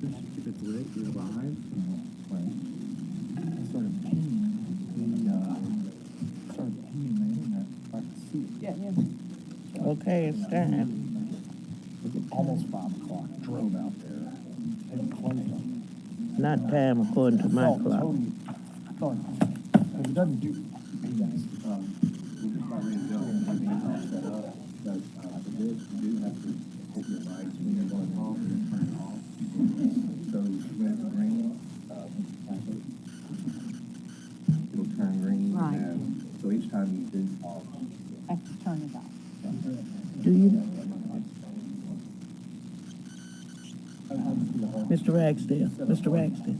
If it's lit, you're live. Right. I started pinging the internet. I could see it. Yeah. Okay, it's time. Almost 5 o'clock. Drove out there. They were closed on me. Not time according to my clock. I thought, because it doesn't do. Hey guys, we're just about ready to go. Everything's all set up, but you do have to hit your lights when you're going off and turn it off. So when it's green, it'll turn green. Right. And so each time you do off. I have to turn it off. Do you? Mr. Ragsdale, Mr. Ragsdale,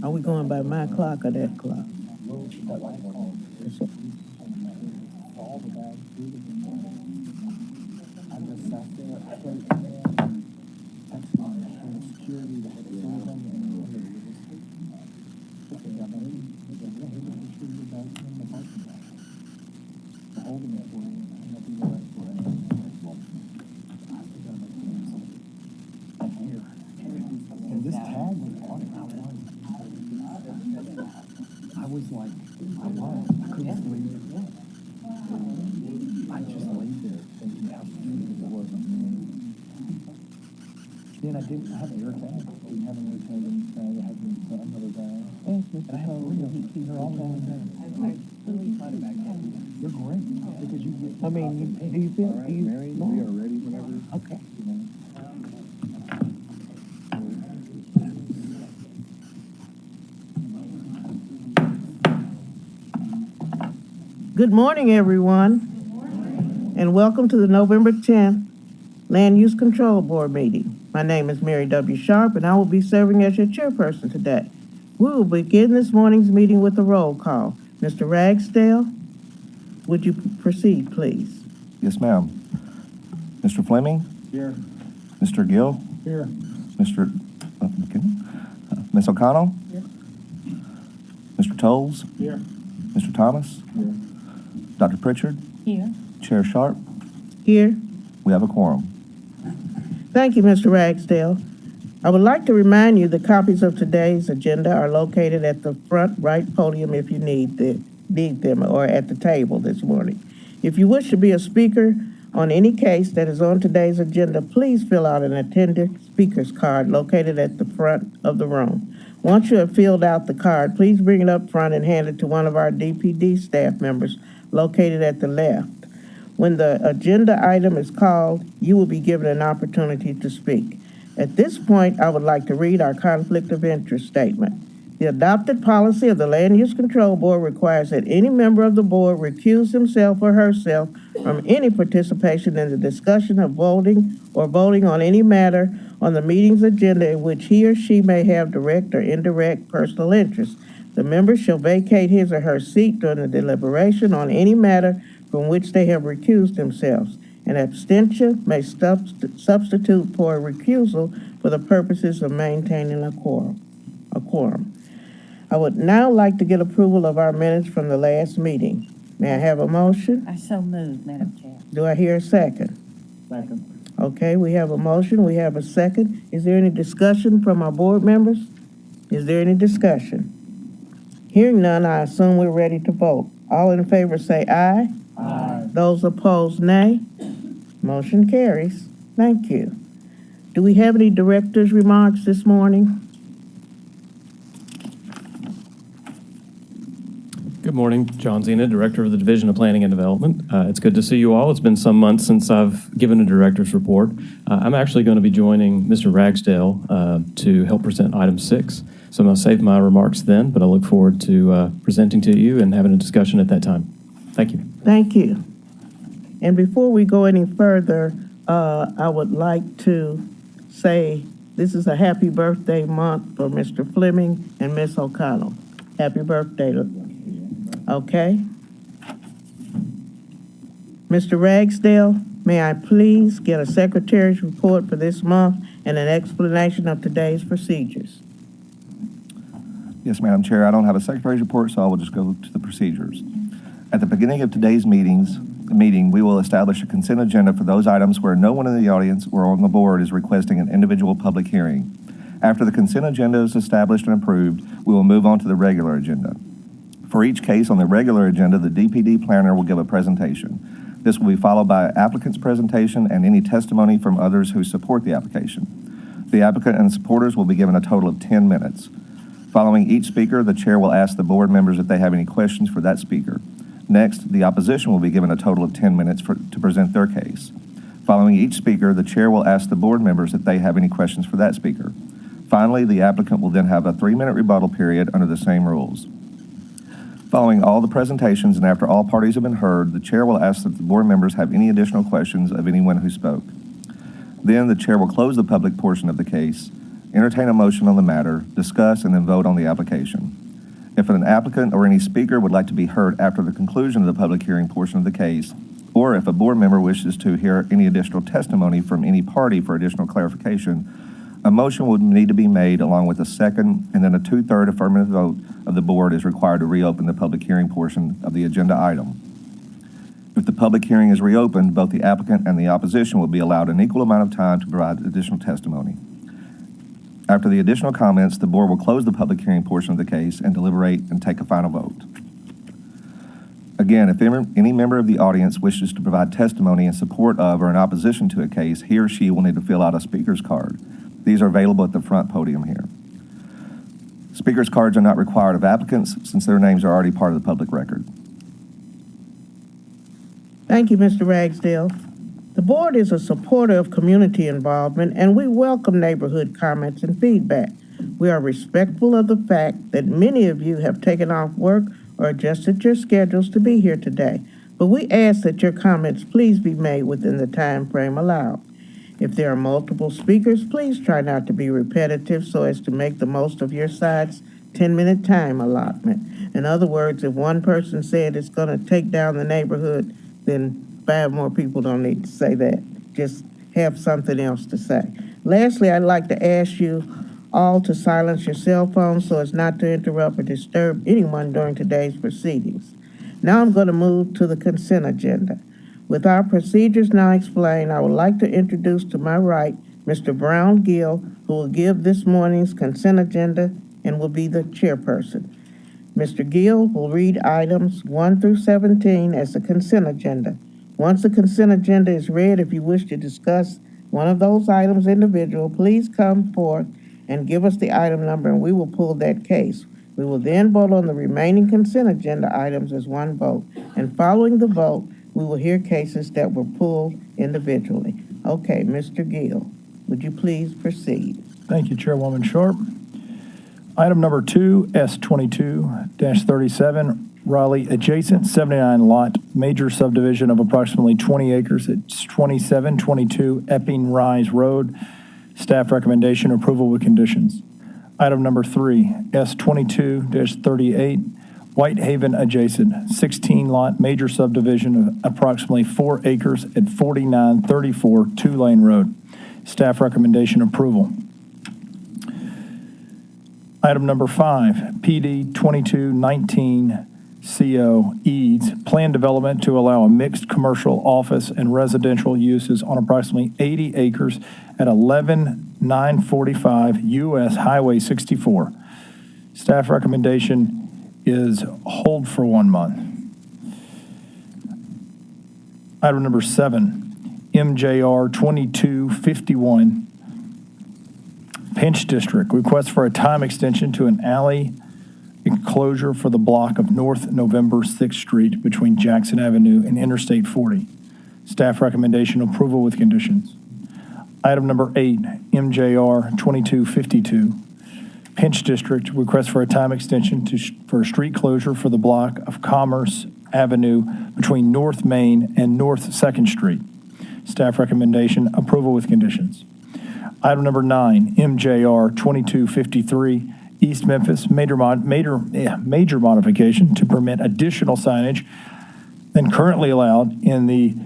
are we going by my clock or that clock? Yes, sir. All the bags through the I just sat there, I played, texted my security, the head of and this tag was on it. I was like, I couldn't believe it. I just laid there thinking how stupid it was. Then I didn't have an air tag. Didn't have an air tag. I had another bag. And I have 3 of them. They're all down there. They're great because you get. I mean, do you feel? All right, Mary, we are ready whenever. Okay. Good morning, everyone, and welcome to the November 10th Land Use Control Board meeting. My name is Mary W. Sharp, and I will be serving as your chairperson today. We will begin this morning's meeting with a roll call. Mr. Ragsdale, would you proceed, please? Yes, ma'am. Mr. Fleming? Here. Mr. Gill? Here. Mr. Ms. O'Connell? Here. Mr. Tolles? Here. Mr. Thomas? Here. Dr. Pritchard? Here. Chair Sharp? Here. We have a quorum. Thank you, Mr. Ragsdale. I would like to remind you that copies of today's agenda are located at the front right podium if you need them, or at the table this morning. If you wish to be a speaker on any case that is on today's agenda, please fill out an attendant speaker's card located at the front of the room. Once you have filled out the card, please bring it up front and hand it to one of our DPD staff members located at the left. When the agenda item is called, you will be given an opportunity to speak. At this point, I would like to read our conflict of interest statement. The adopted policy of the Land Use Control Board requires that any member of the board recuse himself or herself from any participation in the discussion of voting or voting on any matter on the meeting's agenda in which he or she may have direct or indirect personal interest. The member shall vacate his or her seat during the deliberation on any matter from which they have recused themselves. An abstention may substitute for a recusal for the purposes of maintaining a quorum. I would now like to get approval of our minutes from the last meeting. May I have a motion? I so move, Madam Chair. Do I hear a second? Second. Okay, we have a motion, we have a second. Is there any discussion from our board members? Is there any discussion? Hearing none, I assume we're ready to vote. All in favor say aye. Aye. Those opposed, nay. Motion carries. Thank you. Do we have any director's remarks this morning? Good morning, John Zena, Director of the Division of Planning and Development. It's good to see you all. It's been some months since I've given a director's report. I'm actually going to be joining Mr. Ragsdale to help present item 6. So I'm going to save my remarks then, but I look forward to presenting to you and having a discussion at that time. Thank you. Thank you. And before we go any further, I would like to say this is a happy birthday month for Mr. Fleming and Miss O'Connell. Happy birthday. Okay. Mr. Ragsdale, may I please get a secretary's report for this month and an explanation of today's procedures? Yes, Madam Chair. I don't have a secretary's report, so I will just go to the procedures. At the beginning of today's meeting, we will establish a consent agenda for those items where no one in the audience or on the board is requesting an individual public hearing. After the consent agenda is established and approved, we will move on to the regular agenda. For each case on the regular agenda, the DPD planner will give a presentation. This will be followed by applicant's presentation and any testimony from others who support the application. The applicant and supporters will be given a total of 10 minutes. Following each speaker, the chair will ask the board members if they have any questions for that speaker. Next, the opposition will be given a total of 10 minutes to present their case. Following each speaker, the chair will ask the board members if they have any questions for that speaker. Finally, the applicant will then have a 3-minute rebuttal period under the same rules. Following all the presentations and after all parties have been heard, the chair will ask that the board members have any additional questions of anyone who spoke. Then the chair will close the public portion of the case, entertain a motion on the matter, discuss, and then vote on the application. If an applicant or any speaker would like to be heard after the conclusion of the public hearing portion of the case, or if a board member wishes to hear any additional testimony from any party for additional clarification, a motion would need to be made along with a second, and then a 2/3 affirmative vote of the board is required to reopen the public hearing portion of the agenda item. If the public hearing is reopened, both the applicant and the opposition will be allowed an equal amount of time to provide additional testimony. After the additional comments, the board will close the public hearing portion of the case and deliberate and take a final vote. Again, if any member of the audience wishes to provide testimony in support of or in opposition to a case, he or she will need to fill out a speaker's card. These are available at the front podium here. Speaker's cards are not required of applicants since their names are already part of the public record. Thank you, Mr. Ragsdale. The board is a supporter of community involvement, and we welcome neighborhood comments and feedback. We are respectful of the fact that many of you have taken off work or adjusted your schedules to be here today, but we ask that your comments please be made within the time frame allowed. If there are multiple speakers, please try not to be repetitive so as to make the most of your side's 10-minute time allotment. In other words, if one person said it's going to take down the neighborhood, then 5 more people don't need to say that. Just have something else to say. Lastly, I'd like to ask you all to silence your cell phones so as not to interrupt or disturb anyone during today's proceedings. Now I'm going to move to the consent agenda. With our procedures now explained, I would like to introduce to my right Mr. Brown Gill, who will give this morning's consent agenda and will be the chairperson. Mr. Gill will read items 1 through 17 as the consent agenda. Once the consent agenda is read, if you wish to discuss one of those items individual, please come forth and give us the item number and we will pull that case. We will then vote on the remaining consent agenda items as one vote. And following the vote, we will hear cases that were pulled individually. Okay, Mr. Gill, would you please proceed? Thank you, Chairwoman Sharp. Item number 2, S22-37, Raleigh adjacent 79 lot major subdivision of approximately 20 acres at 2722 Epping Rise Road. Staff recommendation approval with conditions. Item number 3, S22-38, Whitehaven adjacent 16 lot major subdivision of approximately 4 acres at 4934 Two-Lane Road. Staff recommendation approval. Item number 5, PD 2219 CO Eads, plan development to allow a mixed commercial, office, and residential uses on approximately 80 acres at 11945 US Highway 64. Staff recommendation is hold for 1 month. Item number 7, MJR 2251, Pinch District, request for a time extension to an alley enclosure for the block of North November 6th Street between Jackson Avenue and Interstate 40. Staff recommendation approval with conditions. Item number 8, MJR 2252, Pinch District, request for a time extension for a street closure for the block of Commerce Avenue between North Main and North 2nd Street. Staff recommendation approval with conditions. Item number 9, MJR 2253, East Memphis, major modification to permit additional signage than currently allowed in the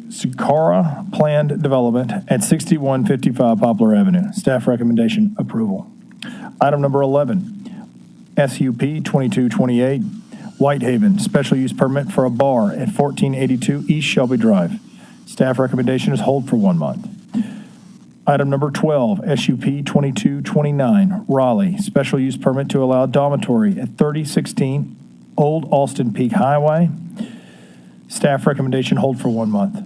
Sakara planned development at 6155 Poplar Avenue. Staff recommendation approval. Item number 11, SUP 2228, Whitehaven, special use permit for a bar at 1482 East Shelby Drive. Staff recommendation is hold for 1 month. Item number 12, SUP 2229, Raleigh, special use permit to allow dormitory at 3016 Old Austin Peak Highway. Staff recommendation, hold for 1 month.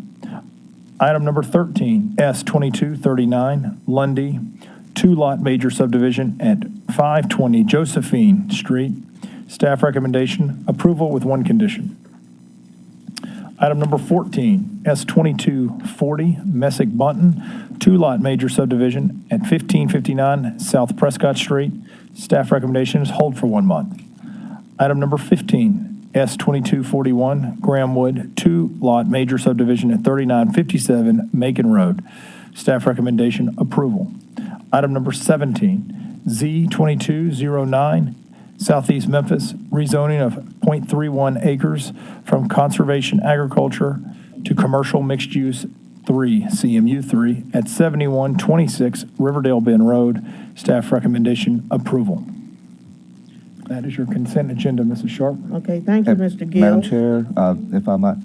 Item number 13, S2239, Lundy, two-lot major subdivision at 520 Josephine Street. Staff recommendation, approval with one condition. Item number 14, S2240, Messick Bunton, two-lot major subdivision at 1559 South Prescott Street. Staff recommendation is hold for 1 month. Item number 15, S2241, Grahamwood, two-lot major subdivision at 3957 Macon Road. Staff recommendation, approval. Item number 17, Z2209, Southeast Memphis, rezoning of .31 acres from conservation agriculture to commercial mixed use 3, CMU 3, at 7126 Riverdale Bend Road. Staff recommendation, approval. That is your consent agenda, Mrs. Sharp. Okay, thank you, Mr. Gill. Madam Chair, if I might,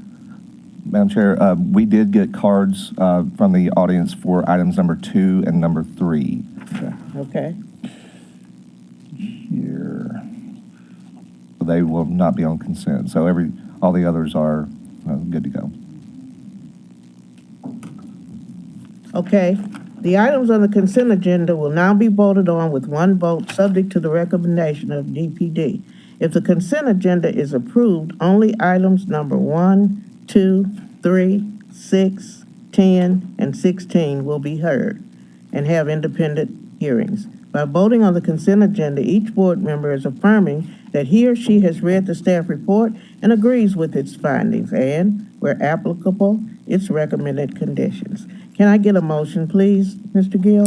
Madam Chair, we did get cards from the audience for items number 2 and number 3. Okay, Here. They will not be on consent, so all the others are good to go. okay. The items on the consent agenda will now be voted on with one vote, subject to the recommendation of DPD. If the consent agenda is approved, only items number 1, 2, 3, 6, 10, and 16 will be heard and have independent hearings. By voting on the consent agenda, each board member is affirming that he or she has read the staff report and agrees with its findings and, where applicable, its recommended conditions. Can I get a motion, please, Mr. Gill?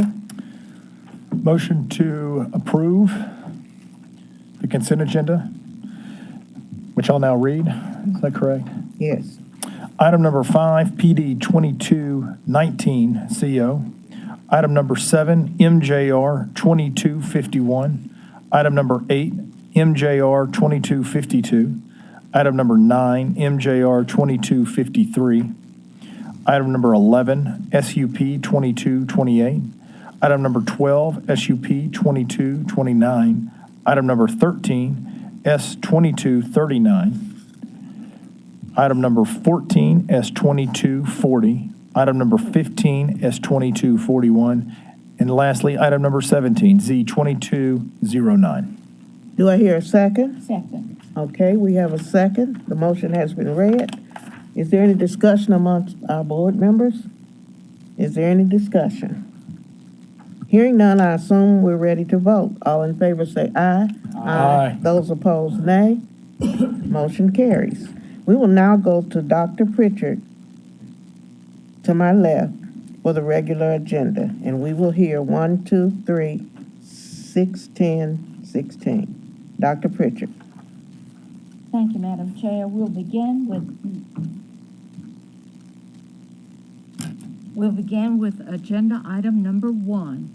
Motion to approve the consent agenda, which I'll now read. Is that correct? Yes. Item number 5, PD 2219, CO. Item number 7, MJR 2251. Item number 8, MJR 2252. Item number 9, MJR 2253. Item number 11, SUP 2228. Item number 12, SUP 2229. Item number 13, S2239. Item number 14, S2240. Item number 15, S2241. And lastly, item number 17, Z2209. Do I hear a second? Second. Okay, we have a second. The motion has been read. Is there any discussion amongst our board members? Is there any discussion? Hearing none, I assume we're ready to vote. All in favor say aye. Aye. Those opposed, nay. Motion carries. We will now go to Dr. Pritchard to my left for the regular agenda, and we will hear 1, 2, 3, 6, 10, 16. Dr. Pritchard. Thank you, Madam Chair. We'll begin with agenda item number 1,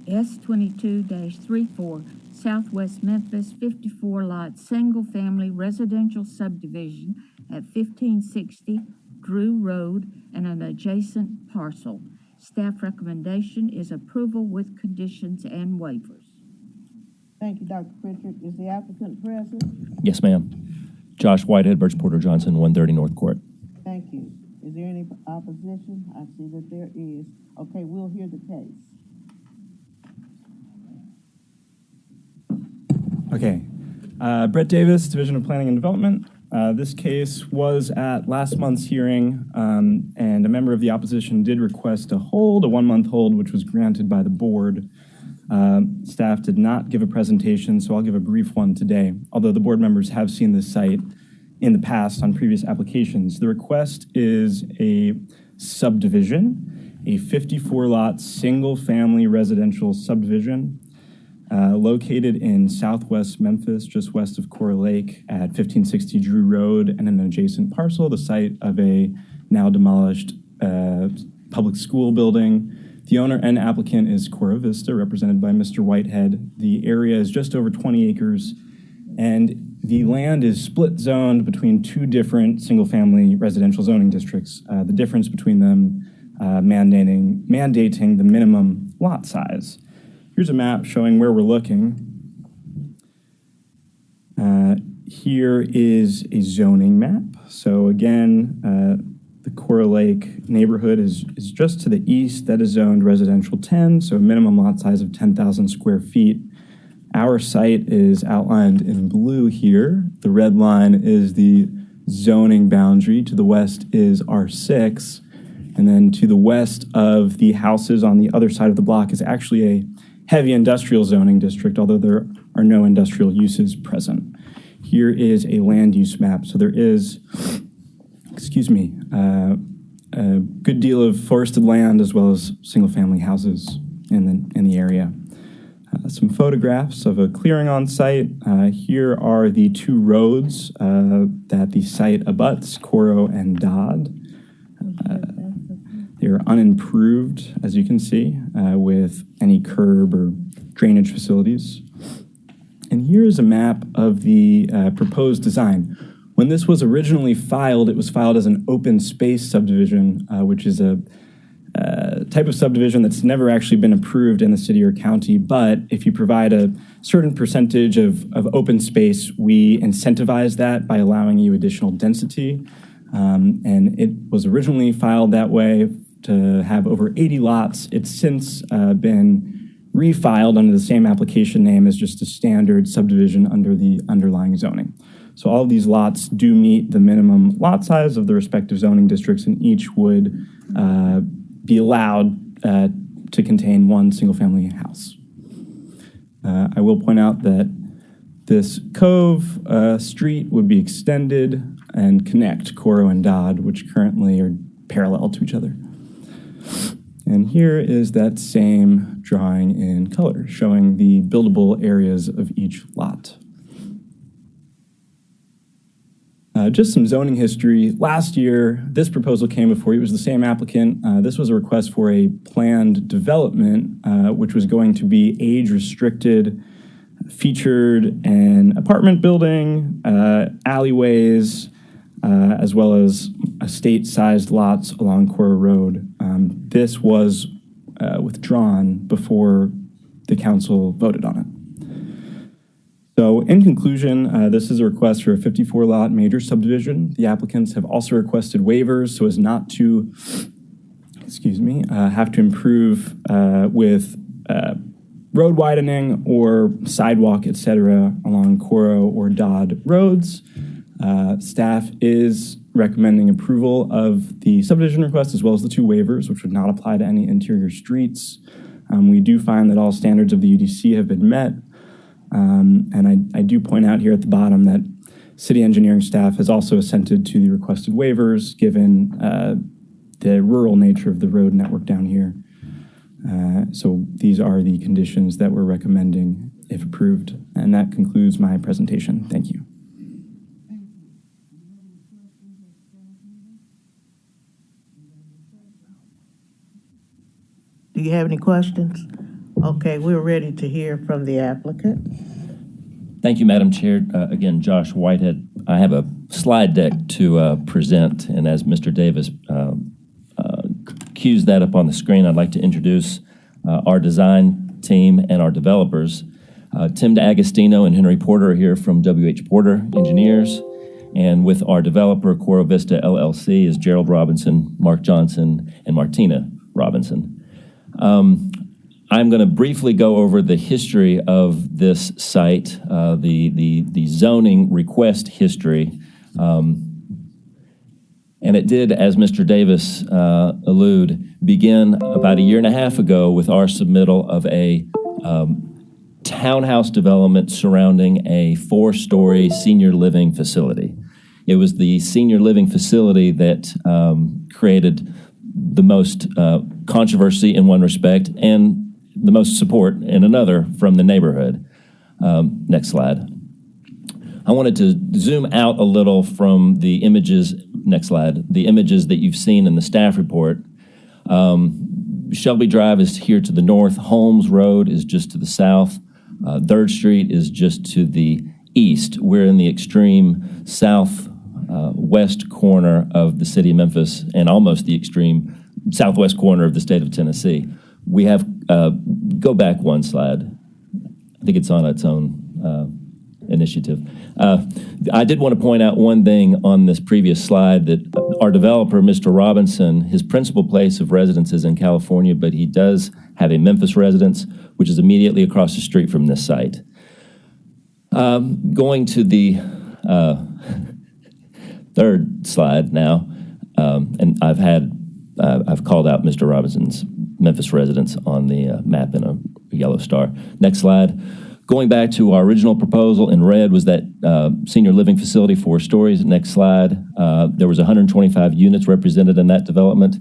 S22-34, Southwest Memphis 54-lot single-family residential subdivision at 1560 Drew Road and an adjacent parcel. Staff recommendation is approval with conditions and waivers. Thank you, Dr. Pritchard. Is the applicant present? Yes, ma'am. Josh Whitehead, Birch Porter Johnson, 130 North Court. Thank you. Is there any opposition? I see that there is. Okay, we'll hear the case. Okay. Brett Davis, Division of Planning and Development. This case was at last month's hearing, and a member of the opposition did request a hold, a 1-month hold, which was granted by the board. Staff did not give a presentation, so I'll give a brief one today. Although the board members have seen this site in the past on previous applications. The request is a subdivision, a 54-lot single-family residential subdivision located in southwest Memphis, just west of Coeur Lake at 1560 Drew Road and an adjacent parcel, the site of a now demolished public school building. The owner and applicant is Cora Vista, represented by Mr. Whitehead. The area is just over 20 acres, and the land is split zoned between two different single-family residential zoning districts. The difference between them mandating the minimum lot size. Here's a map showing where we're looking. Here is a zoning map. So again, the Coral Lake neighborhood is just to the east. That is zoned residential 10, so a minimum lot size of 10,000 square feet. Our site is outlined in blue here. The red line is the zoning boundary. To the west is R6. And then to the west of the houses on the other side of the block is actually a heavy industrial zoning district, although there are no industrial uses present. Here is a land use map. So there is, a good deal of forested land as well as single-family houses in the area. Some photographs of a clearing on site. Here are the two roads that the site abuts, Coro and Dodd. They are unimproved, as you can see, with any curb or drainage facilities. And here is a map of the proposed design. When this was originally filed, it was filed as an open space subdivision, which is a type of subdivision that's never actually been approved in the city or county. But if you provide a certain percentage of open space, we incentivize that by allowing you additional density. And it was originally filed that way to have over 80 lots. It's since been refiled under the same application name as just a standard subdivision under the underlying zoning. So all of these lots do meet the minimum lot size of the respective zoning districts, and each would be allowed to contain one single-family house. I will point out that this Cove street would be extended and connect Coro and Dodd, which currently are parallel to each other. And here is that same drawing in color, showing the buildable areas of each lot. Just some zoning history. Last year, this proposal came before you. It was the same applicant. This was a request for a planned development, which was going to be age-restricted, featured an apartment building, alleyways, as well as estate-sized lots along Coro Road. This was withdrawn before the council voted on it. So in conclusion, this is a request for a 54-lot major subdivision. The applicants have also requested waivers so as not to, have to improve with road widening or sidewalk, etc., along Coro or Dodd roads. Staff is recommending approval of the subdivision request as well as the two waivers, which would not apply to any interior streets. We do find that all standards of the UDC have been met. And I do point out here at the bottom that city engineering staff has also assented to the requested waivers given the rural nature of the road network down here. So these are the conditions that we're recommending if approved. And that concludes my presentation. Thank you. Do you have any questions? Okay, we're ready to hear from the applicant. Thank you, Madam Chair. Again, Josh Whitehead. I have a slide deck to present, and as Mr. Davis cues that up on the screen, I'd like to introduce our design team and our developers. Tim D'Agostino and Henry Porter are here from W.H. Porter Engineers, and with our developer, Coro Vista LLC, is Gerald Robinson, Mark Johnson, and Martina Robinson. I'm going to briefly go over the history of this site, the zoning request history. And it did, as Mr. Davis begin about a year and a half ago with our submittal of a townhouse development surrounding a 4-story senior living facility. It was the senior living facility that created the most controversy in one respect and the most support in another from the neighborhood. Next slide. I wanted to zoom out a little from the images, next slide, the images that you've seen in the staff report. Shelby Drive is here to the north. Holmes Road is just to the south. 3rd Street is just to the east. We're in the extreme south west corner of the city of Memphis and almost the extreme southwest corner of the state of Tennessee. We have, go back one slide. I think it's on its own initiative. I did want to point out one thing on this previous slide, that our developer, Mr. Robinson, his principal place of residence is in California, but he does have a Memphis residence, which is immediately across the street from this site. Going to the third slide now, and I've called out Mr. Robinson's Memphis residence on the map in a yellow star. Next slide. Going back to our original proposal in red was that senior living facility, 4 stories. Next slide. There was 125 units represented in that development.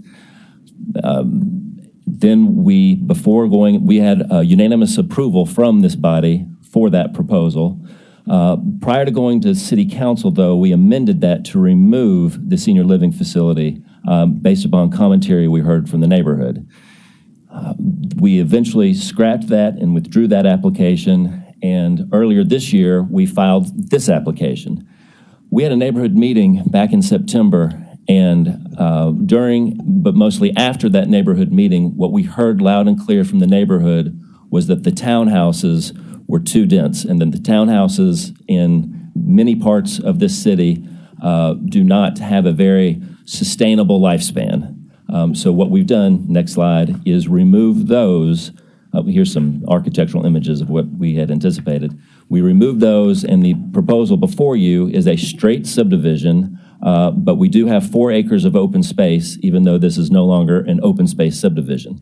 Then we had unanimous approval from this body for that proposal. Prior to going to City Council, though, we amended that to remove the senior living facility based upon commentary we heard from the neighborhood. We eventually scrapped that and withdrew that application, and earlier this year, we filed this application. We had a neighborhood meeting back in September, and but mostly after that neighborhood meeting, what we heard loud and clear from the neighborhood was that the townhouses were too dense, and that the townhouses in many parts of this city do not have a very sustainable lifespan. So what we've done, next slide, is remove those. Here's some architectural images of what we had anticipated. We removed those, and the proposal before you is a straight subdivision, but we do have 4 acres of open space, even though this is no longer an open space subdivision.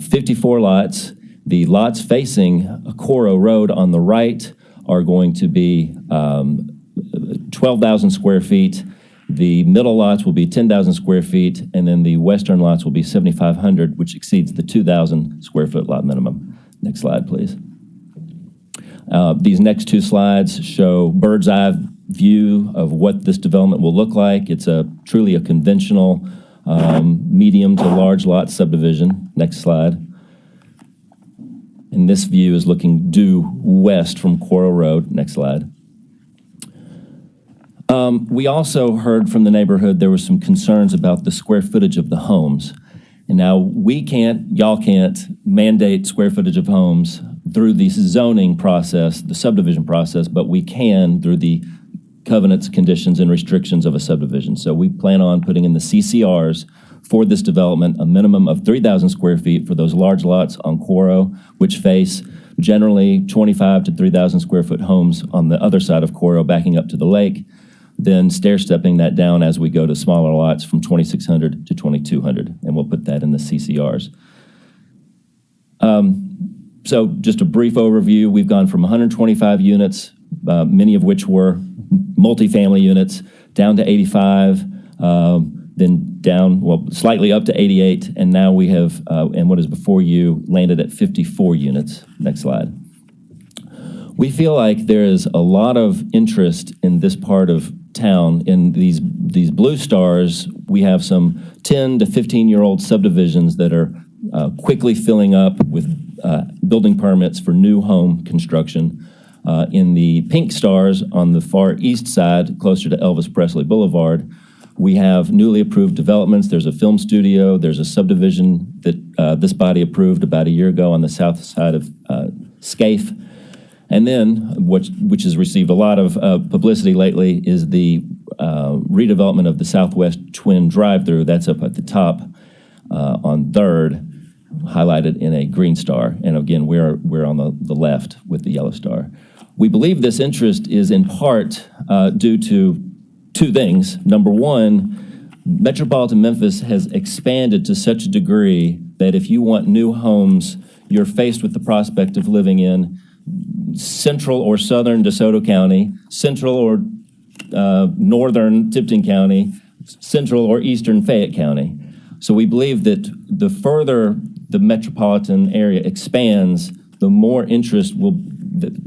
54 lots. The lots facing Coro Road on the right are going to be 12,000 square feet. The middle lots will be 10,000 square feet, and then the western lots will be 7,500, which exceeds the 2,000 square foot lot minimum. Next slide, please. These next 2 slides show bird's eye view of what this development will look like. It's truly a conventional medium to large lot subdivision. Next slide. And this view is looking due west from Coro Road. Next slide. We also heard from the neighborhood there were some concerns about the square footage of the homes. And now y'all can't mandate square footage of homes through the zoning process, the subdivision process, but we can through the covenants, conditions, and restrictions of a subdivision. So we plan on putting in the CCRs for this development a minimum of 3,000 square feet for those large lots on Coro, which face generally 25 to 3,000 square foot homes on the other side of Coro backing up to the lake, then stair-stepping that down as we go to smaller lots from 2,600 to 2,200, and we'll put that in the CCRs. So just a brief overview, we've gone from 125 units, many of which were multifamily units, down to 85, then down, slightly up to 88, and now we have, and what is before you, landed at 54 units. Next slide. We feel like there is a lot of interest in this part of town. In these blue stars, we have some 10 to 15-year-old subdivisions that are quickly filling up with building permits for new home construction. In the pink stars on the far east side, closer to Elvis Presley Boulevard, we have newly approved developments. There's a film studio. There's a subdivision that this body approved about a year ago on the south side of Scaife. And then, which has received a lot of publicity lately, is the redevelopment of the Southwest Twin drive-through. That's up at the top on 3rd, highlighted in a green star. And again, we're on the left with the yellow star. We believe this interest is in part due to 2 things. Number one, Metropolitan Memphis has expanded to such a degree that if you want new homes, you're faced with the prospect of living in central or southern DeSoto County, central or northern Tipton County, central or eastern Fayette County. So we believe that the further the metropolitan area expands, the more interest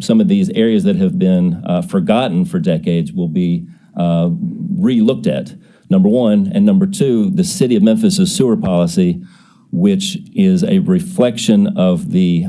some of these areas that have been forgotten for decades will be re-looked at, number one. And number two, the city of Memphis's sewer policy, which is a reflection of the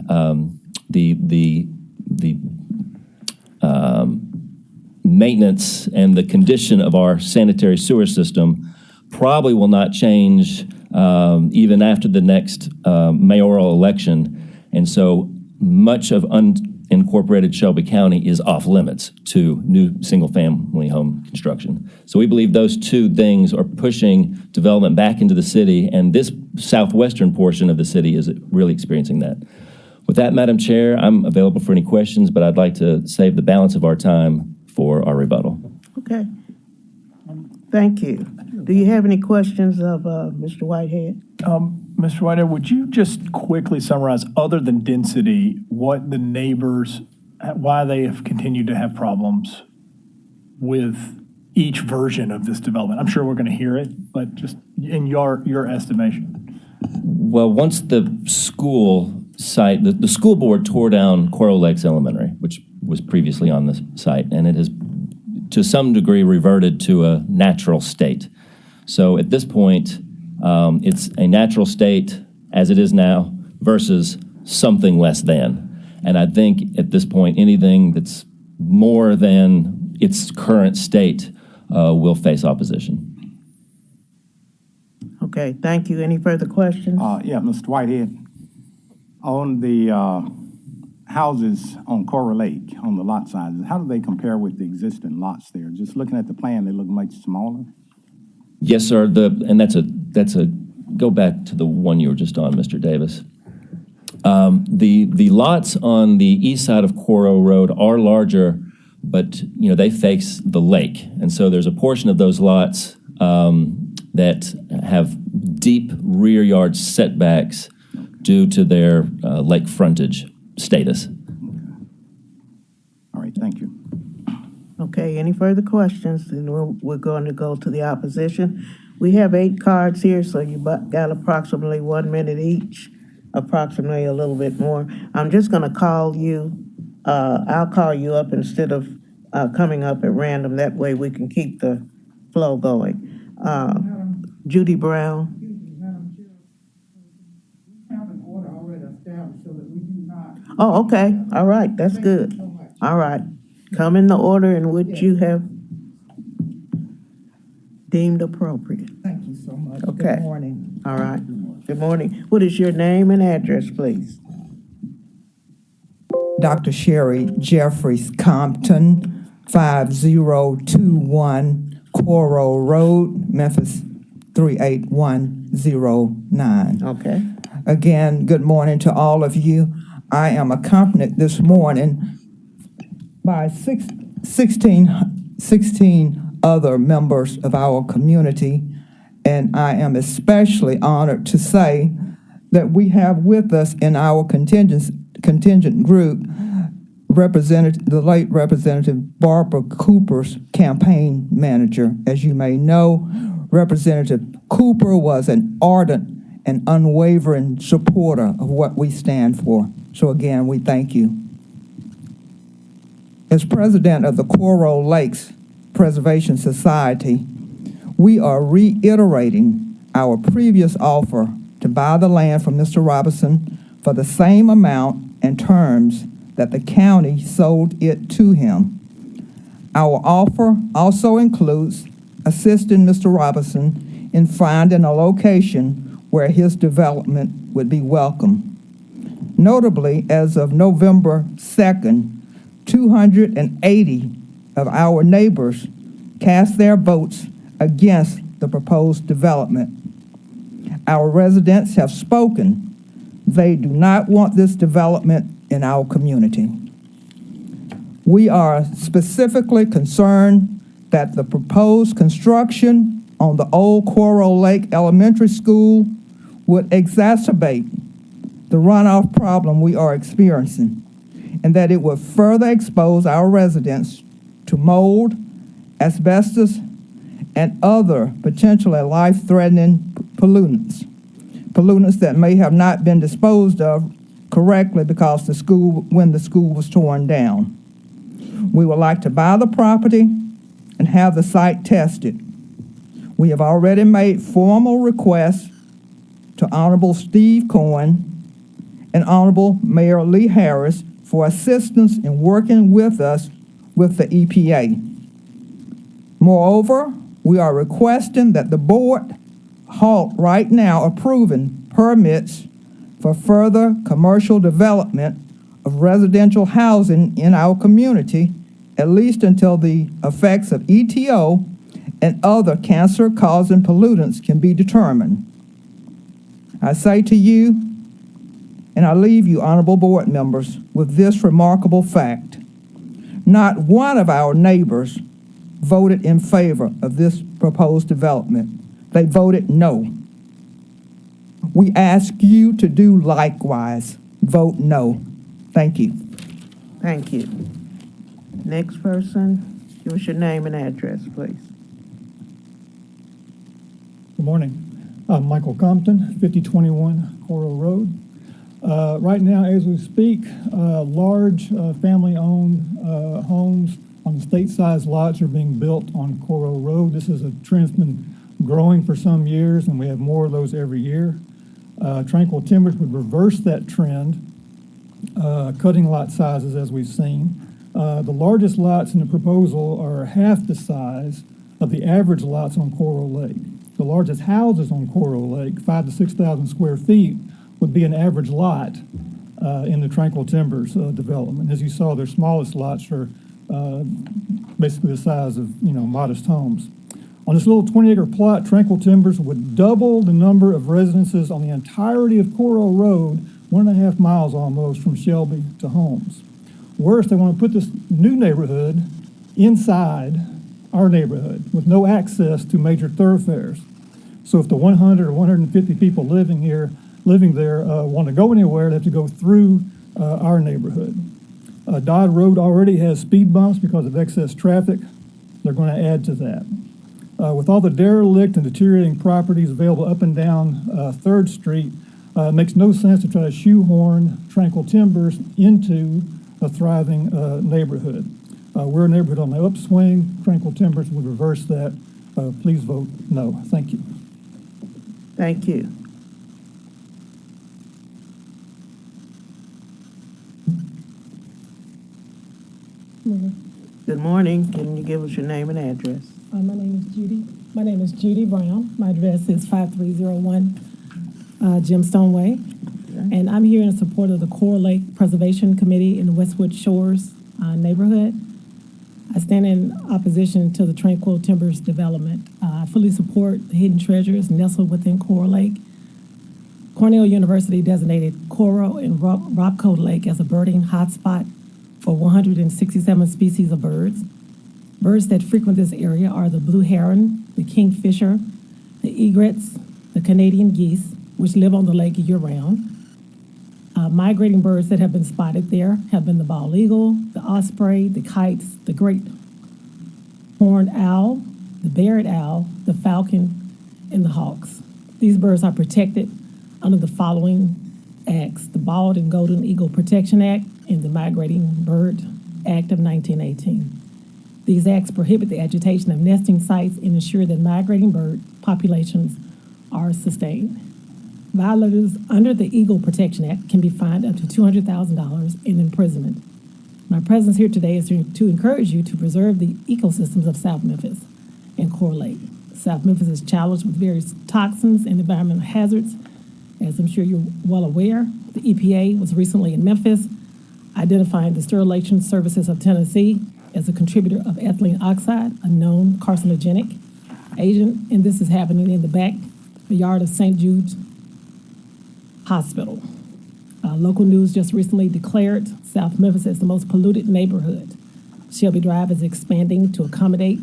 maintenance and the condition of our sanitary sewer system, probably will not change even after the next mayoral election. And so much of unincorporated Shelby County is off limits to new single-family home construction. So we believe those two things are pushing development back into the city, and this southwestern portion of the city is really experiencing that. With that, Madam Chair, I'm available for any questions, but I'd like to save the balance of our time for our rebuttal. Okay. Thank you. Do you have any questions of Mr. Whitehead? Mr. Whitehead, would you just quickly summarize, other than density, what the neighbors, why they have continued to have problems with each version of this development? I'm sure we're going to hear it, but just in your estimation. Well, once the school site, the school board tore down Coral Lakes Elementary, which was previously on the site, and it has to some degree reverted to a natural state. So at this point, it's a natural state as it is now versus something less than. And I think at this point, anything that's more than its current state will face opposition. Okay, thank you. Any further questions? Yeah, Mr. Whitehead, on the houses on Coral Lake, on the lot sizes, how do they compare with the existing lots there? Just looking at the plan, they look much smaller. Yes, sir. And that's a go back to the one you were just on, Mr. Davis. The lots on the east side of Coral Road are larger, but they face the lake, and so there's a portion of those lots that have deep rear yard setbacks due to their lake frontage status. All right, thank you. Okay, any further questions? Then we're going to go to the opposition. We have 8 cards here, so you got approximately 1 minute each, approximately a little bit more. I'm just going to call you. I'll call you up instead of coming up at random. That way we can keep the flow going. Judy Brown. Oh, okay. All right. That's good. All right. Come in the order in which you have deemed appropriate. Thank you so much. Okay. Good morning. All right. Good morning. What is your name and address, please? Dr. Sherry Jeffries Compton, 5021 Coral Road, Memphis 38109. Okay. Again, good morning to all of you. I am accompanied this morning by 16 other members of our community, and I am especially honored to say that we have with us in our contingent group the late Representative Barbara Cooper's campaign manager. As you may know, Representative Cooper was an ardent and unwavering supporter of what we stand for. So again, we thank you. As president of the Coral Lakes Preservation Society, we are reiterating our previous offer to buy the land from Mr. Robinson for the same amount and terms that the county sold it to him. Our offer also includes assisting Mr. Robinson in finding a location where his development would be welcome. Notably, as of November 2nd, 280 of our neighbors cast their votes against the proposed development. Our residents have spoken. They do not want this development in our community. We are specifically concerned that the proposed construction on the old Coral Lake Elementary School would exacerbate the runoff problem we are experiencing, and that it would further expose our residents to mold, asbestos, and other potentially life-threatening pollutants that may have not been disposed of correctly because when the school was torn down. We would like to buy the property and have the site tested. We have already made formal requests to Honorable Steve Cohen and Honorable Mayor Lee Harris for assistance in working with us with the EPA. Moreover, we are requesting that the board halt right now approving permits for further commercial development of residential housing in our community, at least until the effects of ETO and other cancer-causing pollutants can be determined. I say to you, and I leave you, honorable board members, with this remarkable fact. Not one of our neighbors voted in favor of this proposed development. They voted no. We ask you to do likewise. Vote no. Thank you. Thank you. Next person, give us your name and address, please. Good morning. I'm Michael Compton, 5021 Coral Road. Right now, as we speak, large family-owned homes on state-sized lots are being built on Coral Road. This is a trend that's been growing for some years, and we have more of those every year. Tranquil Timbers would reverse that trend, cutting lot sizes as we've seen. The largest lots in the proposal are half the size of the average lots on Coral Lake. The largest houses on Coral Lake, 5,000 to 6,000 square feet, would be an average lot in the Tranquil Timbers development. As you saw, their smallest lots are basically the size of, modest homes. On this little 20-acre plot, Tranquil Timbers would double the number of residences on the entirety of Coral Road, 1.5 miles almost from Shelby to Holmes. Worse, they want to put this new neighborhood inside our neighborhood with no access to major thoroughfares. So if the 100 or 150 people living there want to go anywhere, they have to go through our neighborhood. Dodd Road already has speed bumps because of excess traffic. They're going to add to that. With all the derelict and deteriorating properties available up and down 3rd Street, it makes no sense to try to shoehorn Tranquil Timbers into a thriving neighborhood. We're a neighborhood on the upswing. Tranquil Timbers would reverse that. Please vote no. Thank you. Thank you. Good morning. Can you give us your name and address? My name is Judy. My name is Judy Brown. My address is 5301 Gemstone Way. Okay. And I'm here in support of the Coral Lake Preservation Committee in the Westwood Shores neighborhood. I stand in opposition to the Tranquil Timbers development. I fully support the hidden treasures nestled within Coral Lake. Cornell University designated Coral and Robco Lake as a birding hotspot for 167 species of birds. Birds that frequent this area are the blue heron, the kingfisher, the egrets, the Canadian geese, which live on the lake year-round. Migrating birds that have been spotted there have been the bald eagle, the osprey, the kites, the great horned owl, the barred owl, the falcon, and the hawks. These birds are protected under the following acts: the Bald and Golden Eagle Protection Act and the Migrating Bird Act of 1918. These acts prohibit the agitation of nesting sites and ensure that migrating bird populations are sustained. Violators under the Eagle Protection Act can be fined up to $200,000 in imprisonment. My presence here today is to encourage you to preserve the ecosystems of South Memphis and Coral Lake. South Memphis is challenged with various toxins and environmental hazards. As I'm sure you're well aware, the EPA was recently in Memphis, identifying the Sterilization Services of Tennessee as a contributor of ethylene oxide, a known carcinogenic agent, and this is happening in the backyard of St. Jude's Hospital. Local news just recently declared South Memphis as the most polluted neighborhood. Shelby Drive is expanding to accommodate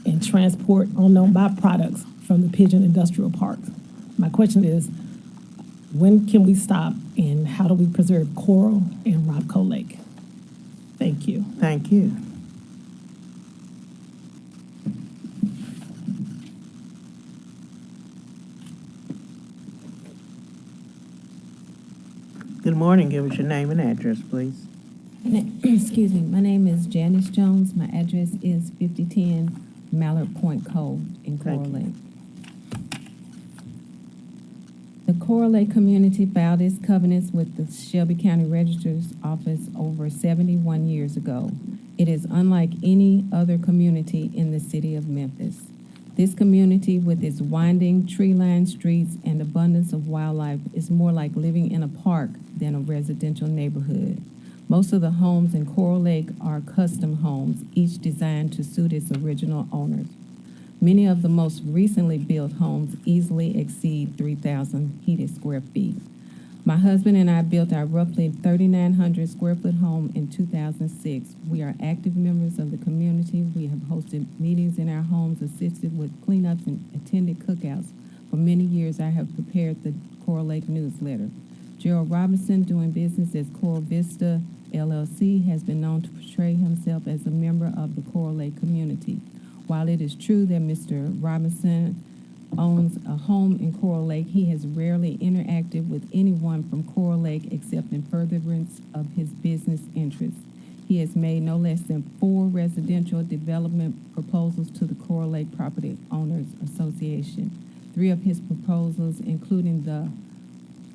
and transport unknown byproducts from the Pigeon Industrial Park. My question is, when can we stop and how do we preserve Coral and Robco Lake? Thank you. Thank you. Good morning. Give us your name and address, please. Excuse me. My name is Janice Jones. My address is 5010 Mallard Point Cove in Coral Lake. The Coral Lake community filed its covenants with the Shelby County Registrar's Office over 71 years ago. It is unlike any other community in the city of Memphis. This community, with its winding, tree-lined streets and abundance of wildlife, is more like living in a park than a residential neighborhood. Most of the homes in Coral Lake are custom homes, each designed to suit its original owners. Many of the most recently built homes easily exceed 3,000 heated square feet. My husband and I built our roughly 3,900 square foot home in 2006. We are active members of the community. We have hosted meetings in our homes, assisted with cleanups, and attended cookouts. For many years, I have prepared the Coral Lake newsletter. Gerald Robinson, doing business as Coral Vista LLC, has been known to portray himself as a member of the Coral Lake community. While it is true that Mr. Robinson owns a home in Coral Lake, he has rarely interacted with anyone from Coral Lake except in furtherance of his business interests. He has made no less than 4 residential development proposals to the Coral Lake Property Owners Association. 3 of his proposals, including the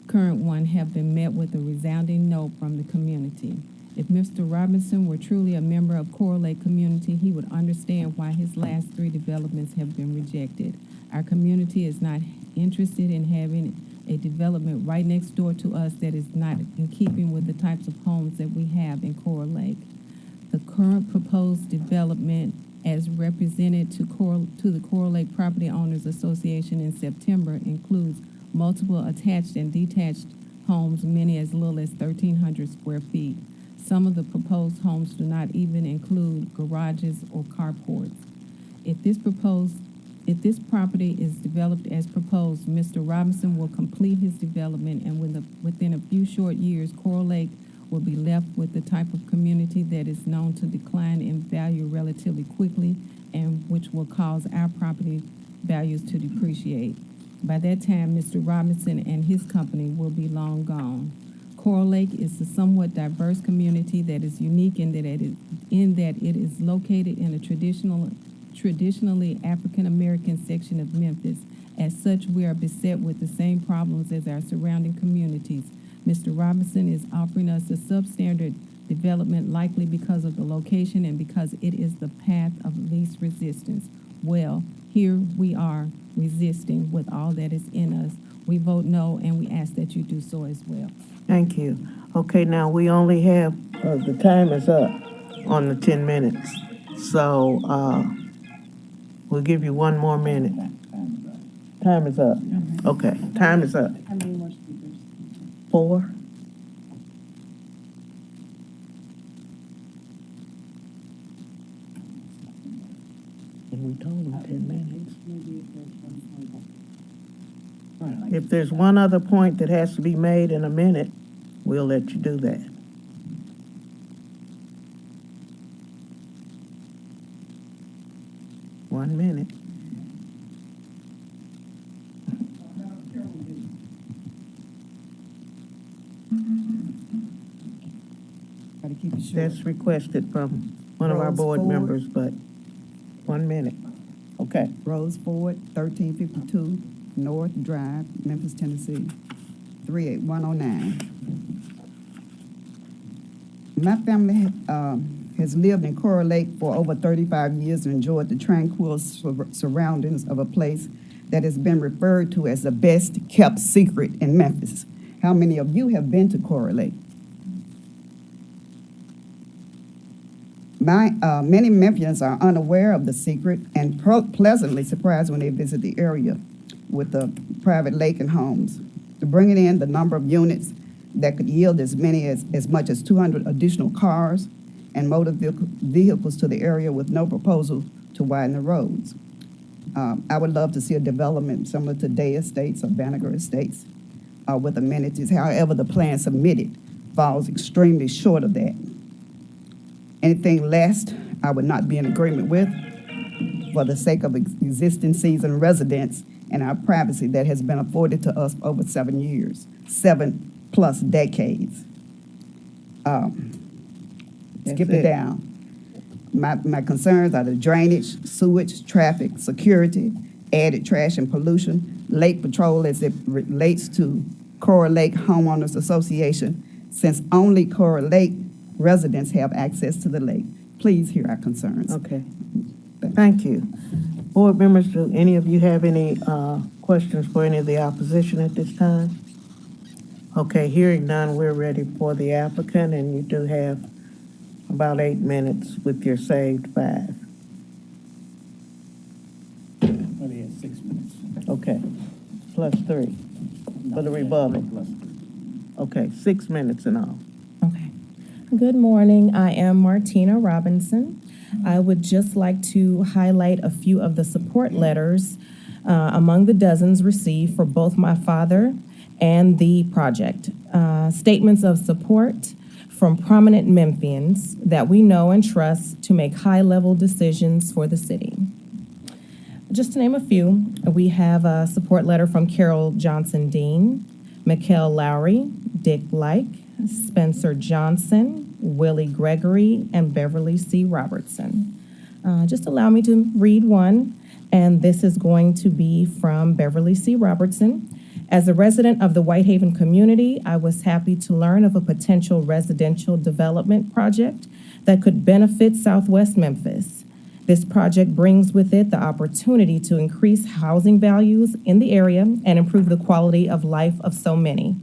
current one, have been met with a resounding no from the community. If Mr. Robinson were truly a member of Coral Lake community, he would understand why his last 3 developments have been rejected. Our community is not interested in having a development right next door to us that is not in keeping with the types of homes that we have in Coral Lake. The current proposed development, as represented to the Coral Lake Property Owners Association in September, includes multiple attached and detached homes, many as little as 1,300 square feet. Some of the proposed homes do not even include garages or carports. If this property is developed as proposed, Mr. Robinson will complete his development, and within a few short years, Coral Lake will be left with the type of community that is known to decline in value relatively quickly, and which will cause our property values to depreciate. By that time, Mr. Robinson and his company will be long gone. Coral Lake is a somewhat diverse community that is unique in that it is located in a traditionally African-American section of Memphis. As such, we are beset with the same problems as our surrounding communities. Mr. Robinson is offering us a substandard development, likely because of the location and because it is the path of least resistance. Well, here we are resisting with all that is in us. We vote no, and we ask that you do so as well. Thank you. Okay, now we only have, the time is up on the 10 minutes. So, we'll give you 1 more minute. Time is up. Okay, time is up. How many more speakers? 4. And we told them 10 minutes. If there's one other point that has to be made in a minute, we'll let you do that. One minute. Gotta keep it short. That's requested from one of our Rose board Ford. members, but 1 minute. Okay. Rose Ford, 1352 North Drive, Memphis, Tennessee, 38109. My family has lived in Coral Lake for over 35 years and enjoyed the tranquil surroundings of a place that has been referred to as the best kept secret in Memphis. How many of you have been to Coral Lake? Many Memphians are unaware of the secret and pleasantly surprised when they visit the area with the private lake and homes. To bring in the number of units that could yield as much as 200 additional cars and motor vehicles to the area with no proposal to widen the roads. I would love to see a development similar to Day Estates or Banneker Estates with amenities. However, the plan submitted falls extremely short of that. Anything less, I would not be in agreement with for the sake of existing seasoned residents and our privacy that has been afforded to us for over 7 years, 7+ decades. Skip it down. My concerns are the drainage, sewage, traffic, security, added trash and pollution, lake patrol as it relates to Coral Lake Homeowners Association, since only Coral Lake residents have access to the lake. Please hear our concerns. Okay. Thank you. Board members, do any of you have any questions for any of the opposition at this time? Okay, hearing none, we're ready for the applicant, and you do have about 8 minutes with your saved 5. Only had 6 minutes. Okay, plus 3 for the rebuttal. Okay, 6 minutes in all. Okay. Good morning. I am Martina Robinson. I would just like to highlight a few of the support letters among the dozens received for both my father and the project. Statements of support from prominent Memphians that we know and trust to make high-level decisions for the city. Just to name a few, we have a support letter from Carol Johnson Dean, Mikkel Lowry, Dick Like, Spencer Johnson, Willie Gregory, and Beverly C. Robertson. Just allow me to read one, and this is going to be from Beverly C. Robertson. As a resident of the Whitehaven community, I was happy to learn of a potential residential development project that could benefit Southwest Memphis. This project brings with it the opportunity to increase housing values in the area and improve the quality of life of so many.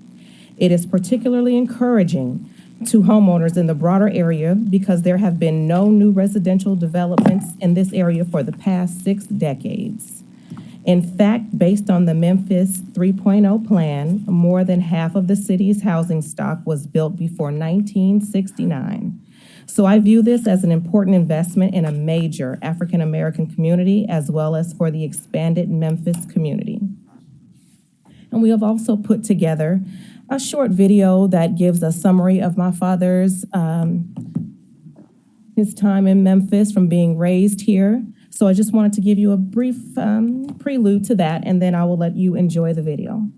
It is particularly encouraging to homeowners in the broader area because there have been no new residential developments in this area for the past 6 decades. In fact, based on the Memphis 3.0 plan, more than half of the city's housing stock was built before 1969. So I view this as an important investment in a major African-American community as well as for the expanded Memphis community. And we have also put together a short video that gives a summary of my father's, his time in Memphis from being raised here. So I just wanted to give you a brief prelude to that, and then I will let you enjoy the video.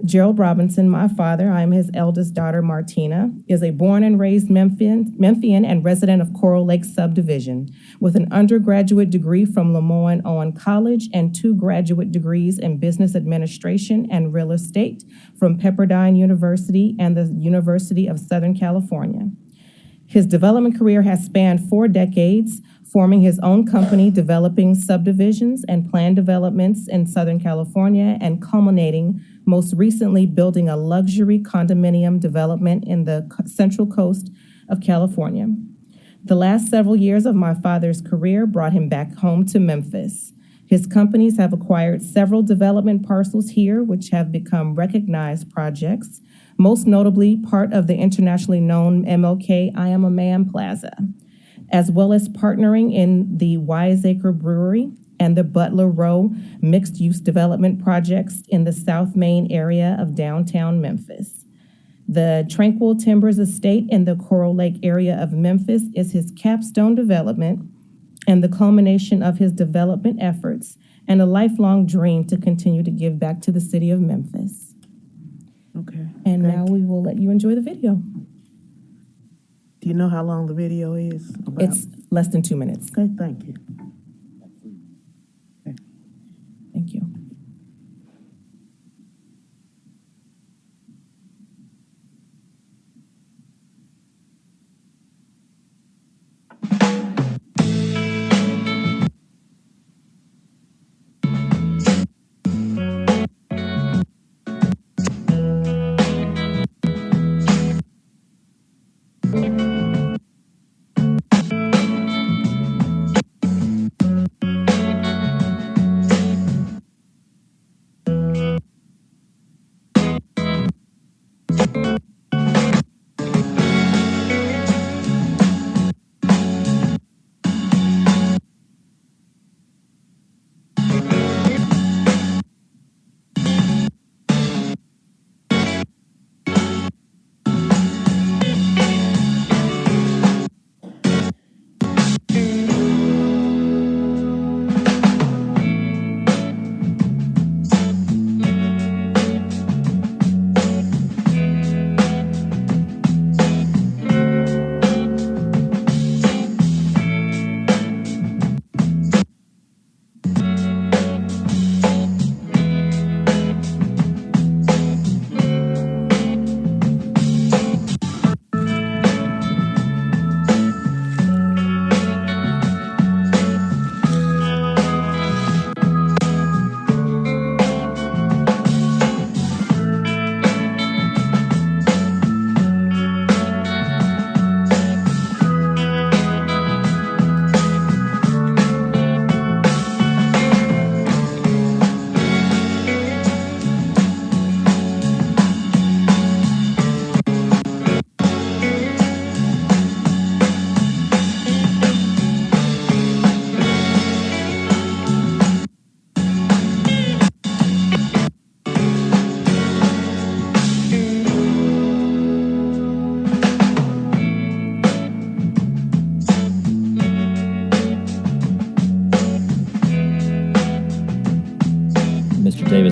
Gerald Robinson, my father, I'm his eldest daughter, Martina, is a born and raised Memphian and resident of Coral Lake Subdivision with an undergraduate degree from Lemoyne Owen College and 2 graduate degrees in business administration and real estate from Pepperdine University and the University of Southern California. His development career has spanned 4 decades, forming his own company, developing subdivisions and planned developments in Southern California, and culminating most recently building a luxury condominium development in the Central Coast of California. The last several years of my father's career brought him back home to Memphis. His companies have acquired several development parcels here, which have become recognized projects, most notably part of the internationally known MLK I Am a Man Plaza, as well as partnering in the Wiseacre Brewery and the Butler Row mixed-use development projects in the South Main area of downtown Memphis. The Tranquil Timbers Estate in the Coral Lake area of Memphis is his capstone development and the culmination of his development efforts and a lifelong dream to continue to give back to the city of Memphis. Okay. And now we will let you enjoy the video. Do you know how long the video is? It's less than 2 minutes. Okay, thank you. Thank you.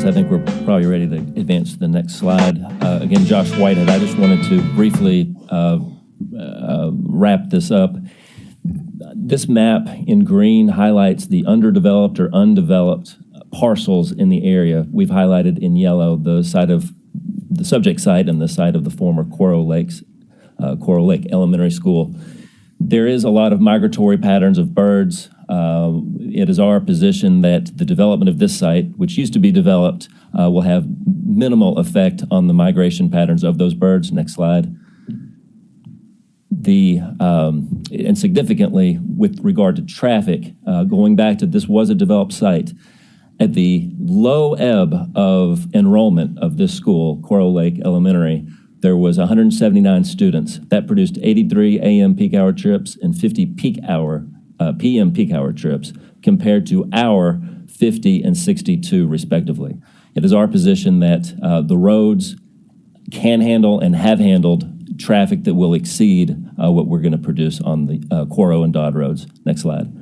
Davis, I think we're probably ready to advance to the next slide. Again, Josh Whitehead, I just wanted to briefly wrap this up. This map in green highlights the underdeveloped or undeveloped parcels in the area. We've highlighted in yellow the subject site and the site of the former Coral Lake Elementary School. There is a lot of migratory patterns of birds. It is our position that the development of this site, which used to be developed, will have minimal effect on the migration patterns of those birds. Next slide. And significantly, with regard to traffic, going back to this was a developed site, at the low ebb of enrollment of this school, Coral Lake Elementary, there was 179 students. That produced 83 a.m. peak hour trips and 50 p.m. peak hour trips, compared to our 50 and 62 respectively. It is our position that the roads can handle and have handled traffic that will exceed what we're going to produce on the Coro and Dodd roads. Next slide.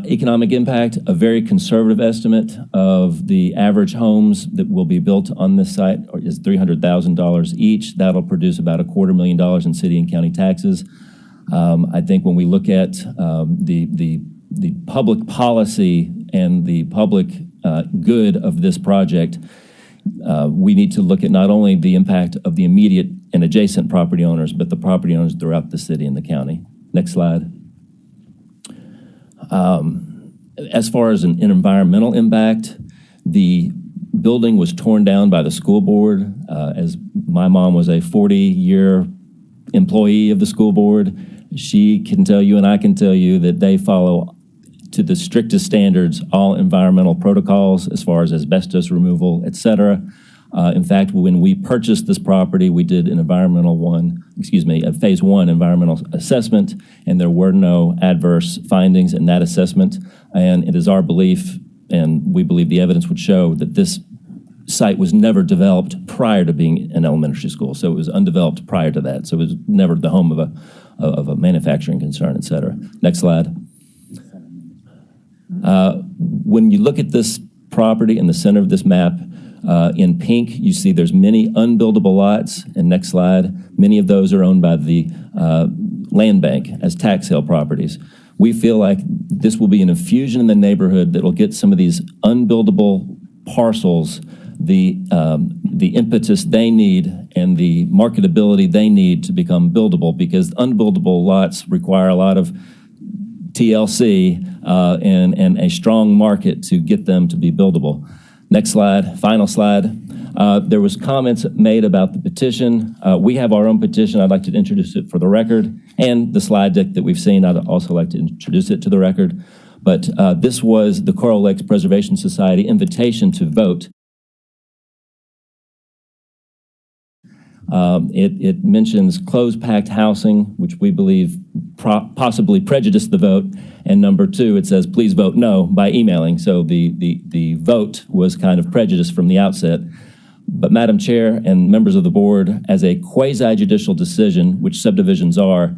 Economic impact, a very conservative estimate of the average homes that will be built on this site is $300,000 each. That'll produce about $250,000 in city and county taxes. I think when we look at the public policy and the public good of this project, we need to look at not only the impact of the immediate and adjacent property owners, but the property owners throughout the city and the county. Next slide. As far as an environmental impact, the building was torn down by the school board. As my mom was a 40-year employee of the school board, she can tell you and I can tell you that they follow to the strictest standards all environmental protocols as far as asbestos removal, et cetera. In fact, when we purchased this property, we did a phase one environmental assessment, and there were no adverse findings in that assessment. And it is our belief, and we believe the evidence would show, that this site was never developed prior to being an elementary school. So it was undeveloped prior to that. So it was never the home of a manufacturing concern, et cetera. Next slide. When you look at this property in the center of this map, in pink, you see there's many unbuildable lots. And next slide, many of those are owned by the land bank as tax sale properties. We feel like this will be an infusion in the neighborhood that will get some of these unbuildable parcels the impetus they need and the marketability they need to become buildable, because unbuildable lots require a lot of TLC and a strong market to get them to be buildable. Next slide, final slide. There was comments made about the petition. We have our own petition. I'd like to introduce it for the record, and the slide deck that we've seen, I'd also like to introduce it to the record. But this was the Coral Lakes Preservation Society invitation to vote. It mentions closed packed housing, which we believe possibly prejudiced the vote. And number two, it says, please vote no by emailing. So the vote was kind of prejudiced from the outset. But Madam Chair and members of the board, as a quasi-judicial decision, which subdivisions are,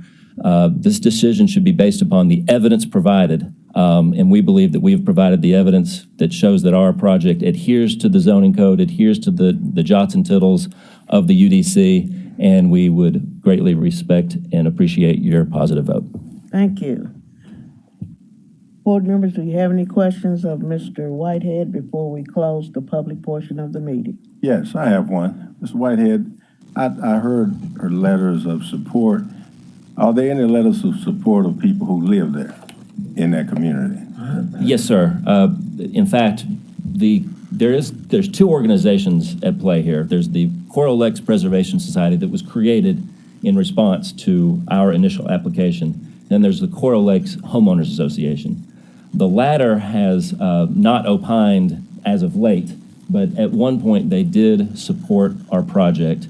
this decision should be based upon the evidence provided. And we believe that we have provided the evidence that shows that our project adheres to the zoning code, adheres to the jots and tittles of the UDC, and we would greatly respect and appreciate your positive vote. Thank you. Board members, do you have any questions of Mr. Whitehead before we close the public portion of the meeting? Yes, I have one. Mr. Whitehead, I heard her letters of support. Are there any letters of support of people who live there in that community? Yes, sir. In fact, there's two organizations at play here. There's the Coral Lakes Preservation Society that was created in response to our initial application. Then there's the Coral Lakes Homeowners Association. The latter has not opined as of late, but at one point they did support our project.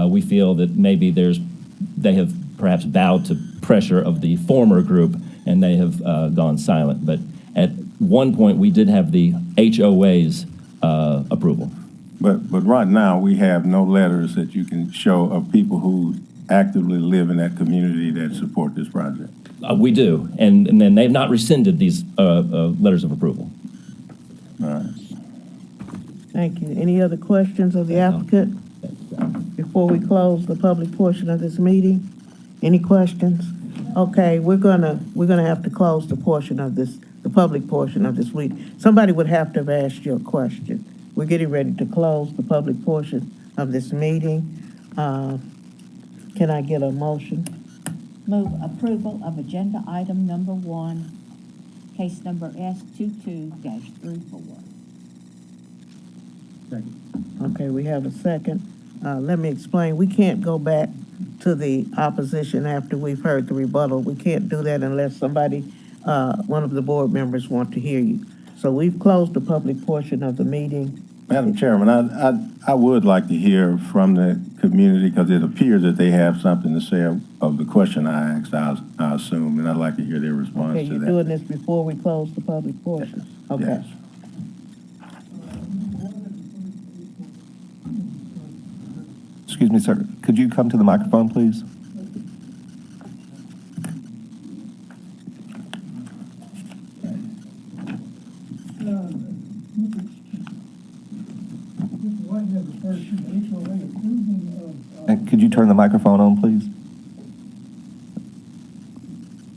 We feel that maybe they have perhaps bowed to pressure of the former group and they have gone silent. But at one point we did have the HOA's approval. But right now we have no letters that you can show of people who actively live in that community that support this project. We do, and then they've not rescinded these letters of approval. All right. Thank you. Any other questions of the applicant before we close the public portion of this meeting? Any questions? Okay, we're gonna have to close the portion of this, the public portion of this meeting. Somebody would have to have asked you a question. We're getting ready to close the public portion of this meeting. Can I get a motion? Move approval of agenda item number 1, case number S22-34. Okay, we have a second. Let me explain. We can't go back to the opposition after we've heard the rebuttal. We can't do that unless somebody, one of the board members want to hear you. So we've closed the public portion of the meeting. Madam Chairman, I would like to hear from the community because it appears that they have something to say of the question I asked, I assume, and I'd like to hear their response Okay, to you're that. doing this before we close the public portion? Okay. Yes. Excuse me, sir. Could you come to the microphone, please? And could you turn the microphone on, please?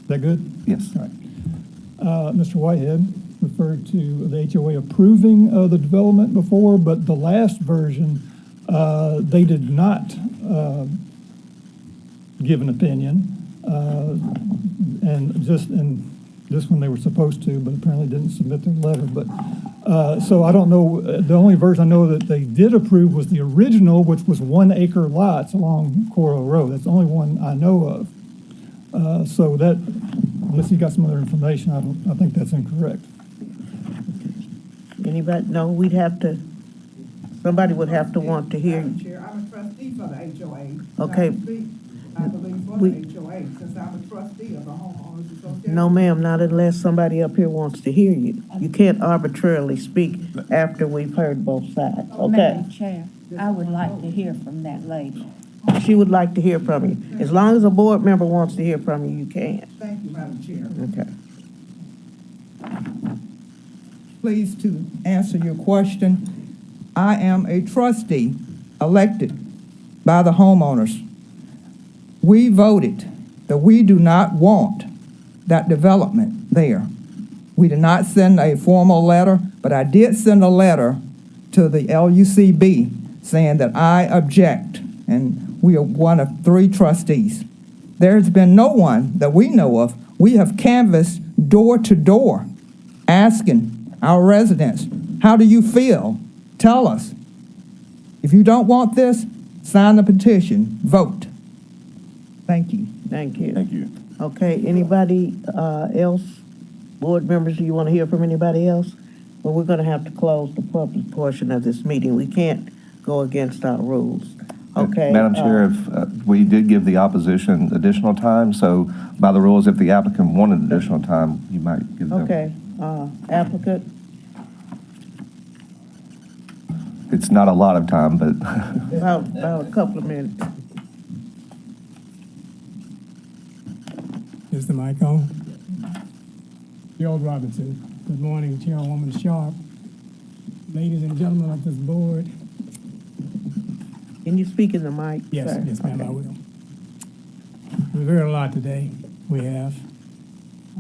Is that good? Yes. All right. Mr. Whitehead referred to the HOA approving the development before, but the last version, they did not give an opinion. And this one they were supposed to, but apparently didn't submit their letter. But so I don't know. The only version I know that they did approve was the original, which was 1 acre lots along Coral Road. That's the only one I know of. So that, unless you got some other information, I think that's incorrect. Anybody? No, we'd have to, somebody would have to want to hear you. Chair, I'm a trustee for the HOA. Okay. I believe for the HOA, since I'm a trustee of the homeowners association. No, ma'am, not unless somebody up here wants to hear you. You can't arbitrarily speak after we've heard both sides. Okay. Madam Chair, I would like to hear from that lady. She would like to hear from you. As long as a board member wants to hear from you, you can. Thank you, Madam Chair. Okay. Please to answer your question. I am a trustee elected by the homeowners. We voted that we do not want that development there. We did not send a formal letter, but I did send a letter to the LUCB saying that I object, and we are one of 3 trustees. There's been no one that we know of. We have canvassed door to door, asking our residents, how do you feel? Tell us. If you don't want this, sign the petition, vote. Thank you. Thank you. Thank you. Okay, anybody else? Board members, do you want to hear from anybody else? Well, we're going to have to close the public portion of this meeting. We can't go against our rules. Okay. Madam Chair, if we did give the opposition additional time, so by the rules, if the applicant wanted additional time, you might give them. Okay, applicant? It's not a lot of time, but About a couple of minutes. Is the mic on? Gerald Robinson. Good morning, Chairwoman Sharp, ladies and gentlemen of this board. Can you speak in the mic? Yes, sir? yes, ma'am, Okay. I will. We've heard a lot today. We have.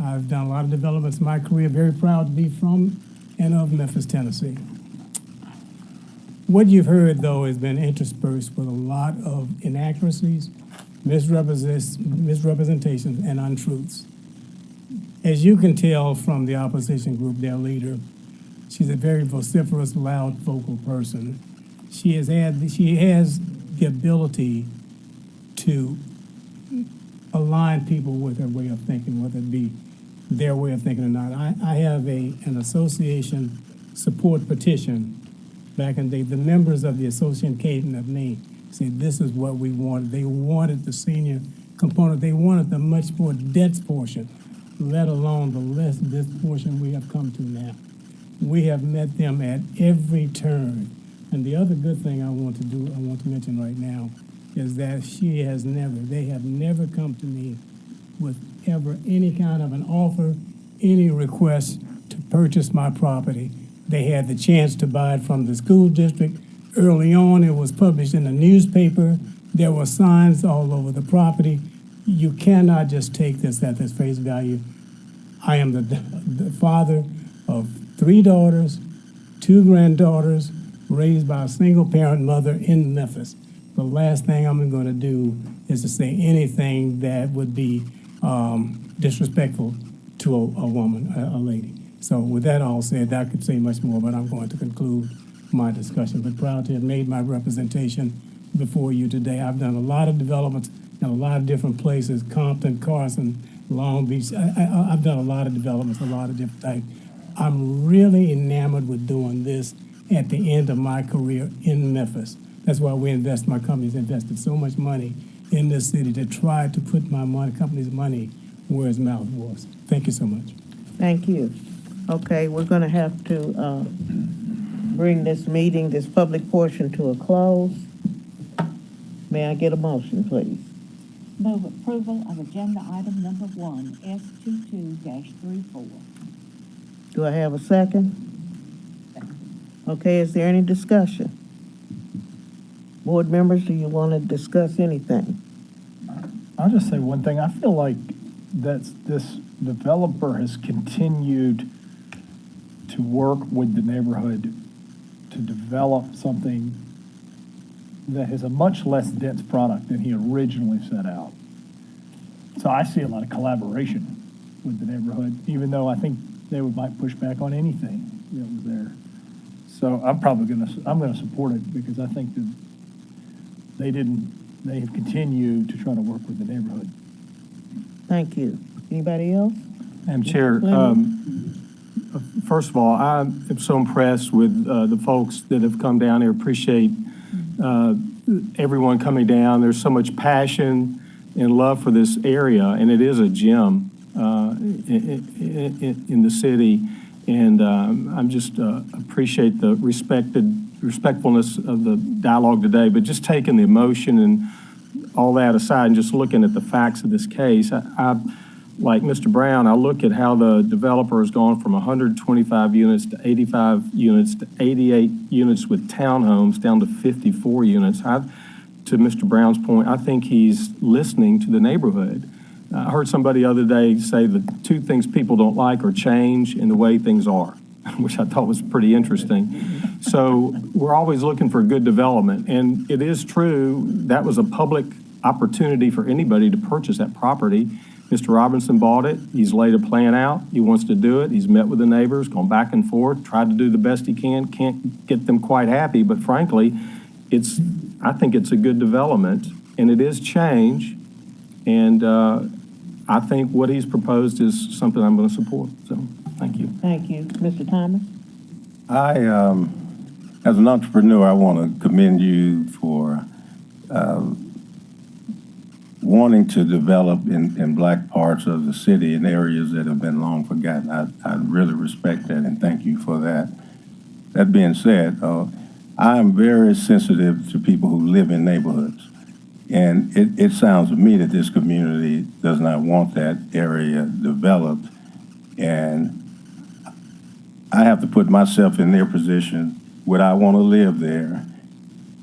I've done a lot of developments in my career. Very proud to be from and of Memphis, Tennessee. What you've heard, though, has been interspersed with a lot of inaccuracies, misrepresentations, and untruths. As you can tell from the opposition group, their leader, she's a very vociferous, loud, vocal person. She has the ability to align people with her way of thinking, whether it be their way of thinking or not. I have an association support petition back in the day. The members of the association of me said this is what we wanted. They wanted the senior component. They wanted the much more dense portion, let alone the less dense portion we have come to now. We have met them at every turn. And the other good thing I want to mention right now is that they have never come to me with ever any kind of an offer, any request to purchase my property. They had the chance to buy it from the school district. Early on, it was published in the newspaper. There were signs all over the property. You cannot just take this at this face value. I am the father of 3 daughters, 2 granddaughters, raised by a single-parent mother in Memphis. The last thing I'm going to do is to say anything that would be disrespectful to a woman, a lady. So with that all said, I could say much more, but I'm going to conclude my discussion. But proud to have made my representation before you today. I've done a lot of developments in a lot of different places, Compton, Carson, Long Beach. I've done a lot of developments, a lot of different things. I'm really enamored with doing this at the end of my career in Memphis. That's why my company's invested so much money in this city to try to put my company's money where its mouth was. Thank you so much. Thank you. Okay, we're going to have to bring this meeting, this public portion, to a close. May I get a motion, please? Move approval of agenda item number 1, S22-34. Do I have a second? Okay, is there any discussion? Board members, do you want to discuss anything? I'll just say one thing. I feel like this developer has continued to work with the neighborhood to develop something that is a much less dense product than he originally set out. So I see a lot of collaboration with the neighborhood, even though I think they might push back on anything that was there. So I'm going to support it because I think that they have continued to try to work with the neighborhood. Thank you. Anybody else? Madam Chair, first of all, I am so impressed with the folks that have come down here. Appreciate everyone coming down. There's so much passion and love for this area, and it is a gem in the city. And I'm just appreciate the respectfulness of the dialogue today, but just taking the emotion and all that aside and just looking at the facts of this case, I like Mr. Brown, I look at how the developer has gone from 125 units to 85 units to 88 units with townhomes down to 54 units. To Mr. Brown's point, I think he's listening to the neighborhood. I heard somebody the other day say the 2 things people don't like are change and the way things are, which I thought was pretty interesting. So we're always looking for good development. And it is true, that was a public opportunity for anybody to purchase that property. Mr. Robinson bought it. He's laid a plan out. He wants to do it. He's met with the neighbors, gone back and forth, tried to do the best he can. Can't get them quite happy, but frankly, I think it's a good development, and it is change. And I think what he's proposed is something I'm going to support. So, thank you. Thank you. Mr. Thomas? As an entrepreneur, I want to commend you for wanting to develop in black parts of the city in areas that have been long forgotten. I really respect that and thank you for that. That being said, I am very sensitive to people who live in neighborhoods. And it sounds to me that this community does not want that area developed. And I have to put myself in their position. Would I want to live there?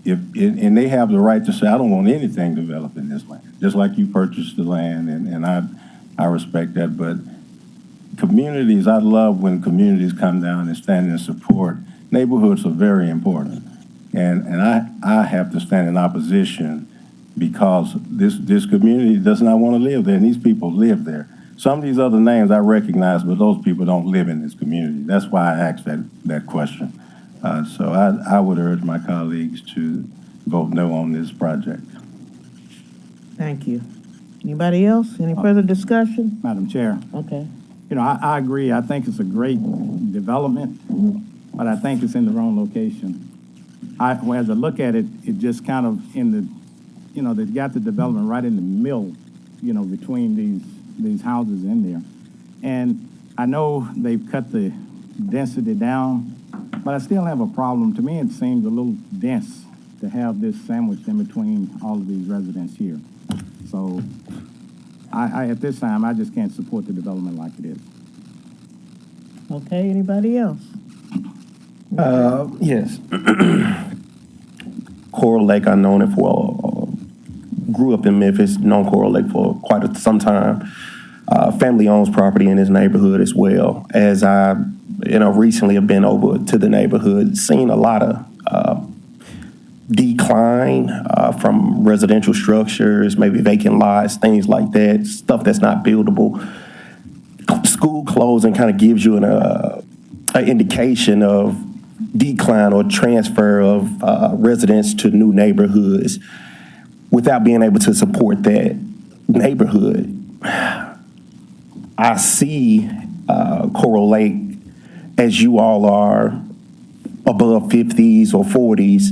And they have the right to say, I don't want anything developed in this land. Just like you purchased the land, and I respect that. But communities, I love when communities come down and stand in support. Neighborhoods are very important. And I have to stand in opposition because this community does not want to live there, and these people live there. Some of these other names I recognize, but those people don't live in this community. That's why I asked that question. So I would urge my colleagues to vote no on this project. Thank you. Anybody else? Any further discussion? Madam Chair. Okay. You know, I agree. I think it's a great development, but I think it's in the wrong location. As I look at it, it just kind of they've got the development right in the middle, between these houses in there. And I know they've cut the density down, but I still have a problem. To me, it seems a little dense to have this sandwiched in between all of these residents here. So at this time, I just can't support the development like it is. Okay, anybody else? Yes. Coral Lake, I've known it for, grew up in Memphis, known Coral Lake for quite some time. Family owns property in this neighborhood as well. As I, recently have been over to the neighborhood, seen a lot of decline from residential structures, maybe vacant lots, things like that, stuff that's not buildable. School closing kind of gives you an indication of decline or transfer of residents to new neighborhoods without being able to support that neighborhood. I see Coral Lake, as you all are above 50s or 40s,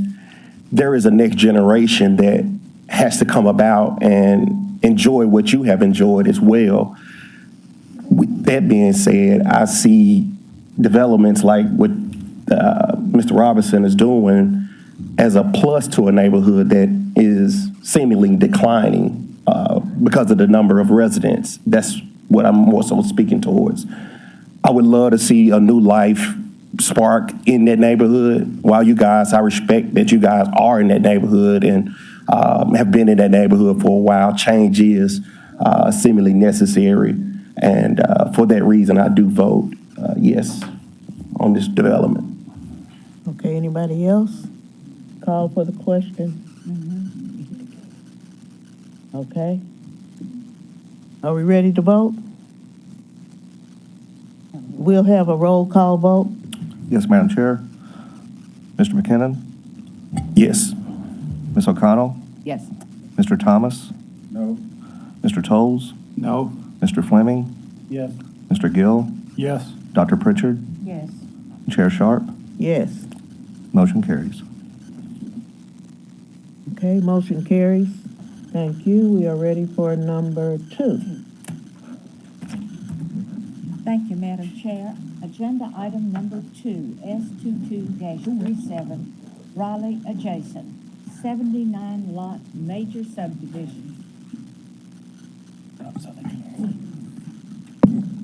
there is a next generation that has to come about and enjoy what you have enjoyed as well. With that being said, I see developments like what Mr. Robinson is doing as a plus to a neighborhood that is seemingly declining because of the number of residents. That's what I'm more so speaking towards. I would love to see a new life spark in that neighborhood. While you guys, I respect that you guys are in that neighborhood and have been in that neighborhood for a while. Change is seemingly necessary. And for that reason, I do vote yes on this development. Okay, anybody else? Call for the question. Okay. Are we ready to vote? We'll have a roll call vote. Yes, Madam Chair. Mr. McKinnon? Yes. Ms. O'Connell? Yes. Mr. Thomas? No. Mr. Tolles? No. Mr. Fleming? Yes. Mr. Gill? Yes. Dr. Pritchard? Yes. Chair Sharp? Yes. Motion carries. Okay, motion carries. Thank you. We are ready for number 2. Thank you, Madam Chair. Agenda item number 2, S22-47, Raleigh adjacent, 79 lot major subdivision.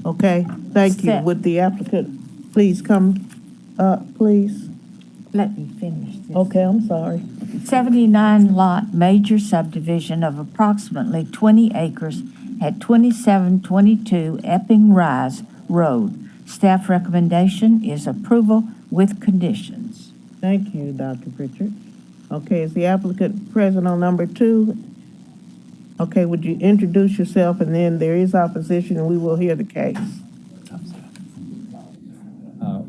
Okay, thank you. Would the applicant please come up, please? Let me finish this. Okay, I'm sorry. 79 lot major subdivision of approximately 20 acres at 2722 Epping Rise Road. Staff recommendation is approval with conditions. Thank you, Dr. Pritchard. Okay, is the applicant present on number 2? Okay, would you introduce yourself, and then there is opposition and we will hear the case.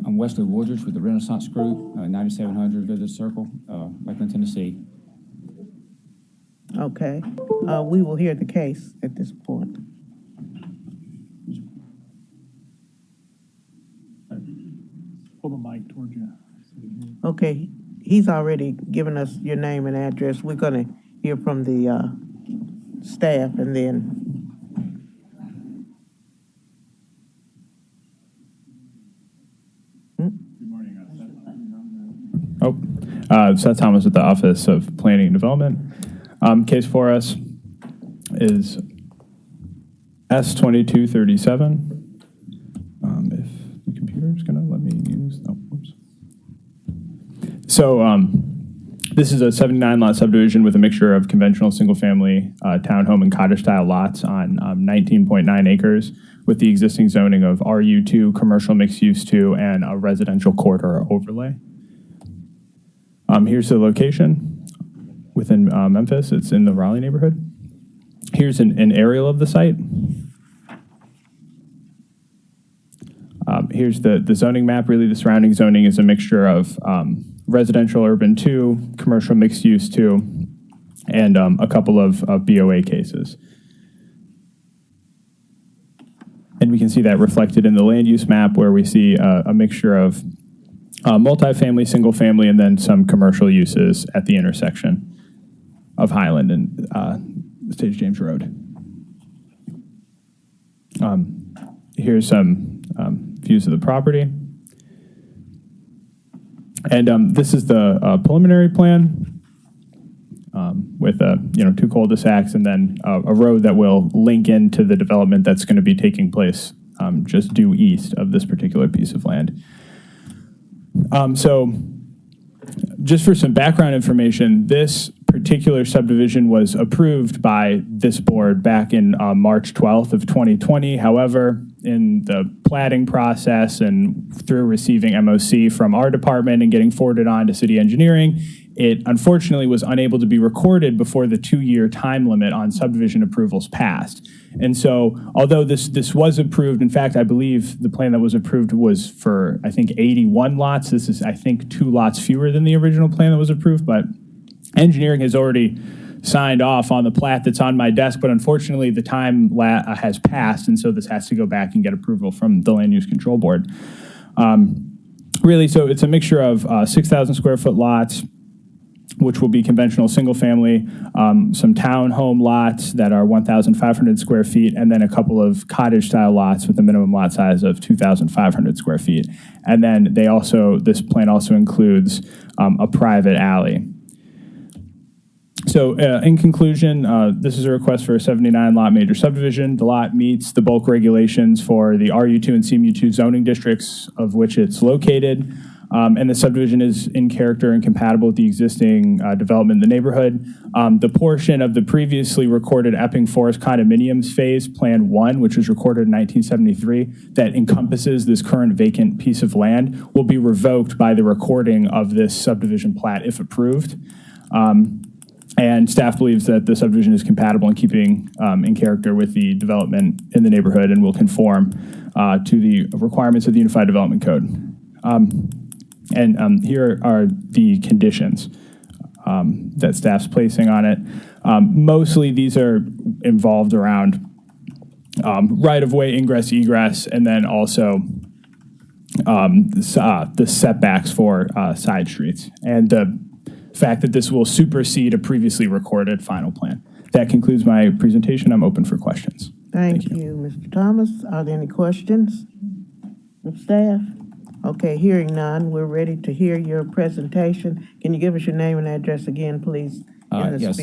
I'm Wesley Woodridge with the Renaissance Group, 9700 Village Circle, Lakeland, Tennessee. Okay, we will hear the case at this point. Pull the mic towards you. Okay, he's already given us your name and address. We're gonna hear from the staff and then. Seth Thomas with the Office of Planning and Development. Case for us is S2237. If the computer is going to let me use, whoops. So this is a 79 lot subdivision with a mixture of conventional single family townhome and cottage style lots on 19.9 acres with the existing zoning of RU2, commercial mixed use 2, and a residential corridor overlay. Here's the location within Memphis. It's in the Raleigh neighborhood. Here's an aerial of the site. Here's the zoning map. Really, the surrounding zoning is a mixture of residential urban 2, commercial mixed use 2, and a couple of BOA cases. And we can see that reflected in the land use map where we see a mixture of multifamily, single family, and then some commercial uses at the intersection of Highland and Stage James Road. Here's some views of the property. And this is the preliminary plan with 2 cul-de-sacs and then a road that will link into the development that's going to be taking place just due east of this particular piece of land. So just for some background information, this particular subdivision was approved by this board back in March 12th of 2020. However, in the platting process and through receiving MOC from our department and getting forwarded on to city engineering, it unfortunately was unable to be recorded before the 2-year time limit on subdivision approvals passed. And so, although this was approved, in fact, I believe the plan that was approved was for, I think, 81 lots. This is, I think, 2 lots fewer than the original plan that was approved, but engineering has already signed off on the plat that's on my desk, but unfortunately the time has passed, and so this has to go back and get approval from the Land Use Control Board. Really, so it's a mixture of 6,000 square foot lots, which will be conventional single family, some townhome lots that are 1,500 square feet, and then a couple of cottage style lots with a minimum lot size of 2,500 square feet. And then this plan also includes a private alley. So in conclusion, this is a request for a 79 lot major subdivision. The lot meets the bulk regulations for the RU2 and CMU2 zoning districts of which it's located. And the subdivision is in character and compatible with the existing development in the neighborhood. The portion of the previously recorded Epping Forest Condominiums Phase Plan 1, which was recorded in 1973, that encompasses this current vacant piece of land, will be revoked by the recording of this subdivision plat if approved. And staff believes that the subdivision is compatible in keeping in character with the development in the neighborhood and will conform to the requirements of the Unified Development Code. And here are the conditions that staff's placing on it. Mostly these are involved around right-of-way ingress, egress, and then also the setbacks for side streets, and the fact that this will supersede a previously recorded final plan. That concludes my presentation. I'm open for questions. Thank you, Mr. Thomas. Are there any questions from staff? Okay, hearing none, we're ready to hear your presentation. Can you give us your name and address again, please? Yes,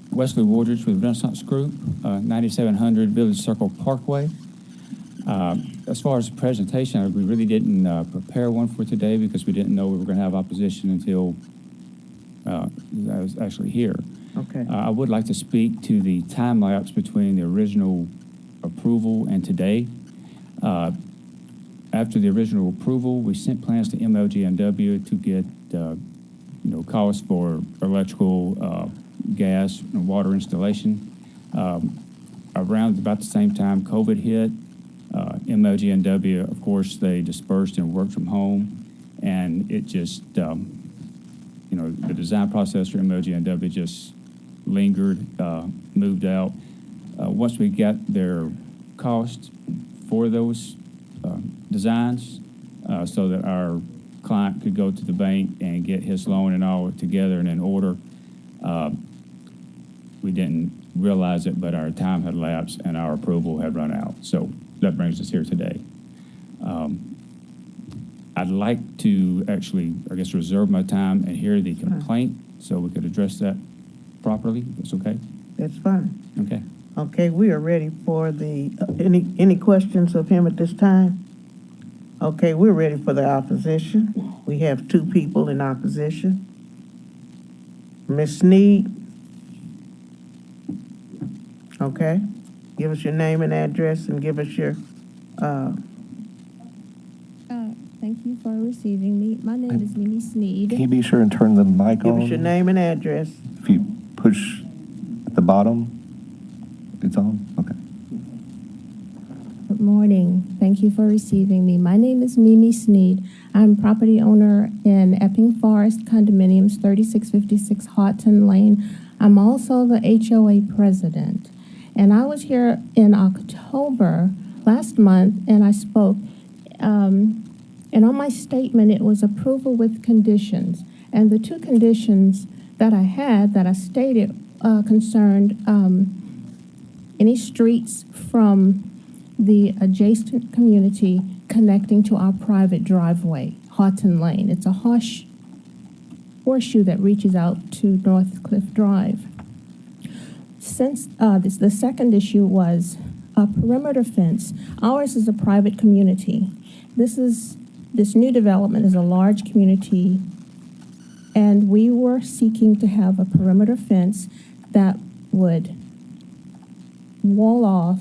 Wesley Wardridge with Renaissance Group, 9700 Village Circle Parkway. As far as the presentation, we really didn't prepare one for today because we didn't know we were going to have opposition until I was actually here. Okay. I would like to speak to the time lapse between the original approval and today. After the original approval, we sent plans to MLGNW to get costs for electrical, gas, and water installation. Around about the same time COVID hit, MLGNW, of course, they dispersed and worked from home, and it just the design process for MLGNW just lingered, moved out. Once we got their cost for those designs so that our client could go to the bank and get his loan and all together and in order, we didn't realize it, but our time had lapsed and our approval had run out. So that brings us here today. I'd like to actually, I guess, reserve my time and hear the complaint so we could address that properly. That's okay? That's fine. Okay. Okay, we are ready for the, any questions of him at this time? Okay, we're ready for the opposition. We have 2 people in opposition. Ms. Sneed. Okay, give us your name and address and give us your, Thank you for receiving me. My name is Mimi Sneed. Can you be sure and turn the mic on? give us your name and address. If you push at the bottom, it's on? Okay. Good morning. Thank you for receiving me. My name is Mimi Sneed. I'm property owner in Epping Forest Condominiums, 3656 Houghton Lane. I'm also the HOA president. And I was here in October last month and I spoke. And on my statement, it was approval with conditions. And the 2 conditions that I had, that I stated, concerned any streets from the adjacent community connecting to our private driveway, Houghton Lane. It's a horseshoe that reaches out to North Cliff Drive. Since the second issue was a perimeter fence. Ours is a private community. This is This new development is a large community, and we were seeking to have a perimeter fence that would wall off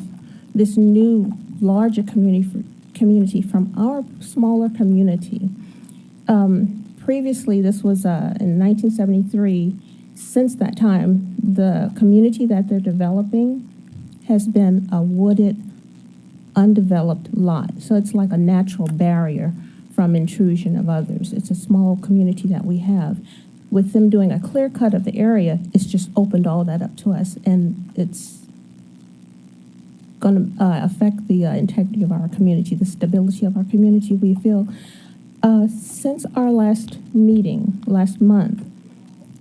this new larger community from our smaller community. Previously, this was in 1973. Since that time, the community that they're developing has been a wooded, undeveloped lot. So it's like a natural barrier from intrusion of others. It's a small community that we have. With them doing a clear cut of the area, it's just opened all that up to us, and it's going to affect the integrity of our community, the stability of our community, we feel. Since our last meeting, last month,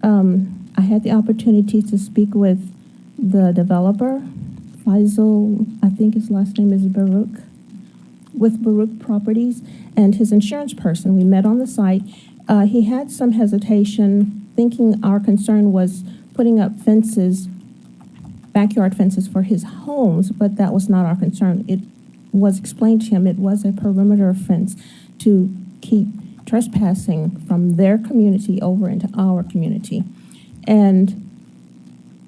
I had the opportunity to speak with the developer, Faisal, I think his last name is Baruch, with Baruch Properties, and his insurance person. We met on the site. He had some hesitation, thinking our concern was putting up fences, backyard fences for his homes, but that was not our concern. It was explained to him it was a perimeter fence to keep trespassing from their community over into our community. And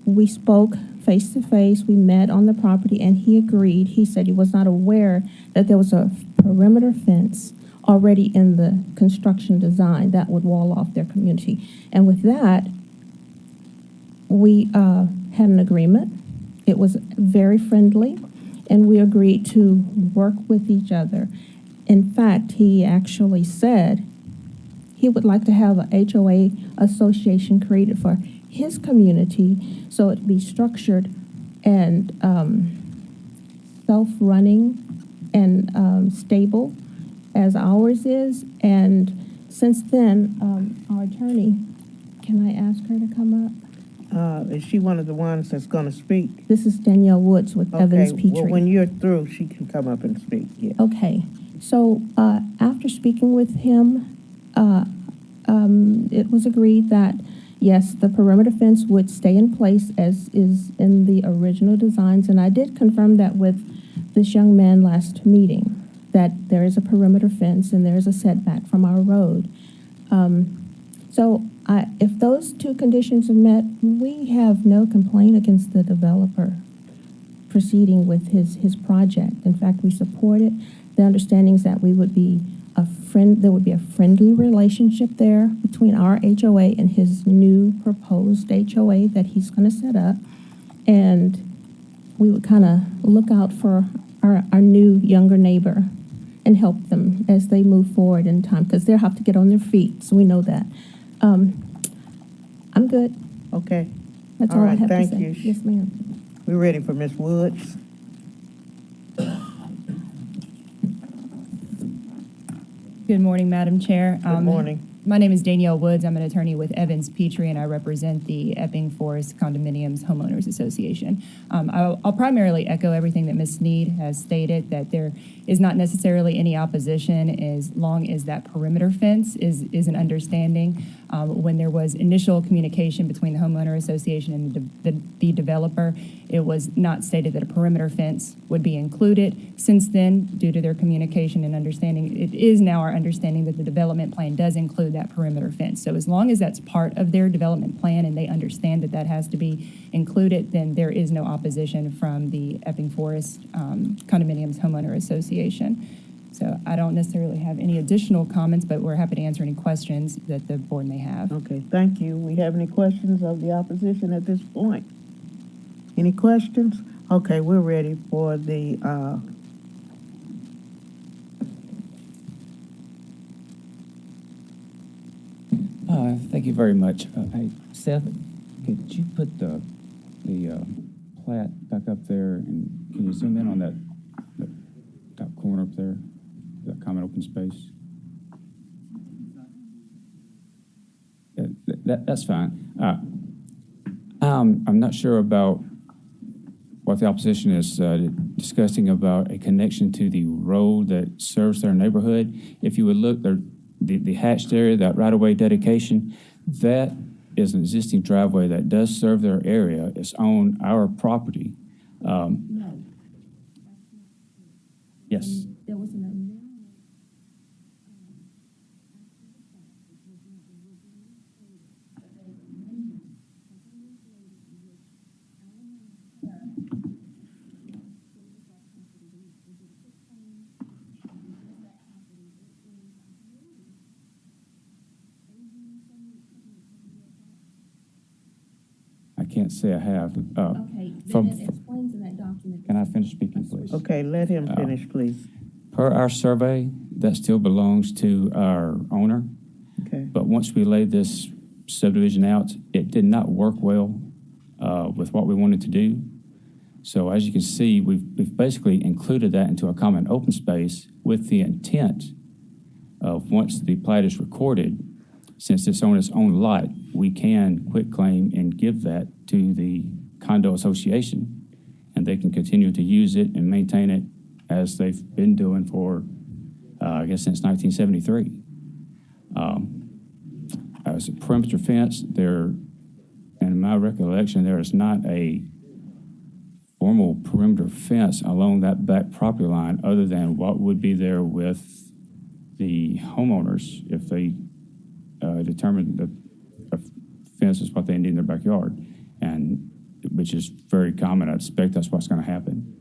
we spoke face to face, we met on the property, and he agreed. He said he was not aware that there was a perimeter fence already in the construction design that would wall off their community. And with that, we had an agreement. It was very friendly, and we agreed to work with each other. In fact, he actually said he would like to have an HOA association created for his community so it'd be structured and self-running and stable as ours is. And since then, our attorney, can I ask her to come up? Is she one of the ones that's going to speak? This is Danielle Woods with Evans Okay, Petrie. well, when you're through, she can come up and speak, yeah. Okay, so after speaking with him, it was agreed that, yes, the perimeter fence would stay in place as is in the original designs, and I did confirm that with this young man last meeting, that there is a perimeter fence and there is a setback from our road. So if those two conditions are met, we have no complaint against the developer proceeding with his project. In fact, we support it. The understanding is that we would be there would be a friendly relationship there between our HOA and his new proposed HOA that he's going to set up. And we would kind of look out for our new younger neighbor and help them as they move forward in time, because they'll have to get on their feet, so we know that. I'm good. Okay. That's all I have to say. Thank you. Yes, ma'am. We're ready for Ms. Woods. Good morning, Madam Chair. Good morning. My name is Danielle Woods. I'm an attorney with Evans Petrie, and I represent the Epping Forest Condominiums Homeowners Association. I'll primarily echo everything that Ms. Sneed has stated, that there is not necessarily any opposition as long as that perimeter fence is an understanding. When there was initial communication between the homeowner association and the developer, it was not stated that a perimeter fence would be included. Since then, due to their communication and understanding, it is now our understanding that the development plan does include that perimeter fence. So as long as that's part of their development plan and they understand that that has to be included, then there is no opposition from the Epping Forest Condominiums Homeowner Association. So I don't necessarily have any additional comments, but we're happy to answer any questions that the board may have. Okay, thank you. We have any questions of the opposition at this point? Any questions? Okay, we're ready for the, Thank you very much. Hey, Seth, could you put the plat back up there, and can you zoom in on that top corner up there, that common open space? That's fine. I'm not sure about what the opposition is discussing about a connection to the road that serves their neighborhood. If you would look, the hatched area, that right-of-way dedication, that is an existing driveway that does serve their area. It's on our property. Yes. There was an can't say I have. Okay, then it explains in that document. Can I finish speaking, please? Okay, let him finish, please. Per our survey, that still belongs to our owner. Okay. But once we laid this subdivision out, it did not work well with what we wanted to do. So as you can see, we've basically included that into a common open space with the intent of once the plat is recorded, since it's on its own lot, we can quit claim and give that to the condo association, and they can continue to use it and maintain it as they've been doing for, I guess, since 1973. As a perimeter fence, in my recollection, there is not a formal perimeter fence along that back property line other than what would be there with the homeowners if they determine that a fence is what they need in their backyard, and which is very common. I expect that's what's going to happen.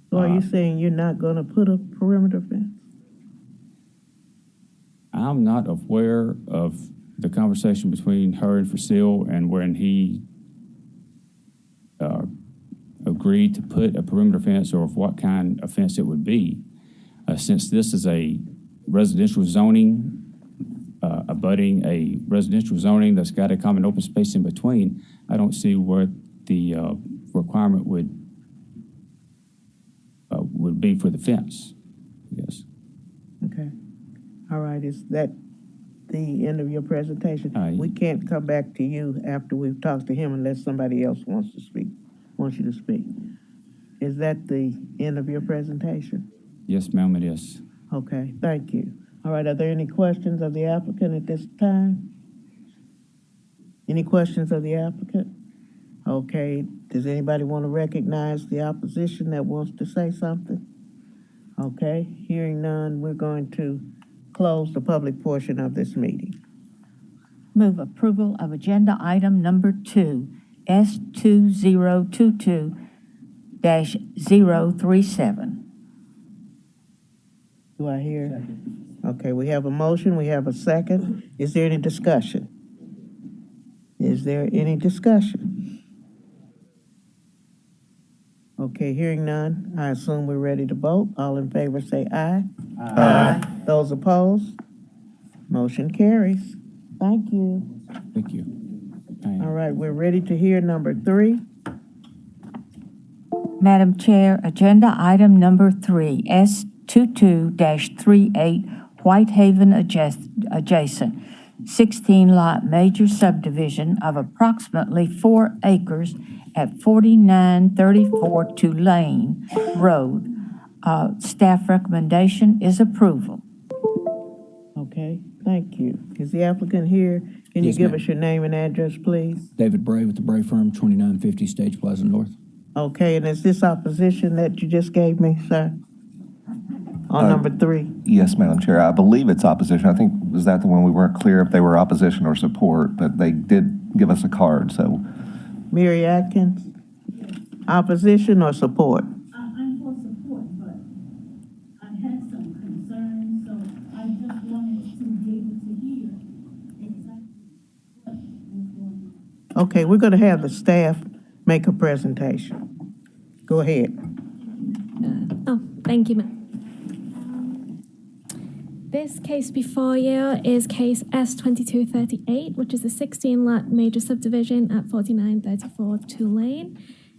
So are you saying you're not going to put a perimeter fence? I'm not aware of the conversation between her and Facile and when he agreed to put a perimeter fence or of what kind of fence it would be. Since this is a residential zoning, abutting a residential zoning that's got a common open space in between, I don't see what the requirement would be for the fence, yes. Okay. All right, is that the end of your presentation? We can't come back to you after we've talked to him unless somebody else wants you to speak. Is that the end of your presentation? Yes, ma'am, it is. Okay, thank you. All right, are there any questions of the applicant at this time? Any questions of the applicant? Okay, does anybody want to recognize the opposition that wants to say something? Okay, hearing none, we're going to close the public portion of this meeting. Move approval of agenda item number 2, S2022-037. Do I hear? Okay, we have a motion, we have a second. Is there any discussion? Is there any discussion? Okay, hearing none, I assume we're ready to vote. All in favor say aye. Aye. Those opposed? Motion carries. Thank you. Thank you. All right, we're ready to hear number 3. Madam Chair, agenda item number 3, S22-38, Whitehaven adjacent, 16-lot major subdivision of approximately 4 acres at 4934 Tulane Road. Staff recommendation is approval. Okay, thank you. Is the applicant here? Can you give us your name and address, please? David Bray with the Bray Firm, 2950 Stage Plaza North. Okay, and is this opposition that you just gave me, sir? On number 3? Yes, Madam Chair. I believe it's opposition. I think, was that the one we weren't clear if they were opposition or support, but they did give us a card, so. Mary Atkins, opposition or support? I'm for support, but I had some concerns, so I just wanted to be able to hear exactly what was going on. Okay, we're going to have the staff make a presentation. Go ahead. Thank you, ma'am. This case before you is case S2238, which is a 16-lot major subdivision at 4934 Tulane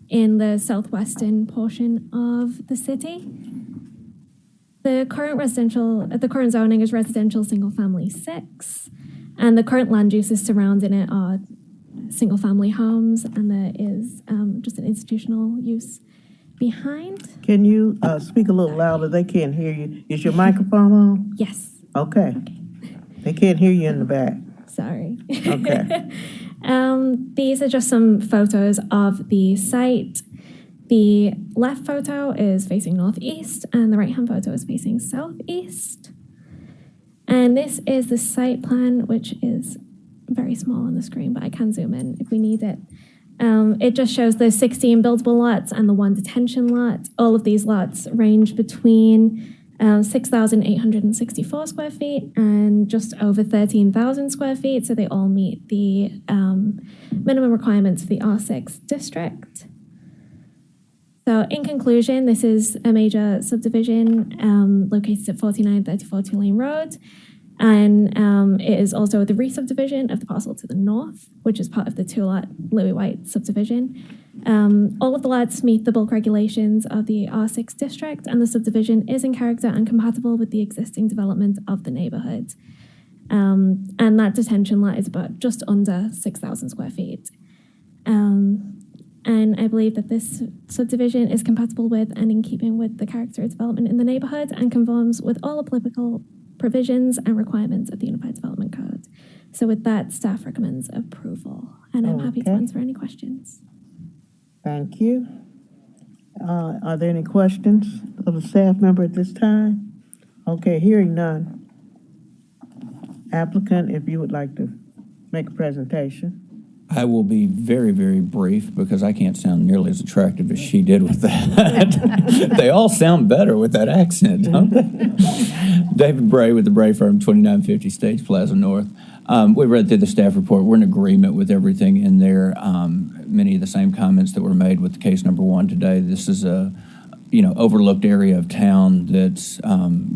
in the southwestern portion of the city. The current zoning is residential single-family 6, and the current land uses surrounding it are single-family homes, and there is just an institutional use behind. Can you speak a little louder? They can't hear you. Is your microphone on? Yes. Okay. They can't hear you in the back. Sorry. Okay. These are just some photos of the site. The left photo is facing northeast, and the right-hand photo is facing southeast. And this is the site plan, which is very small on the screen, but I can zoom in if we need it. It just shows the 16 buildable lots and the 1 detention lot. All of these lots range between 6,864 square feet and just over 13,000 square feet. So they all meet the minimum requirements for the R6 district. So in conclusion, this is a major subdivision located at 4934 Tulane Road. And it is also the re-subdivision of the parcel to the north, which is part of the two-lot Louis White subdivision. All of the lots meet the bulk regulations of the R6 district, and the subdivision is in character and compatible with the existing development of the neighborhood. And that detention lot is about just under 6,000 square feet. And I believe that this subdivision is compatible with and in keeping with the character of development in the neighborhood and conforms with all applicable provisions and requirements of the Unified Development Code. So with that, staff recommends approval, and I'm happy to answer any questions. Thank you. Are there any questions of the staff member at this time? Okay, hearing none. Applicant, if you would like to make a presentation. I will be very, very brief because I can't sound nearly as attractive as she did with that. They all sound better with that accent, don't they? David Bray with the Bray Firm, 2950 States Plaza North. We read through the staff report. We're in agreement with everything in there. Many of the same comments that were made with case number one today. This is a overlooked area of town that's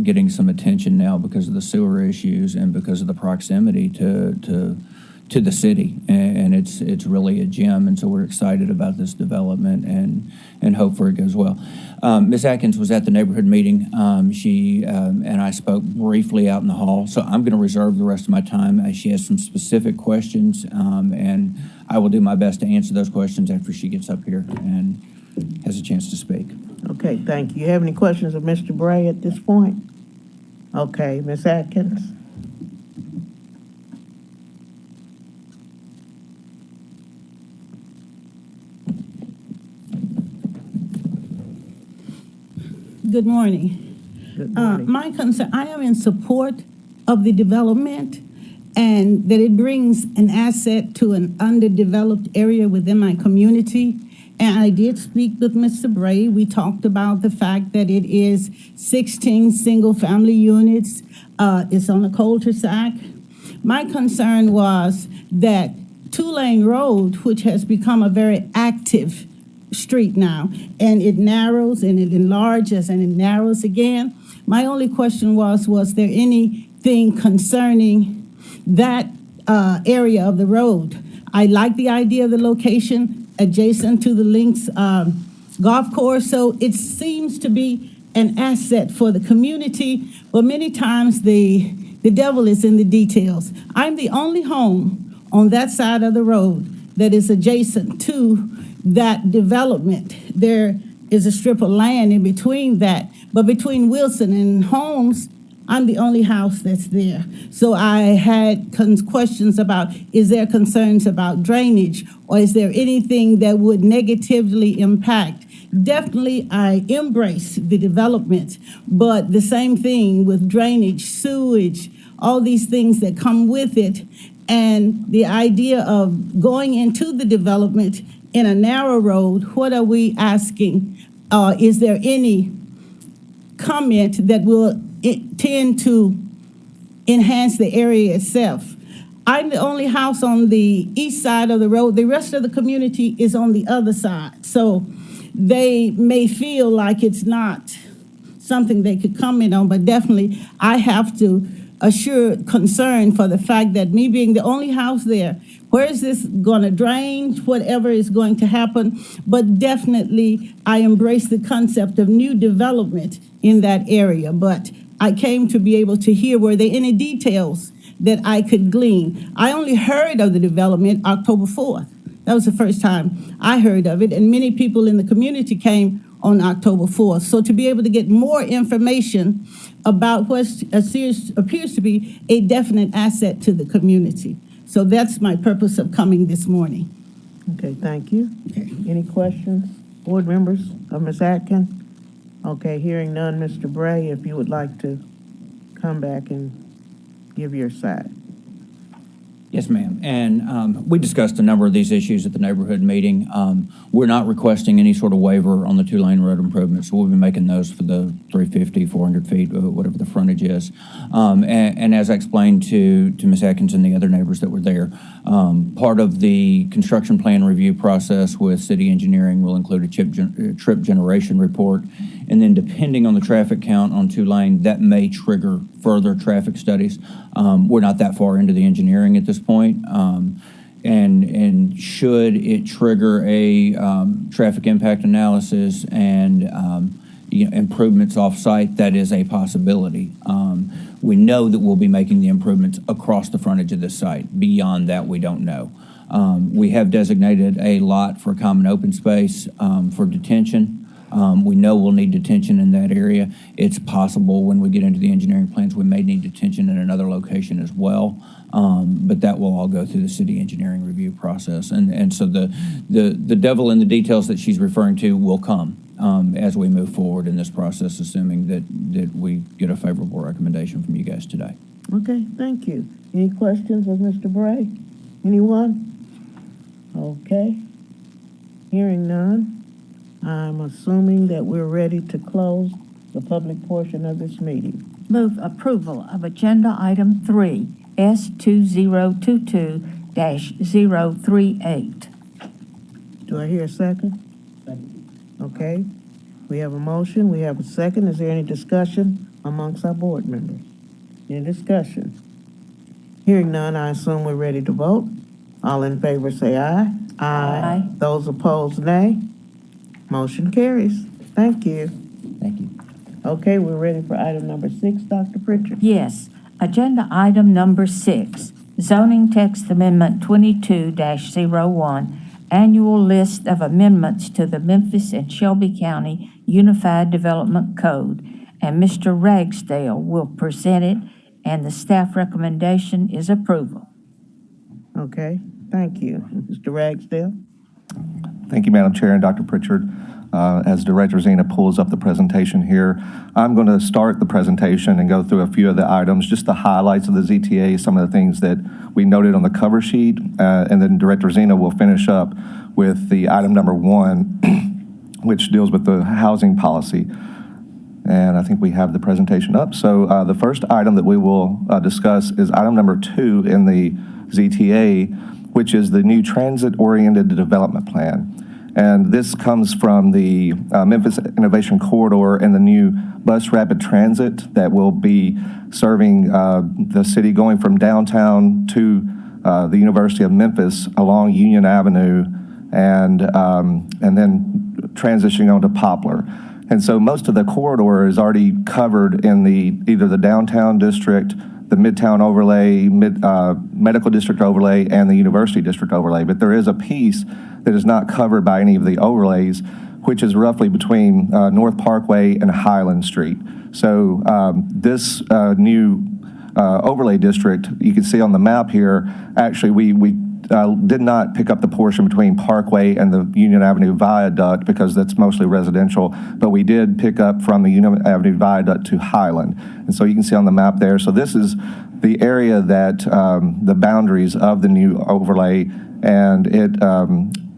getting some attention now because of the sewer issues and because of the proximity to the city, and it's really a gem, and so we're excited about this development and hope for it goes well. Ms. Atkins was at the neighborhood meeting. She and I spoke briefly out in the hall, so I'm going to reserve the rest of my time. She has some specific questions, and I will do my best to answer those questions after she gets up here and has a chance to speak. Okay, thank you. You have any questions of Mr. Bray at this point? Okay, Ms. Atkins. Good morning. Good morning. My concern, I am in support of the development and that it brings an asset to an underdeveloped area within my community. And I did speak with Mr. Bray. We talked about the fact that it is 16 single-family units. It's on a cul-de-sac. My concern was that Tulane Road, which has become a very active street now, and it narrows and it enlarges and it narrows again. My only question was there anything concerning that area of the road? I like the idea of the location adjacent to the Links golf course, so it seems to be an asset for the community, but many times the devil is in the details. I'm the only home on that side of the road that is adjacent to that development. There is a strip of land in between that, but between Wilson and Holmes, I'm the only house that's there. So I had questions about, is there concerns about drainage, or is there anything that would negatively impact? Definitely, I embrace the development, but the same thing with drainage, sewage, all these things that come with it, and the idea of going into the development in a narrow road, what are we asking? Is there any comment that will tend to enhance the area itself? I'm the only house on the east side of the road. The rest of the community is on the other side. So they may feel like it's not something they could comment on, but definitely I have to assure concern for the fact that me being the only house there, where is this going to drain, whatever is going to happen, but definitely I embrace the concept of new development in that area. But I came to be able to hear, were there any details that I could glean? I only heard of the development October 4th. That was the first time I heard of it, and many people in the community came on October 4th. So to be able to get more information about what appears to be a definite asset to the community. So that's my purpose of coming this morning. Okay, thank you. Any questions, board members of Ms. Atkins? Okay, hearing none, Mr. Bray, if you would like to come back and give your side. Yes, ma'am. And we discussed a number of these issues at the neighborhood meeting. We're not requesting any sort of waiver on the two-lane road improvements, so we'll be making those for the 350, 400 feet, whatever the frontage is. And as I explained to Ms. Atkins and the other neighbors that were there, part of the construction plan review process with city engineering will include a trip generation report. And then depending on the traffic count on two-lane, that may trigger further traffic studies. We're not that far into the engineering at this point. And should it trigger a traffic impact analysis and improvements off-site, that is a possibility. We know that we'll be making the improvements across the frontage of this site. Beyond that, we don't know. We have designated a lot for common open space for detention. We know we'll need detention in that area. It's possible when we get into the engineering plans, we may need detention in another location as well. But that will all go through the city engineering review process. And so the devil in the details that she's referring to will come as we move forward in this process, assuming that we get a favorable recommendation from you guys today. Okay, thank you. Any questions of Mr. Bray? Anyone? Okay. Hearing none, I'm assuming that we're ready to close the public portion of this meeting. Move approval of Agenda Item 3, S2022-038. Do I hear a second? Second. Okay. We have a motion. We have a second. Is there any discussion amongst our board members? Any discussion? Hearing none, I assume we're ready to vote. All in favor say aye. Aye. Those opposed, nay. Motion carries. Thank you. Thank you. Okay, we're ready for item number 6, Dr. Pritchard. Yes. Agenda Item Number 6, Zoning Text Amendment 22-01, Annual List of Amendments to the Memphis and Shelby County Unified Development Code. And Mr. Ragsdale will present it, and the staff recommendation is approval. Okay, thank you. Mr. Ragsdale? Thank you, Madam Chair and Dr. Pritchard. As Director Zena pulls up the presentation here, I'm going to start the presentation and go through a few of the items, just the highlights of the ZTA, some of the things that we noted on the cover sheet, and then Director Zena will finish up with the item number 1, which deals with the housing policy. And I think we have the presentation up. So the first item that we will discuss is item number 2 in the ZTA, which is the new transit-oriented development plan. And this comes from the Memphis Innovation Corridor and the new bus rapid transit that will be serving the city going from downtown to the University of Memphis along Union Avenue and then transitioning on to Poplar. And so most of the corridor is already covered in either the downtown district, the Midtown overlay, medical district overlay, and the university district overlay. But there is a piece that is not covered by any of the overlays, which is roughly between North Parkway and Highland Street. So this new overlay district, you can see on the map here, actually we did not pick up the portion between Parkway and the Union Avenue Viaduct because that's mostly residential, but we did pick up from the Union Avenue Viaduct to Highland. And so you can see on the map there. So this is the area that the boundaries of the new overlay, and it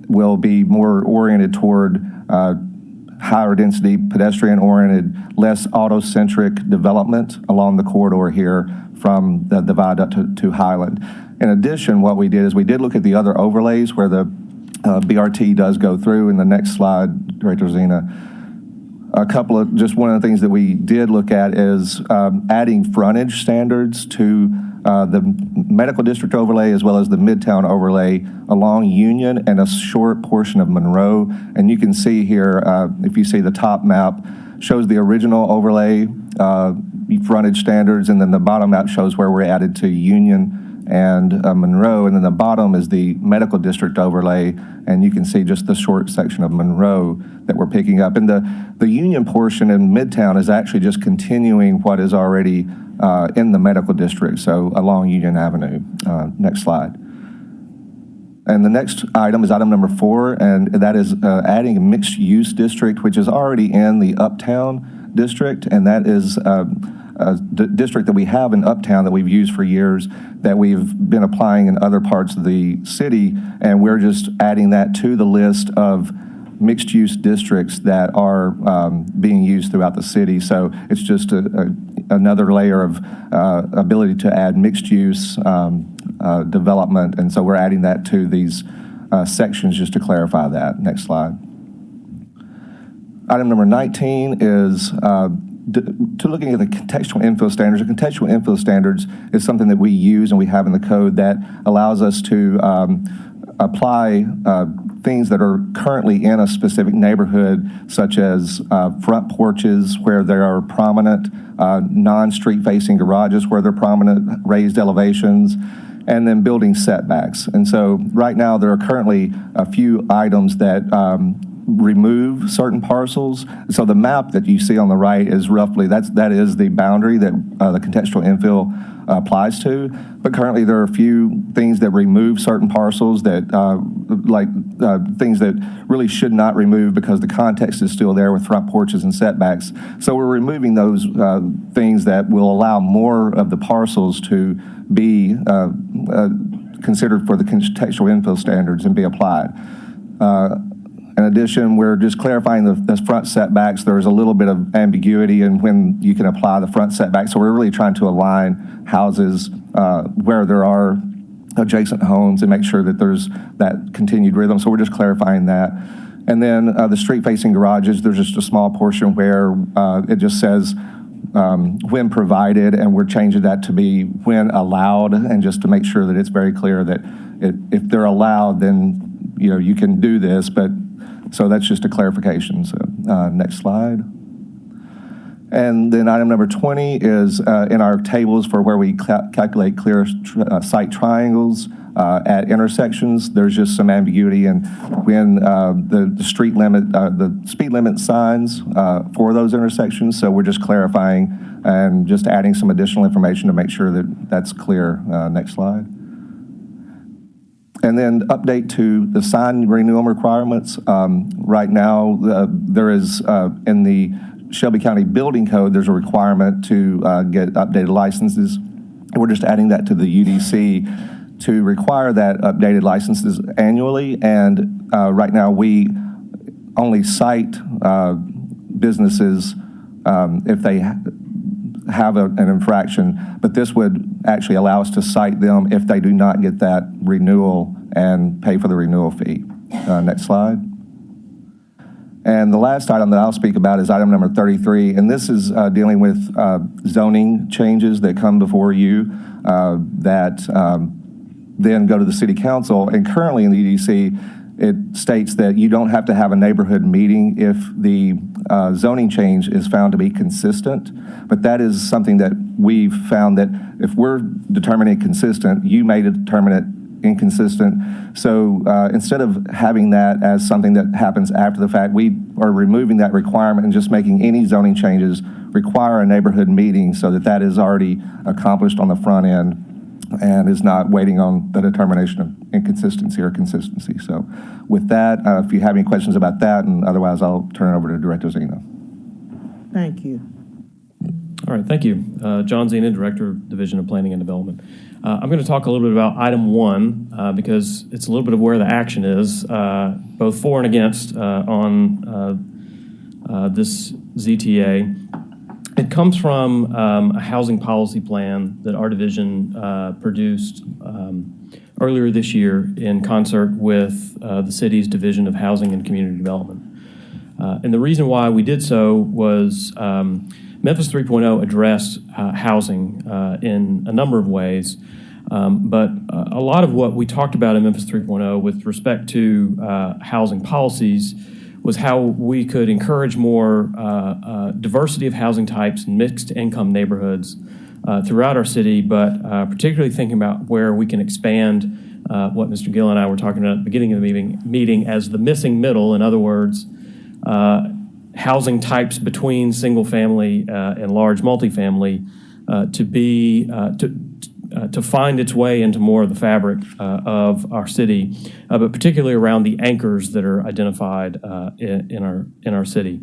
will be more oriented toward higher density, pedestrian-oriented, less auto-centric development along the corridor here from the viaduct to Highland. In addition, what we did is we did look at the other overlays where the BRT does go through. In the next slide, Director Zena, one of the things that we did look at is adding frontage standards to the medical district overlay as well as the Midtown overlay along Union and a short portion of Monroe. And you can see here, if you see the top map, shows the original overlay frontage standards, and then the bottom map shows where we're added to Union and Monroe, and then the bottom is the medical district overlay, and you can see just the short section of Monroe that we're picking up. And the Union portion in Midtown is actually just continuing what is already in the medical district, so along Union Avenue. Next slide. And the next item is item number 4, and that is adding a mixed-use district, which is already in the Uptown district, and that is district that we have in Uptown that we've used for years, that we've been applying in other parts of the city, and we're just adding that to the list of mixed-use districts that are being used throughout the city. So it's just another layer of ability to add mixed-use development, and so we're adding that to these sections just to clarify that. Next slide. Item number 19 is to looking at the contextual infill standards. The contextual infill standards is something that we use and we have in the code that allows us to apply things that are currently in a specific neighborhood, such as front porches where there are prominent non-street facing garages where there are prominent raised elevations, and then building setbacks. And so right now there are currently a few items that remove certain parcels. So the map that you see on the right is roughly, that is the boundary that the contextual infill applies to. But currently there are a few things that remove certain parcels that things that really should not remove because the context is still there with front porches and setbacks. So we're removing those things that will allow more of the parcels to be considered for the contextual infill standards and be applied. In addition, we're just clarifying the front setbacks. There's a little bit of ambiguity in when you can apply the front setbacks. So we're really trying to align houses where there are adjacent homes and make sure that there's that continued rhythm. So we're just clarifying that. And then the street-facing garages, there's just a small portion where it just says when provided, and we're changing that to be when allowed, and just to make sure that it's very clear that if they're allowed, then you can do this. But so that's just a clarification. So next slide. And then item number 20 is in our tables for where we calculate clear sight triangles at intersections. There's just some ambiguity in when the street limit, the speed limit signs for those intersections. So we're just clarifying and just adding some additional information to make sure that that's clear. Next slide. And then update to the sign renewal requirements. Right now, there is in the Shelby County Building Code, there's a requirement to get updated licenses. We're just adding that to the UDC to require that updated licenses annually. And right now, we only cite businesses if they have an infraction, but this would actually allow us to cite them if they do not get that renewal and pay for the renewal fee. Next slide. And the last item that I'll speak about is item number 33, and this is dealing with zoning changes that come before you that then go to the city council. And currently in the EDC, it states that you don't have to have a neighborhood meeting if the zoning change is found to be consistent. But that is something that we've found that if we're determining consistent, you may determine it inconsistent. So instead of having that as something that happens after the fact, we are removing that requirement and just making any zoning changes require a neighborhood meeting so that that is already accomplished on the front end and is not waiting on the determination of inconsistency or consistency. So with that, if you have any questions about that, and otherwise I'll turn it over to Director Zeno. Thank you. All right, thank you. John Zena, Director of Division of Planning and Development. I'm going to talk a little bit about item 1 because it's a little bit of where the action is, both for and against on this ZTA. It comes from a housing policy plan that our division produced earlier this year in concert with the city's Division of Housing and Community Development. And the reason why we did so was Memphis 3.0 addressed housing in a number of ways, but a lot of what we talked about in Memphis 3.0 with respect to housing policies was how we could encourage more diversity of housing types and mixed income neighborhoods throughout our city, but particularly thinking about where we can expand what Mr. Gill and I were talking about at the beginning of the meeting as the missing middle. In other words, housing types between single family and large multifamily to find its way into more of the fabric of our city, but particularly around the anchors that are identified in our city.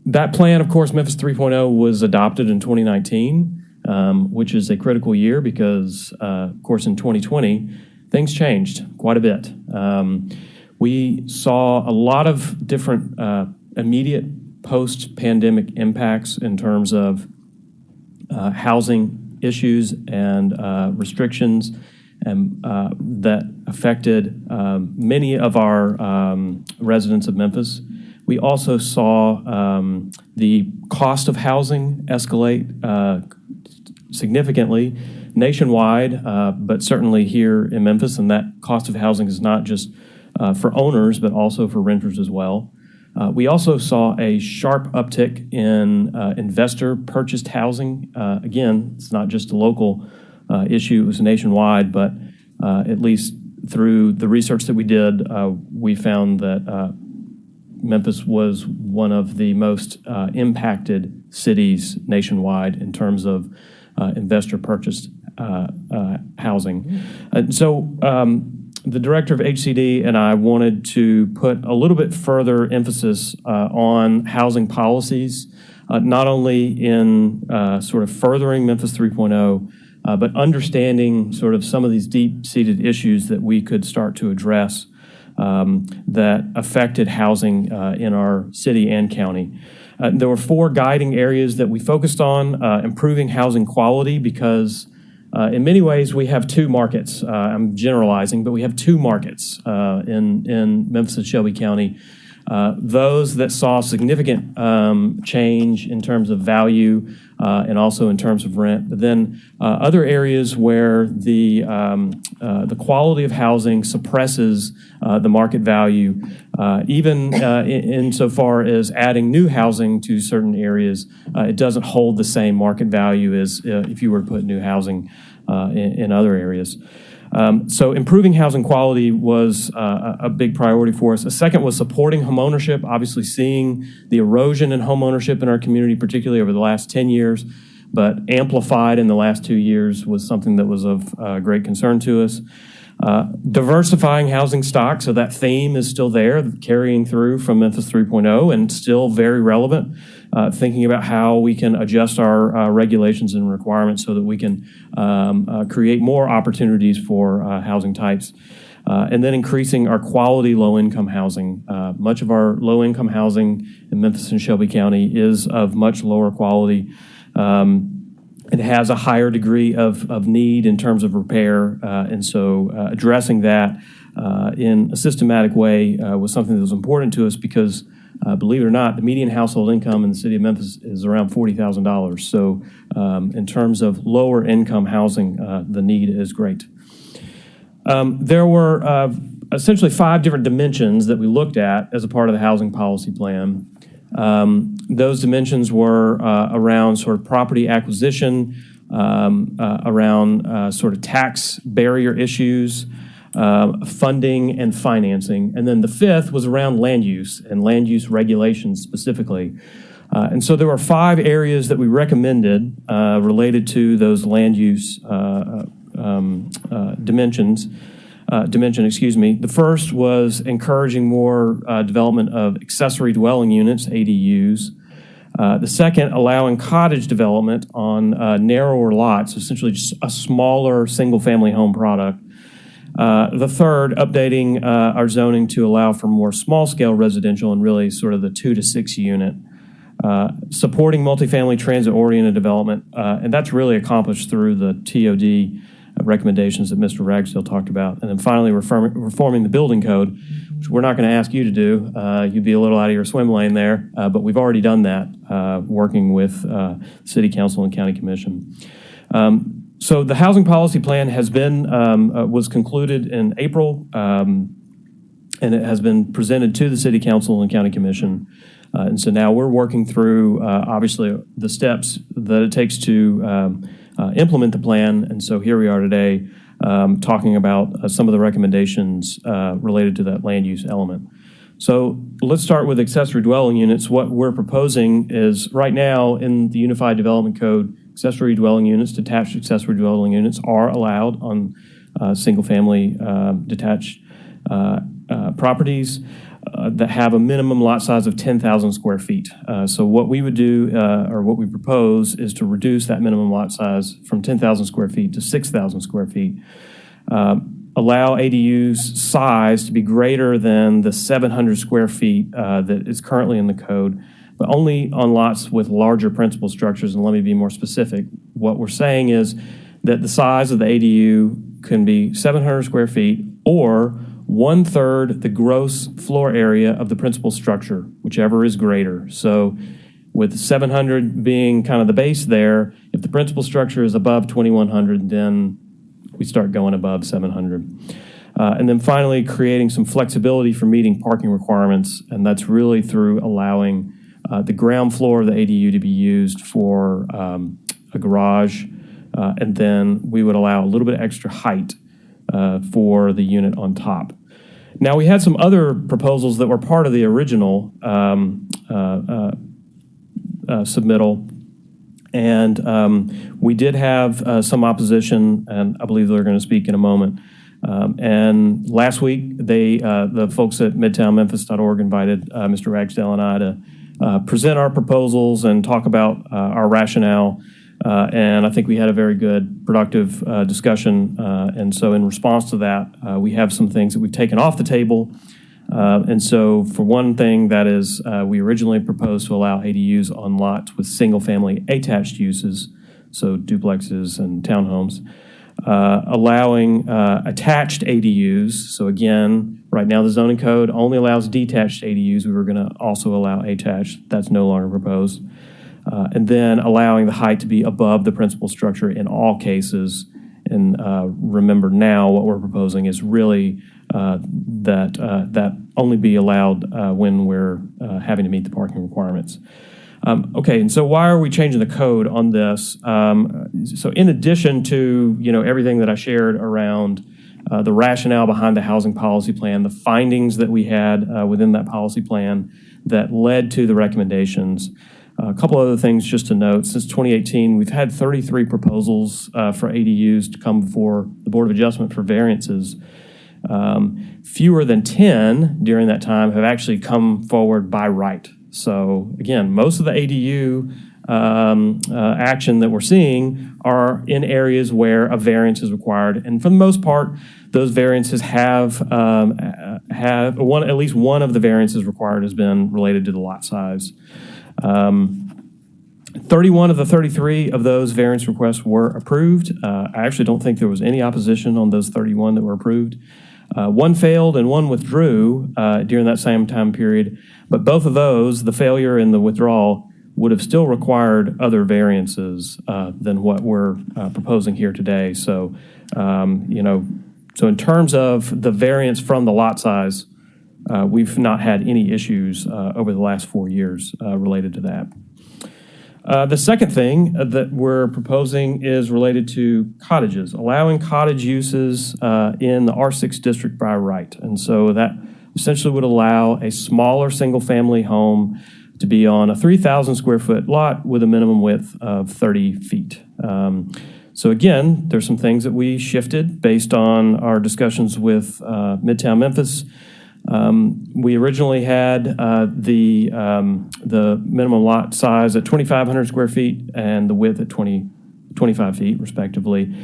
That plan, of course, Memphis 3.0 was adopted in 2019, which is a critical year because, of course, in 2020, things changed quite a bit. We saw a lot of different immediate post-pandemic impacts in terms of housing issues and restrictions and that affected many of our residents of Memphis. We also saw the cost of housing escalate significantly nationwide, but certainly here in Memphis, and that cost of housing is not just for owners, but also for renters as well. We also saw a sharp uptick in investor-purchased housing. Again, it's not just a local issue, it was nationwide, but at least through the research that we did, we found that Memphis was one of the most impacted cities nationwide in terms of investor-purchased housing. So the director of HCD and I wanted to put a little bit further emphasis on housing policies, not only in sort of furthering Memphis 3.0, but understanding sort of some of these deep-seated issues that we could start to address that affected housing in our city and county. There were 4 guiding areas that we focused on: improving housing quality, because in many ways we have 2 markets. I'm generalizing, but we have 2 markets in Memphis and Shelby County. Those that saw significant change in terms of value and also in terms of rent, but then other areas where the quality of housing suppresses the market value, even insofar as adding new housing to certain areas, it doesn't hold the same market value as if you were to put new housing in other areas. So improving housing quality was a big priority for us. A second was supporting homeownership, obviously seeing the erosion in homeownership in our community, particularly over the last 10 years, but amplified in the last 2 years was something that was of great concern to us. Diversifying housing stock, so that theme is still there, carrying through from Memphis 3.0 and still very relevant. Thinking about how we can adjust our regulations and requirements so that we can create more opportunities for housing types. And then increasing our quality low-income housing. Much of our low-income housing in Memphis and Shelby County is of much lower quality. It has a higher degree of need in terms of repair, and so addressing that in a systematic way was something that was important to us because, believe it or not, the median household income in the city of Memphis is around $40,000. So in terms of lower income housing, the need is great. There were essentially 5 different dimensions that we looked at as a part of the housing policy plan. Those dimensions were around sort of property acquisition, around sort of tax barrier issues, funding and financing. And then the 5th was around land use and land use regulations specifically. And so there were 5 areas that we recommended related to those land use dimension. The first was encouraging more development of accessory dwelling units, ADUs. The second, allowing cottage development on narrower lots, essentially just a smaller single-family home product. The third, updating our zoning to allow for more small-scale residential and really sort of the 2 to 6 unit. Supporting multifamily transit-oriented development, and that's really accomplished through the TOD recommendations that Mr. Ragsdale talked about. And then finally, reforming the building code, which we're not going to ask you to do. You'd be a little out of your swim lane there, but we've already done that, working with City Council and County Commission. So the housing policy plan has been, was concluded in April, and it has been presented to the City Council and County Commission. And so now we're working through, obviously, the steps that it takes to implement the plan. And so here we are today talking about some of the recommendations related to that land use element. So let's start with accessory dwelling units. What we're proposing is right now in the Unified Development Code, accessory dwelling units, detached accessory dwelling units are allowed on single-family detached properties. that have a minimum lot size of 10,000 square feet. So what we would do, or what we propose, is to reduce that minimum lot size from 10,000 square feet to 6,000 square feet. Allow ADU's size to be greater than the 700 square feet that is currently in the code, but only on lots with larger principal structures. And let me be more specific. What we're saying is that the size of the ADU can be 700 square feet or 1/3 the gross floor area of the principal structure, whichever is greater. So with 700 being kind of the base there, if the principal structure is above 2,100, then we start going above 700. And then finally, creating some flexibility for meeting parking requirements, and that's really through allowing the ground floor of the ADU to be used for a garage, and then we would allow a little bit extra height for the unit on top. Now, we had some other proposals that were part of the original submittal, and we did have some opposition, and I believe they're going to speak in a moment. And last week, the folks at MidtownMemphis.org invited Mr. Ragsdale and I to present our proposals and talk about our rationale. And I think we had a very good, productive discussion. And so in response to that, we have some things that we've taken off the table. And so for one thing, that is, we originally proposed to allow ADUs on lots with single-family attached uses, so duplexes and townhomes, allowing attached ADUs. So again, right now the zoning code only allows detached ADUs. We were going to also allow attached. That's no longer proposed. And then allowing the height to be above the principal structure in all cases. And remember now what we're proposing is really that only be allowed when we're having to meet the parking requirements. Okay, and so why are we changing the code on this? So in addition to everything that I shared around the rationale behind the housing policy plan, the findings that we had within that policy plan that led to the recommendations, a couple other things just to note. Since 2018, we've had 33 proposals for ADUs to come before the Board of Adjustment for variances. Fewer than 10 during that time have actually come forward by right. So again, most of the ADU action that we're seeing are in areas where a variance is required. And for the most part, those variances have at least one of the variances required has been related to the lot size. 31 of the 33 of those variance requests were approved. I actually don't think there was any opposition on those 31 that were approved. One failed and one withdrew during that same time period, but both of those, the failure and the withdrawal, would have still required other variances than what we're proposing here today. So, so in terms of the variance from the lot size, we've not had any issues over the last 4 years related to that. The second thing that we're proposing is related to cottages, allowing cottage uses in the R6 district by right. And so that essentially would allow a smaller single-family home to be on a 3,000 square foot lot with a minimum width of 30 feet. So again, there's some things that we shifted based on our discussions with Midtown Memphis. We originally had the minimum lot size at 2,500 square feet and the width at 25 feet, respectively.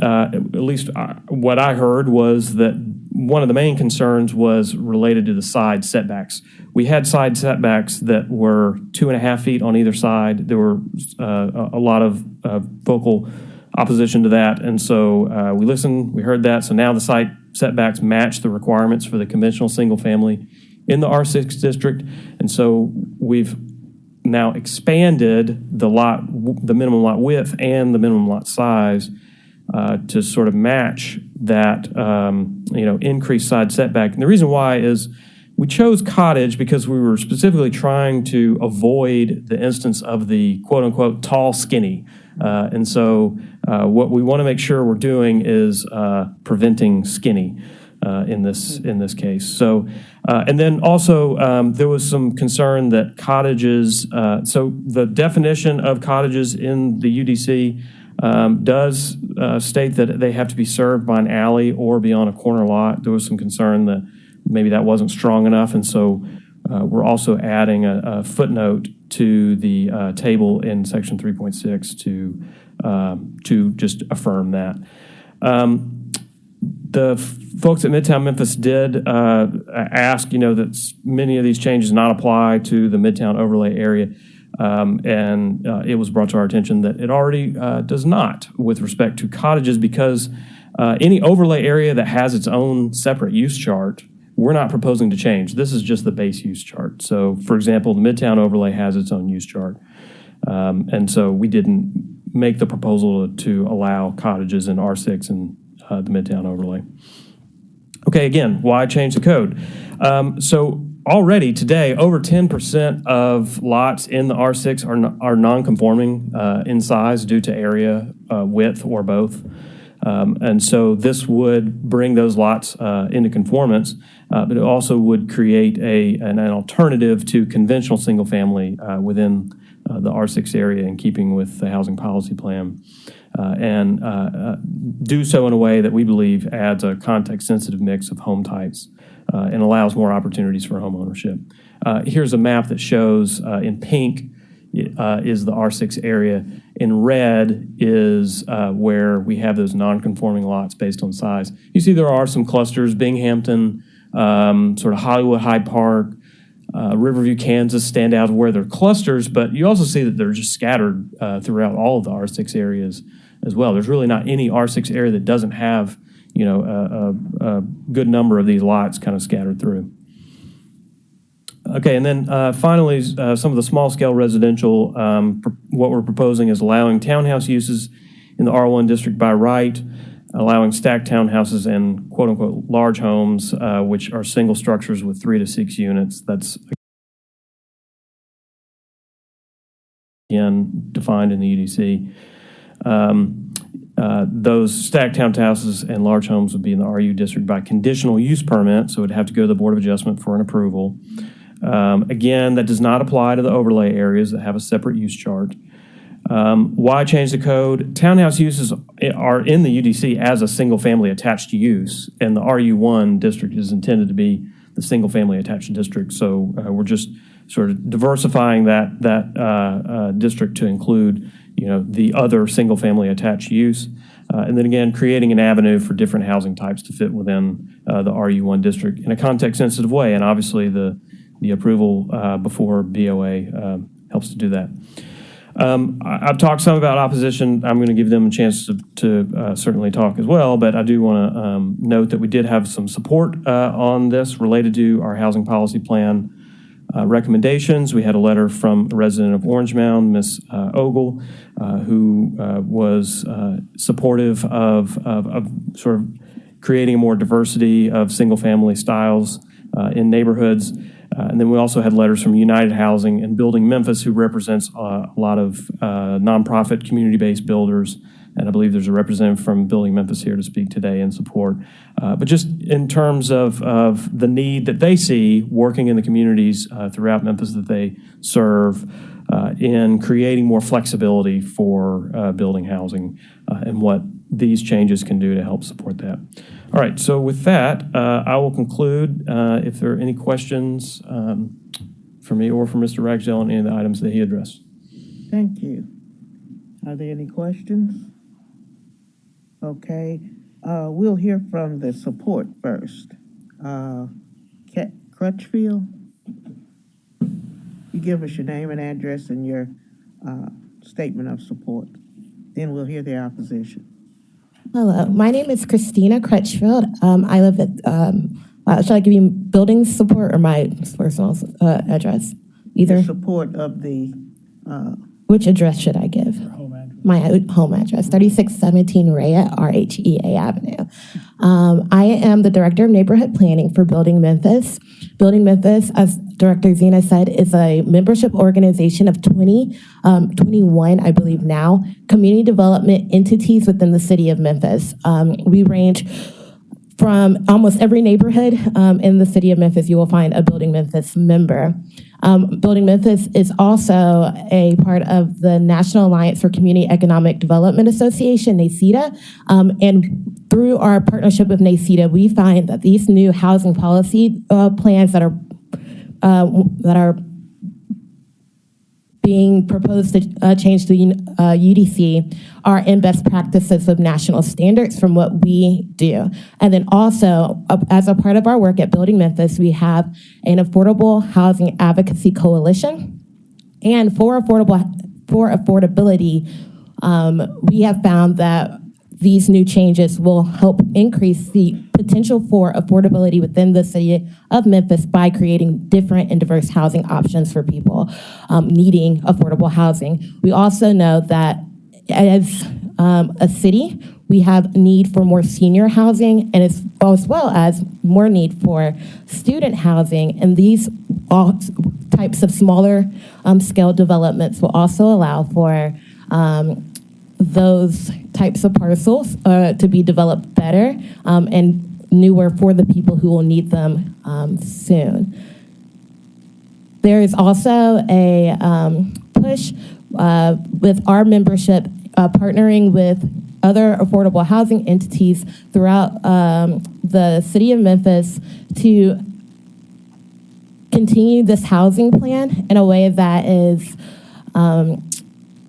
At least what I heard was that one of the main concerns was related to the side setbacks. We had side setbacks that were 2.5 feet on either side. There were a lot of vocal opposition to that, and so we listened, we heard that, so now the side setbacks match the requirements for the conventional single family in the R6 district, and so we've now expanded the minimum lot width and the minimum lot size to sort of match that increased side setback. And the reason why is we chose cottage because we were specifically trying to avoid the instance of the quote-unquote tall skinny. And so what we want to make sure we're doing is preventing skinny in this case. So, and then also there was some concern that cottages, so the definition of cottages in the UDC does state that they have to be served by an alley or be on a corner lot. There was some concern that maybe that wasn't strong enough, and so we're also adding a footnote to the table in section 3.6 to just affirm that. The folks at Midtown Memphis did ask, that many of these changes not apply to the Midtown overlay area. And it was brought to our attention that it already does not with respect to cottages, because any overlay area that has its own separate use chart, we're not proposing to change. This is just the base use chart. So, for example, the Midtown overlay has its own use chart. And so we didn't make the proposal to allow cottages in R6 and the Midtown overlay. Okay, again, why change the code? So already today, over 10% of lots in the R6 are non-conforming in size due to area, width, or both. And so this would bring those lots into conformance, but it also would create an alternative to conventional single-family within the R6 area in keeping with the housing policy plan. And do so in a way that we believe adds a context-sensitive mix of home types and allows more opportunities for home ownership. Here's a map that shows in pink is the R6 area. In red is where we have those non-conforming lots based on size. You see there are some clusters, Binghamton, sort of Hollywood, Hyde Park, Riverview, Kansas stand out where they're clusters, but you also see that they're just scattered throughout all of the R6 areas as well. There's really not any R6 area that doesn't have, a good number of these lots kind of scattered through. Okay, and then finally, some of the small-scale residential, what we're proposing is allowing townhouse uses in the R1 district by right, allowing stacked townhouses and quote-unquote large homes, which are single structures with 3 to 6 units. That's, again, defined in the UDC. Those stacked townhouses and large homes would be in the RU district by conditional use permit, so it would have to go to the Board of Adjustment for an approval. Again, that does not apply to the overlay areas that have a separate use chart. Why change the code? Townhouse uses are in the UDC as a single-family attached use, and the RU1 district is intended to be the single-family attached district. So we're just sort of diversifying that district to include, the other single-family attached use, and then again creating an avenue for different housing types to fit within the RU1 district in a context-sensitive way. And obviously, the approval before BOA helps to do that. I've talked some about opposition. I'm going to give them a chance to certainly talk as well, but I do want to note that we did have some support on this related to our housing policy plan recommendations. We had a letter from a resident of Orange Mound, Ms. Ogle, who was supportive of sort of creating a more diversity of single-family styles in neighborhoods. And then we also had letters from United Housing and Building Memphis, who represents a lot of nonprofit community-based builders. And I believe there's a representative from Building Memphis here to speak today in support. But just in terms of the need that they see working in the communities throughout Memphis that they serve in creating more flexibility for building housing and what these changes can do to help support that. All right, so with that, I will conclude. If there are any questions for me or for Mr. Ragsdale on any of the items that he addressed. Thank you. Are there any questions? Okay, we'll hear from the support first. Crutchfield, you give us your name and address and your statement of support. Then we'll hear the opposition. Hello, my name is Christina Crutchfield. I live at, should I give you building support or my personal address? Either. The support of the. Which address should I give? My home address, 3617 RHEA Avenue. I am the Director of Neighborhood Planning for Building Memphis. Building Memphis, as Director Zena said, is a membership organization of 21, I believe now, community development entities within the city of Memphis. We range from almost every neighborhood in the city of Memphis, you will find a Building Memphis member. Building Memphis is also a part of the National Alliance for Community Economic Development Association, NACEDA. And through our partnership with NACEDA, we find that these new housing policy plans that are being proposed to change the UDC are in best practices of national standards from what we do. And then also, as a part of our work at Building Memphis, we have an affordable housing advocacy coalition. And for affordability, we have found that these new changes will help increase the potential for affordability within the city of Memphis by creating different and diverse housing options for people needing affordable housing. We also know that as a city, we have need for more senior housing and as well as more need for student housing. And these all types of smaller scale developments will also allow for those types of parcels to be developed better and newer for the people who will need them soon. There is also a push with our membership partnering with other affordable housing entities throughout the city of Memphis to continue this housing plan in a way that is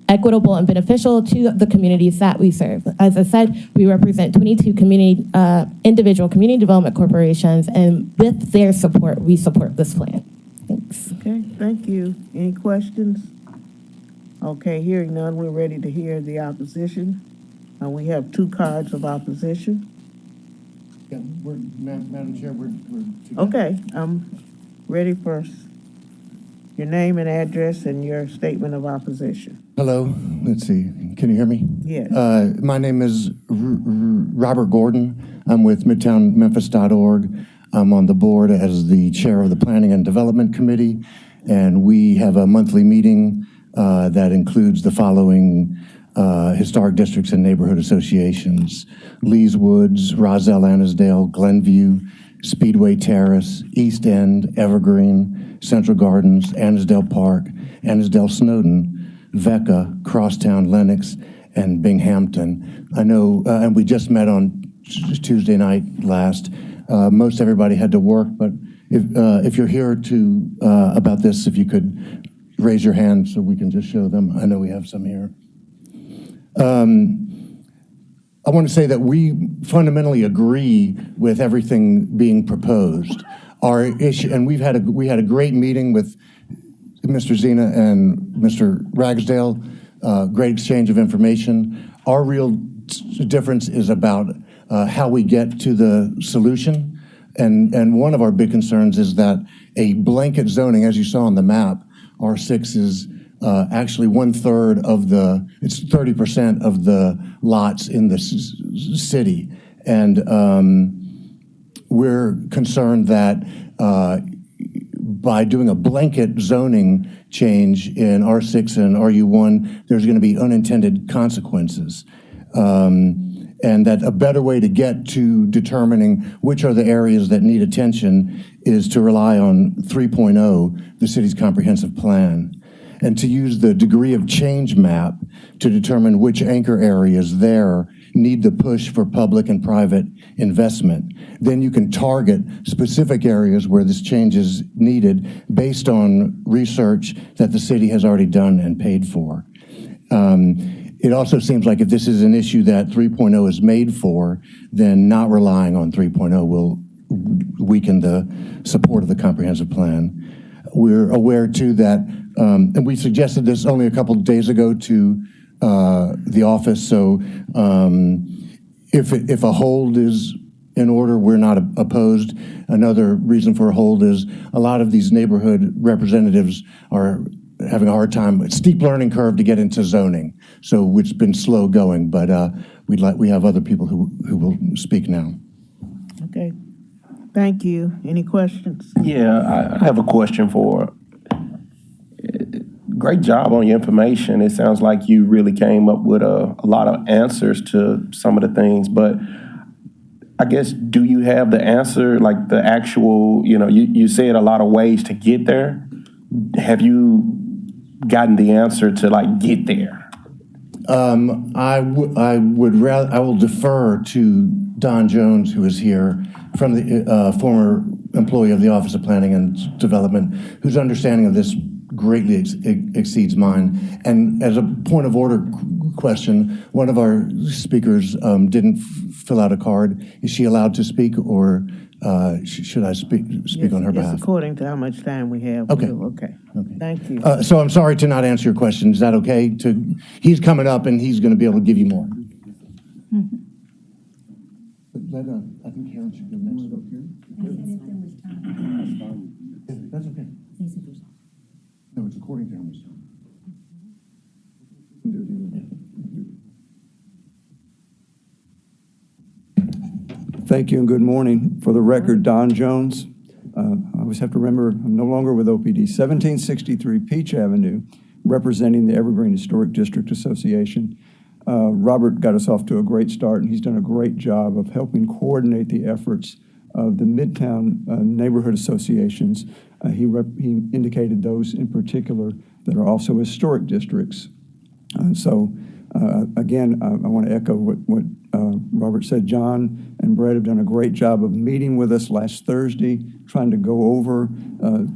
equitable and beneficial to the communities that we serve. As I said, we represent 22 individual community development corporations, and with their support, we support this plan. Thanks. Okay, thank you. Any questions? Okay, hearing none, we're ready to hear the opposition. We have 2 cards of opposition. Yeah, Madam Chair, we're Okay, I'm ready for your name and address and your statement of opposition. Hello, let's see, can you hear me? Yes. My name is Robert Gordon. I'm with MidtownMemphis.org. I'm on the board as the chair of the Planning and Development Committee, and we have a monthly meeting that includes the following historic districts and neighborhood associations: Lees Woods, Roselle Annisdale, Glenview, Speedway Terrace, East End, Evergreen, Central Gardens, Annisdale Park, Annisdale Snowden, Vecca, Crosstown, Lenox, and Binghamton. I know, and we just met on Tuesday night last. Most everybody had to work, but if you're here to about this, if you could raise your hand so we can just show them. I know we have some here. I want to say that we fundamentally agree with everything being proposed. Our issue, and we had a great meeting with Mr. Zena and Mr. Ragsdale, great exchange of information. Our real difference is about how we get to the solution. And one of our big concerns is that a blanket zoning, as you saw on the map, R6 is actually 1/3 of it's 30% of the lots in the city. And we're concerned that by doing a blanket zoning change in R6 and RU1, there's going to be unintended consequences. And that a better way to get to determining which are the areas that need attention is to rely on 3.0, the city's comprehensive plan, and to use the degree of change map to determine which anchor areas there need the push for public and private investment. Then you can target specific areas where this change is needed based on research that the city has already done and paid for. It also seems like if this is an issue that 3.0 is made for, then not relying on 3.0 will weaken the support of the comprehensive plan. We're aware too that, and we suggested this only a couple of days ago to the office, so if a hold is in order, we're not opposed. Another reason for a hold is a lot of these neighborhood representatives are having a hard time, a steep learning curve to get into zoning. So it's been slow going, but we have other people who will speak now. Okay, thank you. Any questions? Yeah, I have a question for, great job on your information. It sounds like you really came up with a lot of answers to some of the things, but I guess, do you have the answer, like the actual, you said a lot of ways to get there. Have you gotten the answer to like get there? I will defer to Don Jones, who is here from the former employee of the Office of Planning and Development, whose understanding of this greatly exceeds mine. And as a point of order question, one of our speakers didn't fill out a card. Is she allowed to speak, or should I speak on her behalf? Yes, according to how much time we have. Okay. Okay. Thank you. So I'm sorry to not answer your question. Is that okay? He's coming up, and he's going to be able to give you more. I think Karen should go next. That's okay. No, it's according to how much time. Thank you and good morning. For the record, Don Jones. I always have to remember I'm no longer with OPD. 1763 Peach Avenue, representing the Evergreen Historic District Association. Robert got us off to a great start, and he's done a great job of helping coordinate the efforts of the Midtown neighborhood associations. He indicated those in particular that are also historic districts. Again, I want to echo what Robert said. John and Brett have done a great job of meeting with us last Thursday, trying to go over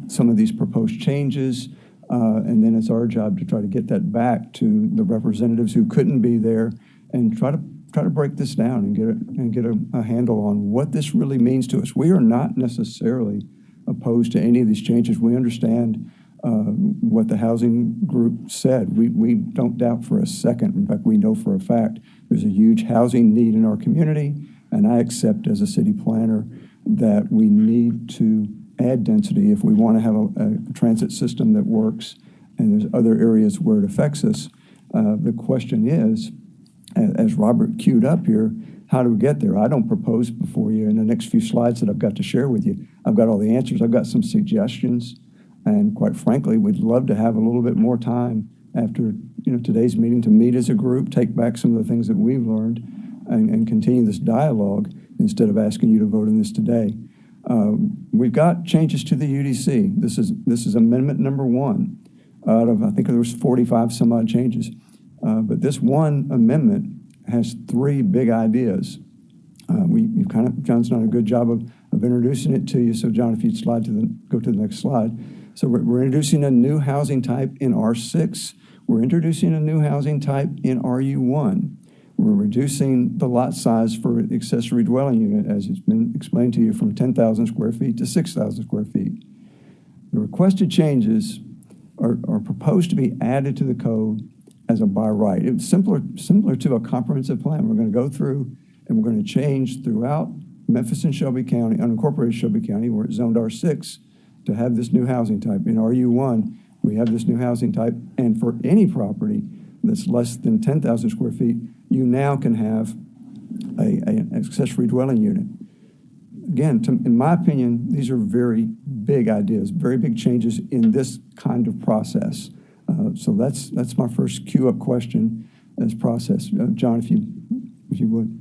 some of these proposed changes. And then it's our job to try to get that back to the representatives who couldn't be there and try to break this down and get a handle on what this really means to us. We are not necessarily opposed to any of these changes. We understand what the housing group said. We don't doubt for a second. In fact, we know for a fact there's a huge housing need in our community, and I accept as a city planner that we need to add density if we want to have a transit system that works, and there's other areas where it affects us. The question is, as Robert queued up here, how do we get there? I don't propose before you in the next few slides that I've got to share with you. I've got all the answers. I've got some suggestions. And quite frankly, we'd love to have a little bit more time after today's meeting to meet as a group, take back some of the things that we've learned, and continue this dialogue instead of asking you to vote on this today. We've got changes to the UDC. This is amendment number 1 out of, I think there was 45 some odd changes. But this one amendment has 3 big ideas. John's done a good job of introducing it to you. So John, if you'd go to the next slide. So we're introducing a new housing type in R6. We're introducing a new housing type in RU1. We're reducing the lot size for accessory dwelling unit, as it's been explained to you, from 10,000 square feet to 6,000 square feet. The requested changes are proposed to be added to the code as a by right. It's similar to a comprehensive plan. We're going to go through and we're going to change throughout Memphis and Shelby County, unincorporated Shelby County, where it's zoned R6, to have this new housing type. In RU1, we have this new housing type, and for any property that's less than 10,000 square feet, you now can have an accessory dwelling unit. Again, in my opinion, these are very big ideas, very big changes in this kind of process. So that's my first queue-up question as process. John, if you would.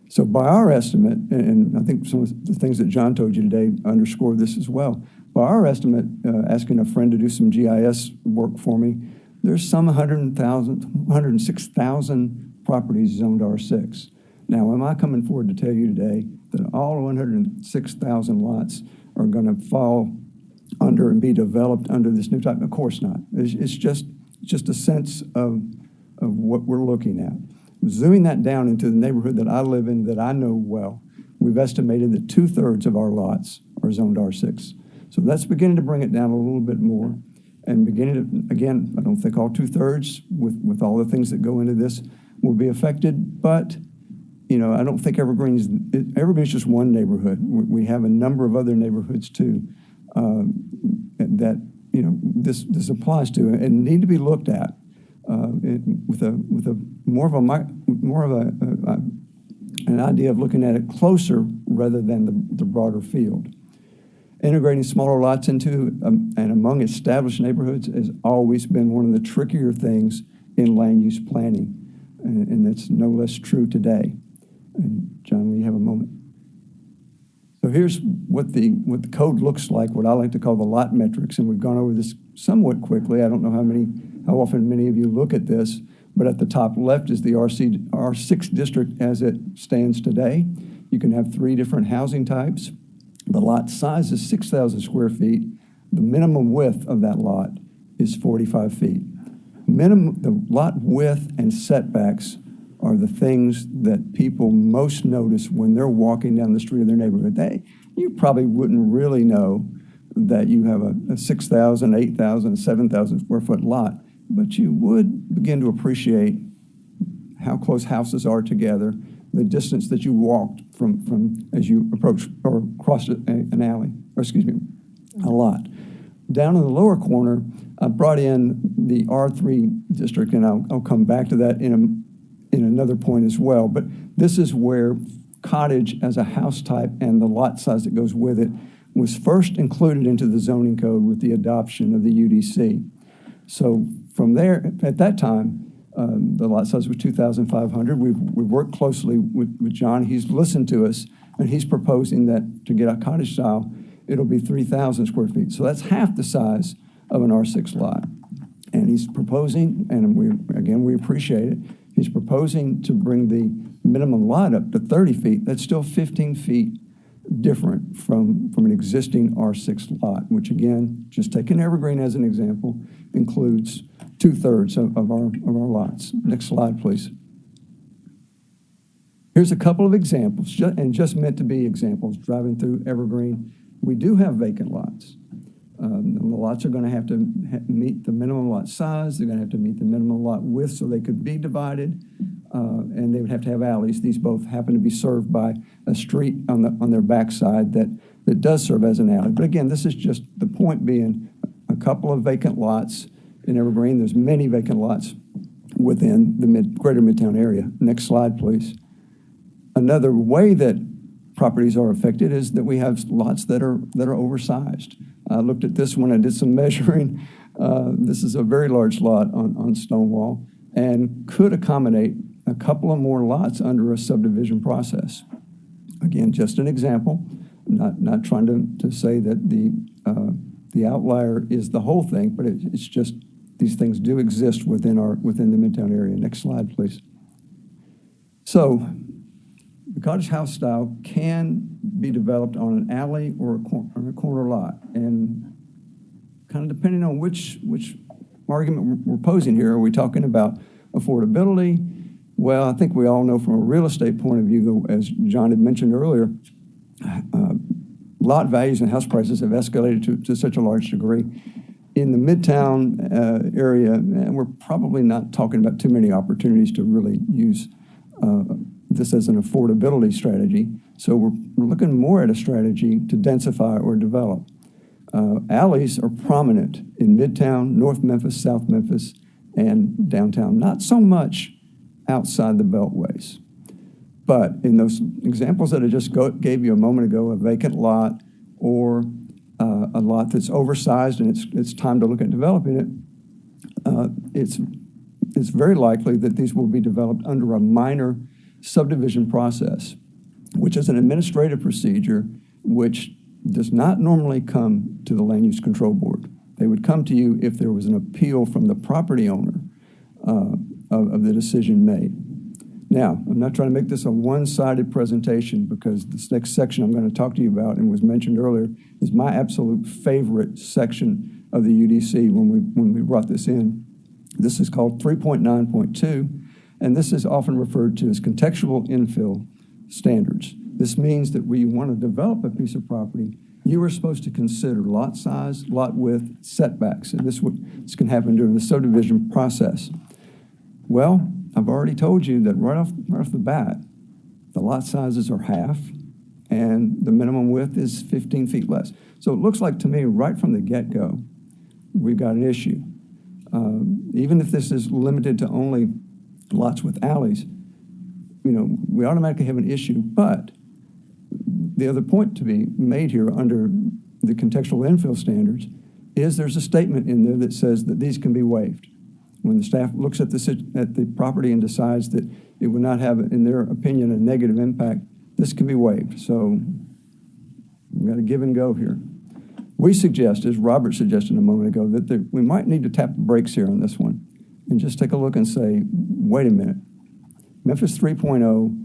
So by our estimate, and I think some of the things that John told you today underscore this as well, by our estimate, asking a friend to do some GIS work for me, there's some 106,000 properties zoned R6. Now, am I coming forward to tell you today that all 106,000 lots are going to fall under and be developed under this new type? Of course not. It's just a sense of what we're looking at. Zooming that down into the neighborhood that I live in, that I know well, we've estimated that 2/3 of our lots are zoned R6. So that's beginning to bring it down a little bit more. And beginning to, again, I don't think all 2/3 with all the things that go into this will be affected, but I don't think Evergreen's just one neighborhood. We have a number of other neighborhoods too that this applies to and need to be looked at with an idea of looking at it closer rather than the broader field. Integrating smaller lots into and among established neighborhoods has always been one of the trickier things in land use planning, and that's no less true today. And John, will you have a moment? So here's what the code looks like, what I like to call the lot metrics, and we've gone over this somewhat quickly. I don't know how often many of you look at this, but at the top left is the R6 district as it stands today. You can have 3 different housing types. The lot size is 6,000 square feet. The minimum width of that lot is 45 feet. The lot width and setbacks are the things that people most notice when they're walking down the street of their neighborhood. You probably wouldn't really know that you have a 6,000, 8,000, 7,000 square foot lot, but you would begin to appreciate how close houses are together, the distance that you walked from as you approach or crossed an alley, or excuse me, a lot. Down in the lower corner, I brought in the R3 district, and I'll come back to that in another point as well. But this is where cottage as a house type and the lot size that goes with it was first included into the zoning code with the adoption of the UDC. So from there, at that time, the lot size was 2,500. We've worked closely with John. He's listened to us, and he's proposing that to get a cottage style, it'll be 3,000 square feet. So that's half the size of an R6 lot. And he's proposing, and we appreciate it, he's proposing to bring the minimum lot up to 30 feet. That's still 15 feet different from an existing R6 lot, which again, just taking Evergreen as an example, includes 2/3 of our lots. Next slide, please. Here's a couple of examples, and just meant to be examples, driving through Evergreen. We do have vacant lots. The lots are going to have to meet the minimum lot size. They're going to have to meet the minimum lot width so they could be divided, and they would have to have alleys. These both happen to be served by a street on their backside that does serve as an alley. But again, this is just the point being a couple of vacant lots in Evergreen. There's many vacant lots within the greater Midtown area. Next slide, please. Another way that properties are affected is that we have lots that are oversized. I looked at this one. I did some measuring. This is a very large lot on Stonewall and could accommodate a couple of more lots under a subdivision process. Again, just an example. Not trying to say that the outlier is the whole thing, but it's just these things do exist within the Midtown area. Next slide, please. So the cottage house style can be developed on an alley or a corner lot. And kind of depending on which argument we're posing here, are we talking about affordability? Well, I think we all know from a real estate point of view, as John had mentioned earlier, lot values and house prices have escalated to such a large degree. In the Midtown area, and we're probably not talking about too many opportunities to really use this as an affordability strategy. So we're looking more at a strategy to densify or develop. Alleys are prominent in Midtown, North Memphis, South Memphis, and downtown. Not so much outside the beltways. But in those examples that I just gave you a moment ago, a vacant lot or a lot that's oversized and it's time to look at developing it, it's very likely that these will be developed under a minor subdivision process, which is an administrative procedure which does not normally come to the Land Use Control Board. They would come to you if there was an appeal from the property owner of the decision made. Now, I'm not trying to make this a one-sided presentation because this next section I'm going to talk to you about and was mentioned earlier is my absolute favorite section of the UDC when we brought this in. This is called 3.9.2, and this is often referred to as contextual infill standards. This means that when you want to develop a piece of property, you are supposed to consider lot size, lot width, setbacks, and this can happen during the subdivision process. Well, I've already told you that right off the bat, the lot sizes are half, and the minimum width is 15 feet less. So it looks like to me, right from the get-go, we've got an issue. Even if this is limited to only lots with alleys, we automatically have an issue. But the other point to be made here under the contextual infill standards is there's a statement in there that says that these can be waived. When the staff looks at the property and decides that it would not have, in their opinion, a negative impact, this can be waived. So We've got to give and go here. We suggest, as Robert suggested a moment ago, that we might need to tap the brakes here on this one and just take a look and say, wait a minute. Memphis 3.0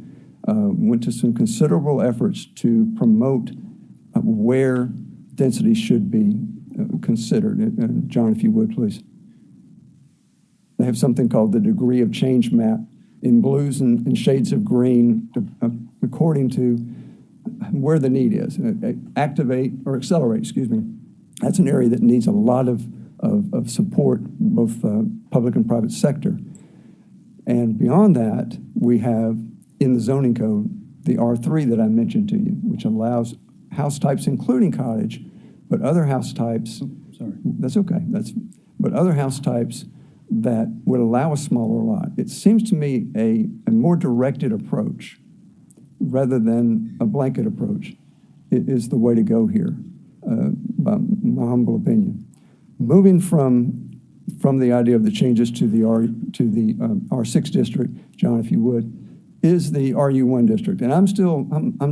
went to some considerable efforts to promote where density should be considered. John, if you would, please. They have something called the degree of change map in blues and shades of green according to where the need is. Activate or accelerate, excuse me. That's an area that needs a lot of support, both public and private sector. And beyond that, we have in the zoning code, the R3 that I mentioned to you, which allows house types, including cottage, but other house types, that's okay, but other house types that would allow a smaller lot. It seems to me a more directed approach rather than a blanket approach is the way to go here, by my humble opinion. Moving from the idea of the changes to the R6 district, John, if you would, is the RU1 district, and I'm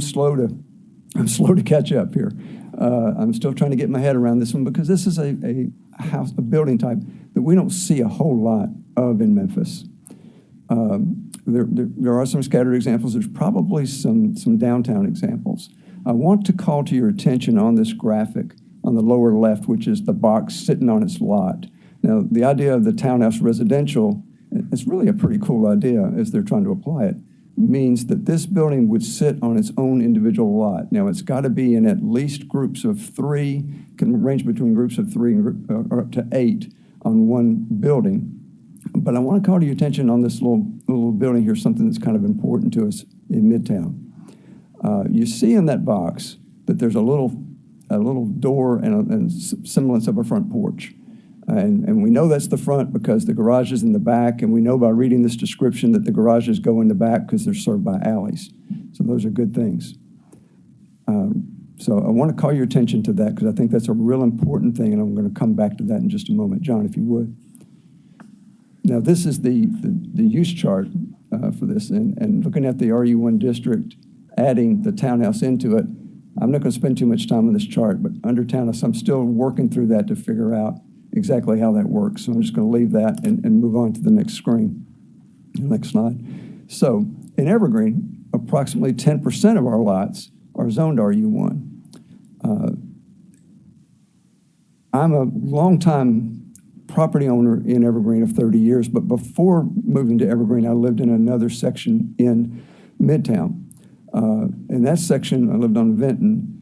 slow to catch up here. I'm still trying to get my head around this one because this is a building type that we don't see a whole lot of in Memphis. There are some scattered examples. There's probably some downtown examples. I want to call to your attention on this graphic on the lower left, which is the box sitting on its lot. Now, the idea of the townhouse residential, it's really a pretty cool idea as they're trying to apply it, means that this building would sit on its own individual lot. Now, it's got to be in at least groups of 3, can range between groups of 3 or up to 8 on one building. But I want to call to your attention on this little building here, something that's kind of important to us in Midtown. You see in that box that there's a little door and semblance of a front porch. And we know that's the front because the garage is in the back, and we know by reading this description that the garages go in the back because they're served by alleys. So those are good things. So I want to call your attention to that because I think that's a real important thing, and I'm going to come back to that in just a moment. John, if you would. Now, this is the use chart for this, and looking at the RU1 district, adding the townhouse into it. I'm not going to spend too much time on this chart, but under townhouse, I'm still working through that to figure out exactly how that works. So I'm just going to leave that and move on to the next screen. Next slide. So in Evergreen, approximately 10% of our lots are zoned RU1. I'm a longtime property owner in Evergreen of 30 years, but before moving to Evergreen, I lived in another section in Midtown. In that section, I lived on Vinton.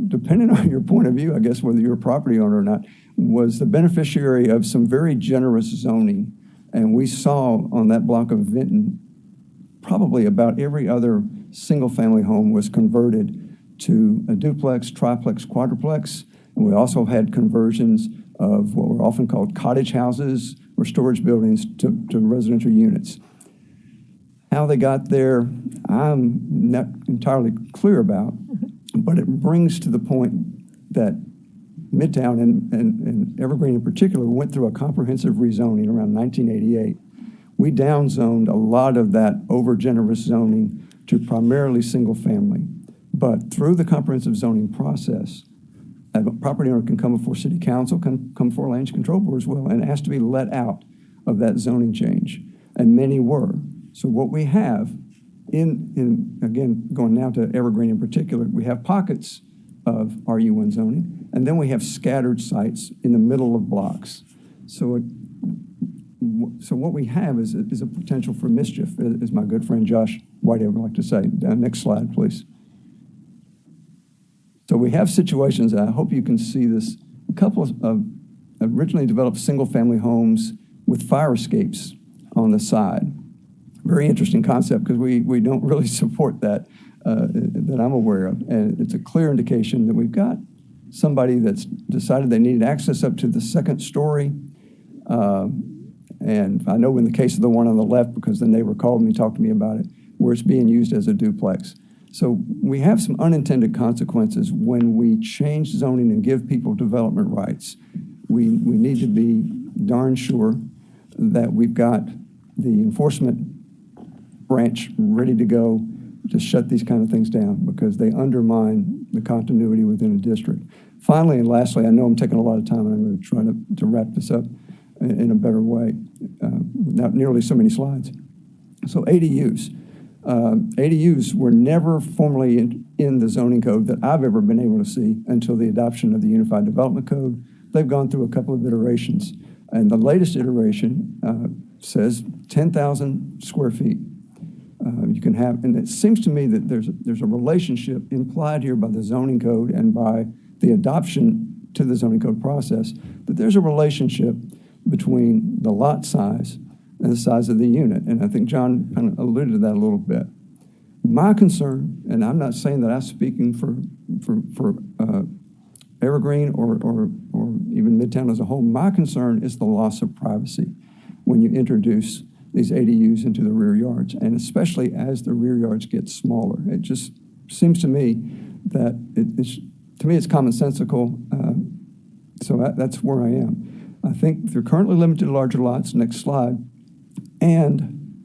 Depending on your point of view, I guess, whether you're a property owner or not, was the beneficiary of some very generous zoning. And we saw on that block of Vinton, probably about every other single-family home was converted to a duplex, triplex, quadruplex. And we also had conversions of what were often called cottage houses or storage buildings to residential units. How they got there, I'm not entirely clear about, but it brings to the point that Midtown and Evergreen in particular went through a comprehensive rezoning around 1988. We downzoned a lot of that over-generous zoning to primarily single-family. But through the comprehensive zoning process, a property owner can come before city council, can come before land use control board as well, and ask to be let out of that zoning change. And many were. So what we have again, going now to Evergreen in particular, we have pockets of RU1 zoning, and then we have scattered sites in the middle of blocks. So what we have is a potential for mischief, as my good friend Josh Whitehead would like to say. Next slide, please. So we have situations, and I hope you can see this, a couple of originally developed single-family homes with fire escapes on the side. Very interesting concept because we don't really support that that I'm aware of. And it's a clear indication that we've got somebody that's decided they needed access up to the second story. And I know in the case of the one on the left, because the neighbor called me, talked to me about it, where it's being used as a duplex. So we have some unintended consequences when we change zoning and give people development rights. We need to be darn sure that we've got the enforcement branch ready to go to shut these kind of things down because they undermine the continuity within a district. Finally and lastly, I know I'm taking a lot of time and I'm going to try to wrap this up in a better way, not nearly so many slides. So ADUs. ADUs were never formally in the zoning code that I've ever been able to see until the adoption of the Unified Development Code. They've gone through a couple of iterations, and the latest iteration says 10,000 square feet. You can have, and it seems to me that there's a relationship implied here by the zoning code and by the adoption to the zoning code process, that there's a relationship between the lot size and the size of the unit. And I think John kind of alluded to that a little bit. My concern, and I'm not saying that I'm speaking for Evergreen or even Midtown as a whole, my concern is the loss of privacy when you introduce these ADUs into the rear yards, and especially as the rear yards get smaller. It just seems to me that it's commonsensical, so that's where I am. I think they're currently limited to larger lots. Next slide. And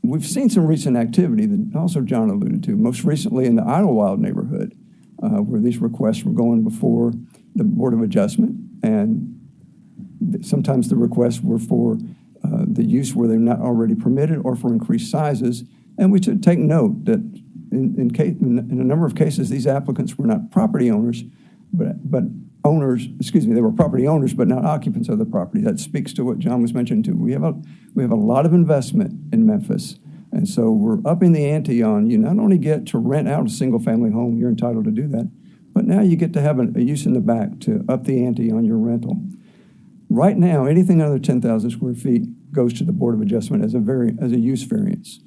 we've seen some recent activity that also John alluded to, most recently in the Idlewild neighborhood, where these requests were going before the Board of Adjustment, and sometimes the requests were for the use where they're not already permitted or for increased sizes. And we should take note that in a number of cases, these applicants were not property owners, but owners, they were property owners, but not occupants of the property. That speaks to what John was mentioning too. We have a lot of investment in Memphis. And so we're upping the ante on, you not only get to rent out a single family home, you're entitled to do that, but now you get to have a use in the back to up the ante on your rental. Right now, anything under 10,000 square feet goes to the Board of Adjustment as a use variance.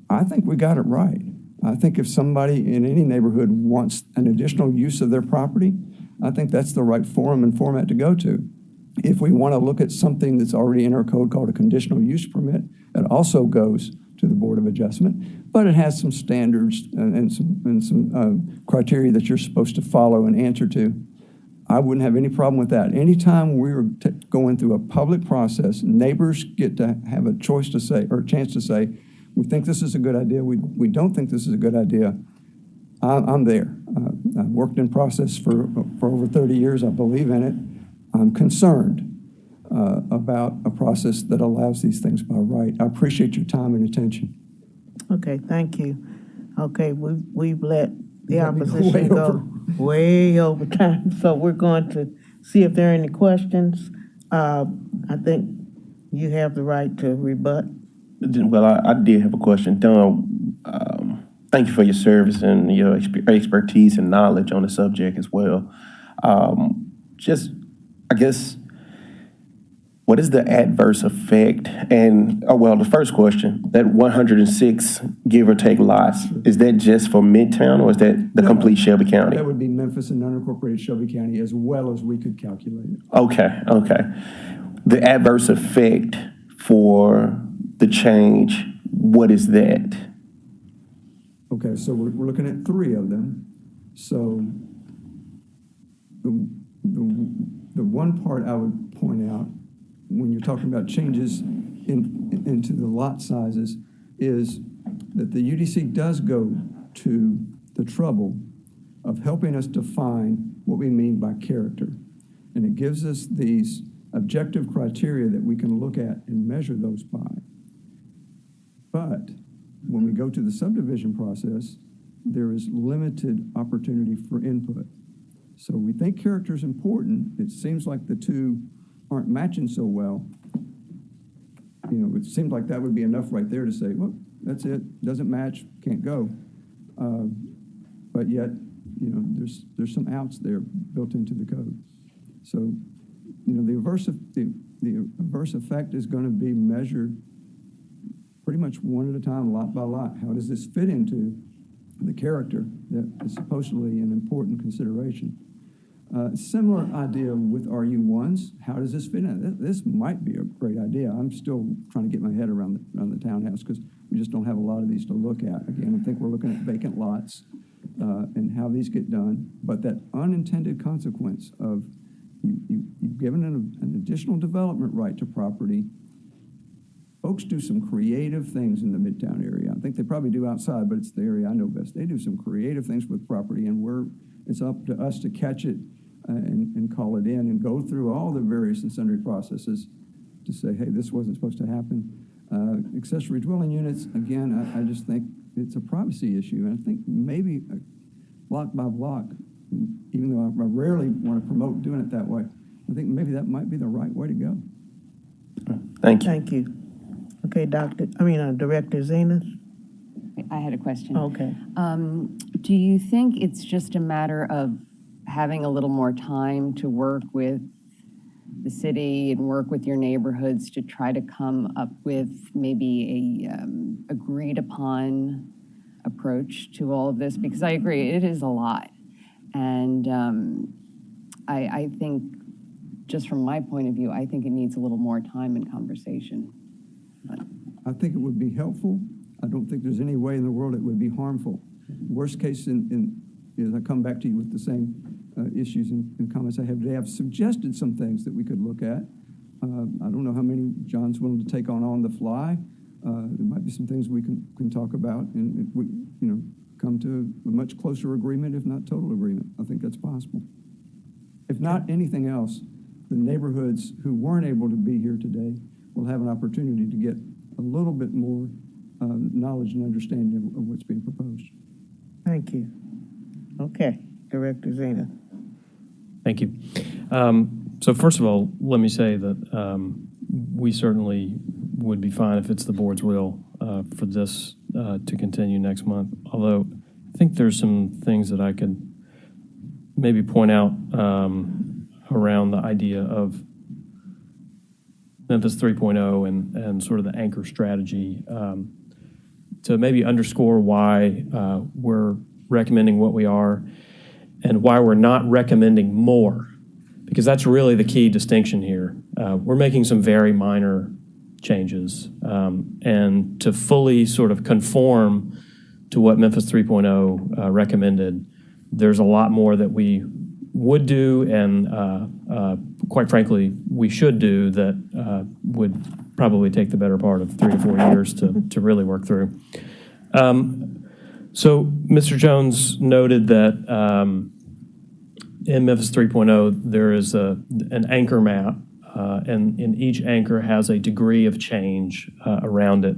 I think we got it right. I think if somebody in any neighborhood wants an additional use of their property, I think that's the right forum and format to go to. If we want to look at something that's already in our code called a conditional use permit, it also goes to the Board of Adjustment, but it has some standards and some criteria that you're supposed to follow and answer to. I wouldn't have any problem with that. Anytime we're going through a public process, neighbors get to have a choice to say, or a chance to say, we think this is a good idea, we don't think this is a good idea. I'm there. I've worked in process for over 30 years. I believe in it. I'm concerned about a process that allows these things by right. I appreciate your time and attention. Okay, thank you. Okay, we've let the opposition go way over time, so we're going to see if there are any questions. I think you have the right to rebut. Well, I did have a question. Don, thank you for your service and your expertise and knowledge on the subject as well. I guess, what is the adverse effect? And, the first question, that 106 give or take lots, is that just for Midtown or is that the complete Shelby County? That would be Memphis and unincorporated Shelby County as well as we could calculate it. Okay. The adverse effect for the change, what is that? Okay, so we're looking at 3 of them. So the one part I would point out when you're talking about changes into the lot sizes is that the UDC does go to the trouble of helping us define what we mean by character. And it gives us these objective criteria that we can look at and measure those by. But when we go to the subdivision process, there is limited opportunity for input. So we think character is important. It seems like the two aren't matching so well. It seems like that would be enough right there to say, well, that's it, doesn't match, can't go. But yet, there's some outs there built into the code. So, the adverse effect is going to be measured pretty much one at a time, lot by lot. How does this fit into the character that is supposedly an important consideration? Similar idea with RU1s. How does this fit in? This might be a great idea. I'm still trying to get my head around the townhouse because we just don't have a lot of these to look at. Again, I think we're looking at vacant lots and how these get done. But that unintended consequence of you've given an additional development right to property, folks do some creative things in the Midtown area. I think they probably do outside, but it's the area I know best. They do some creative things with property, and it's up to us to catch it and call it in and go through all the various and sundry processes to say, hey, this wasn't supposed to happen. Accessory dwelling units, again, I just think it's a privacy issue. And I think maybe block by block, even though I rarely want to promote doing it that way, I think maybe that might be the right way to go. Thank you. Thank you. Okay, Director Zenas? I had a question. Okay. Do you think it's just a matter of having a little more time to work with the city and work with your neighborhoods to try to come up with maybe a agreed upon approach to all of this? Because I agree, it is a lot. And I think, just from my point of view, I think it needs a little more time and conversation. I think it would be helpful. I don't think there's any way in the world it would be harmful. Worst case, is I come back to you with the same issues and comments I have today. I've suggested some things that we could look at. I don't know how many John's willing to take on the fly. There might be some things we can talk about, and we come to a much closer agreement, if not total agreement. I think that's possible. If not anything else, the neighborhoods who weren't able to be here today will have an opportunity to get a little bit more knowledge and understanding of what's being proposed. Thank you. Okay, Director Zena. Thank you. So first of all, let me say that we certainly would be fine if it's the board's will for this to continue next month. Although I think there's some things that I could maybe point out around the idea of Memphis 3.0 and sort of the anchor strategy to maybe underscore why we're recommending what we are and why we're not recommending more, because that's really the key distinction here. We're making some very minor changes, and to fully sort of conform to what Memphis 3.0 recommended, there's a lot more that we would do and quite frankly, we should do that would probably take the better part of 3 to 4 years to really work through. So Mr. Jones noted that in Memphis 3.0, there is an anchor map, and each anchor has a degree of change around it.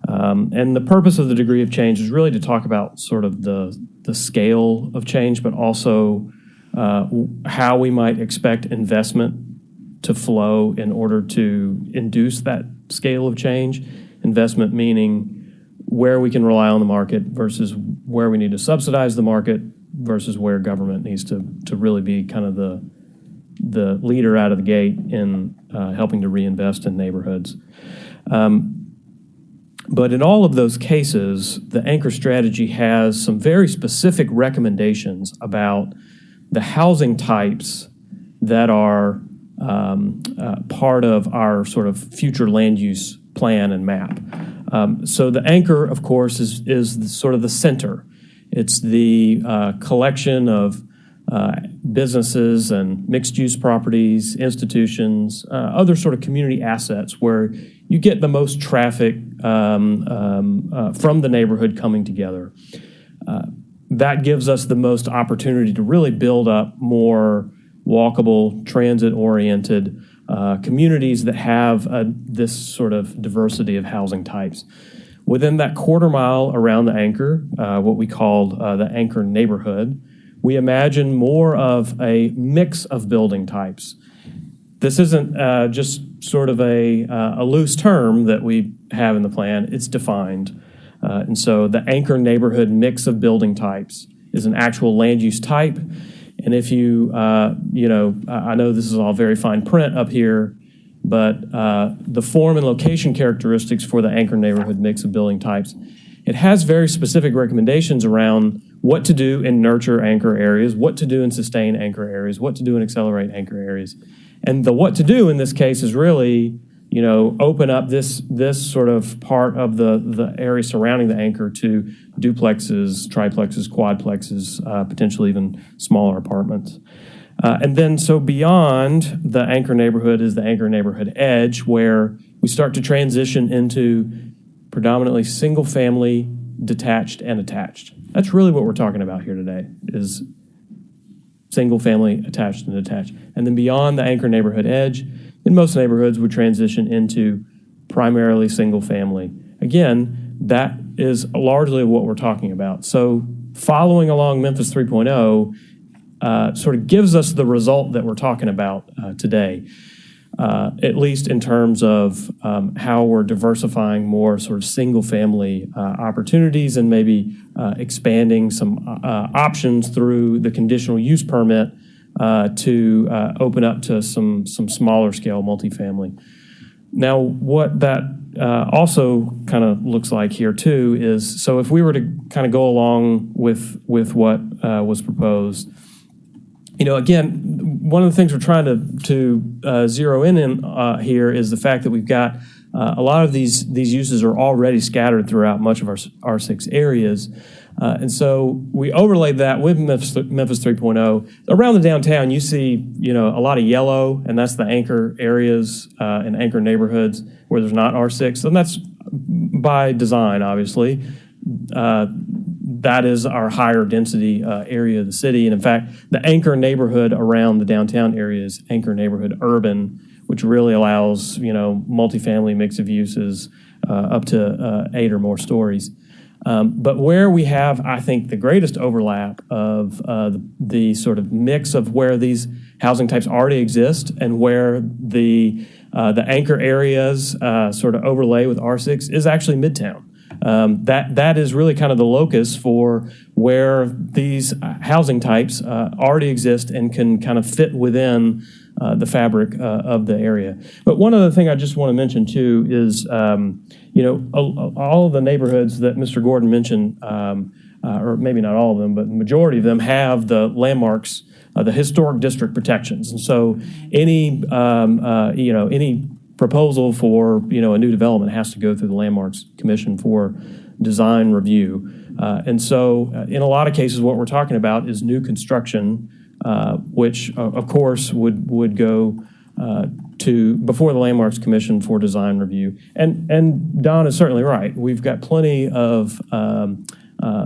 And the purpose of the degree of change is really to talk about sort of the scale of change, but also how we might expect investment to flow in order to induce that scale of change. Investment meaning where we can rely on the market versus where we need to subsidize the market versus where government needs to really be kind of the leader out of the gate in helping to reinvest in neighborhoods. But in all of those cases, the anchor strategy has some very specific recommendations about the housing types that are part of our sort of future land use plan and map. So the anchor, of course, is sort of the center. It's the collection of businesses and mixed-use properties, institutions, other sort of community assets where you get the most traffic from the neighborhood coming together. That gives us the most opportunity to really build up more walkable, transit-oriented communities that have this sort of diversity of housing types. Within that quarter mile around the anchor, what we called the anchor neighborhood, we imagine more of a mix of building types. This isn't just sort of a loose term that we have in the plan, it's defined. And so the anchor neighborhood mix of building types is an actual land use type. And if I know this is all very fine print up here, but the form and location characteristics for the anchor neighborhood mix of building types, it has very specific recommendations around what to do and nurture anchor areas, what to do and sustain anchor areas, what to do and accelerate anchor areas. And the what to do in this case is really, open up this sort of part of the area surrounding the anchor to duplexes, triplexes, quadplexes, potentially even smaller apartments. And then so beyond the anchor neighborhood is the anchor neighborhood edge, where we start to transition into predominantly single-family, detached, and attached. That's really what we're talking about here today, is single-family, attached, and detached. And then beyond the anchor neighborhood edge, in most neighborhoods, we transition into primarily single-family. Again, that is largely what we're talking about. So following along Memphis 3.0 sort of gives us the result that we're talking about today, at least in terms of how we're diversifying more sort of single-family opportunities and maybe expanding some options through the conditional use permit to open up to some smaller scale multifamily. Now, what that also kind of looks like here too is, so if we were to kind of go along with what was proposed, you know, again, one of the things we're trying to zero in here is the fact that we've got a lot of these uses are already scattered throughout much of our R6 areas. And so we overlaid that with Memphis 3.0. Around the downtown, you see, you know, a lot of yellow, and that's the anchor areas and anchor neighborhoods where there's not R6. And that's by design, obviously. That is our higher density area of the city. And in fact, the anchor neighborhood around the downtown area is anchor neighborhood urban, which really allows, you know, multifamily mix of uses up to 8 or more stories. But where we have, I think, the greatest overlap of the sort of mix of where these housing types already exist and where the anchor areas sort of overlay with R6 is actually Midtown. That is really kind of the locus for where these housing types already exist and can kind of fit within the fabric of the area. But one other thing I just want to mention too is, you know, all of the neighborhoods that Mr. Gordon mentioned, or maybe not all of them, but the majority of them have the landmarks, the historic district protections. And so any, you know, any proposal for, you know, a new development has to go through the Landmarks Commission for design review. And so in a lot of cases, what we're talking about is new construction, which of course would go to before the Landmarks Commission for design review. And Don is certainly right. We've got plenty of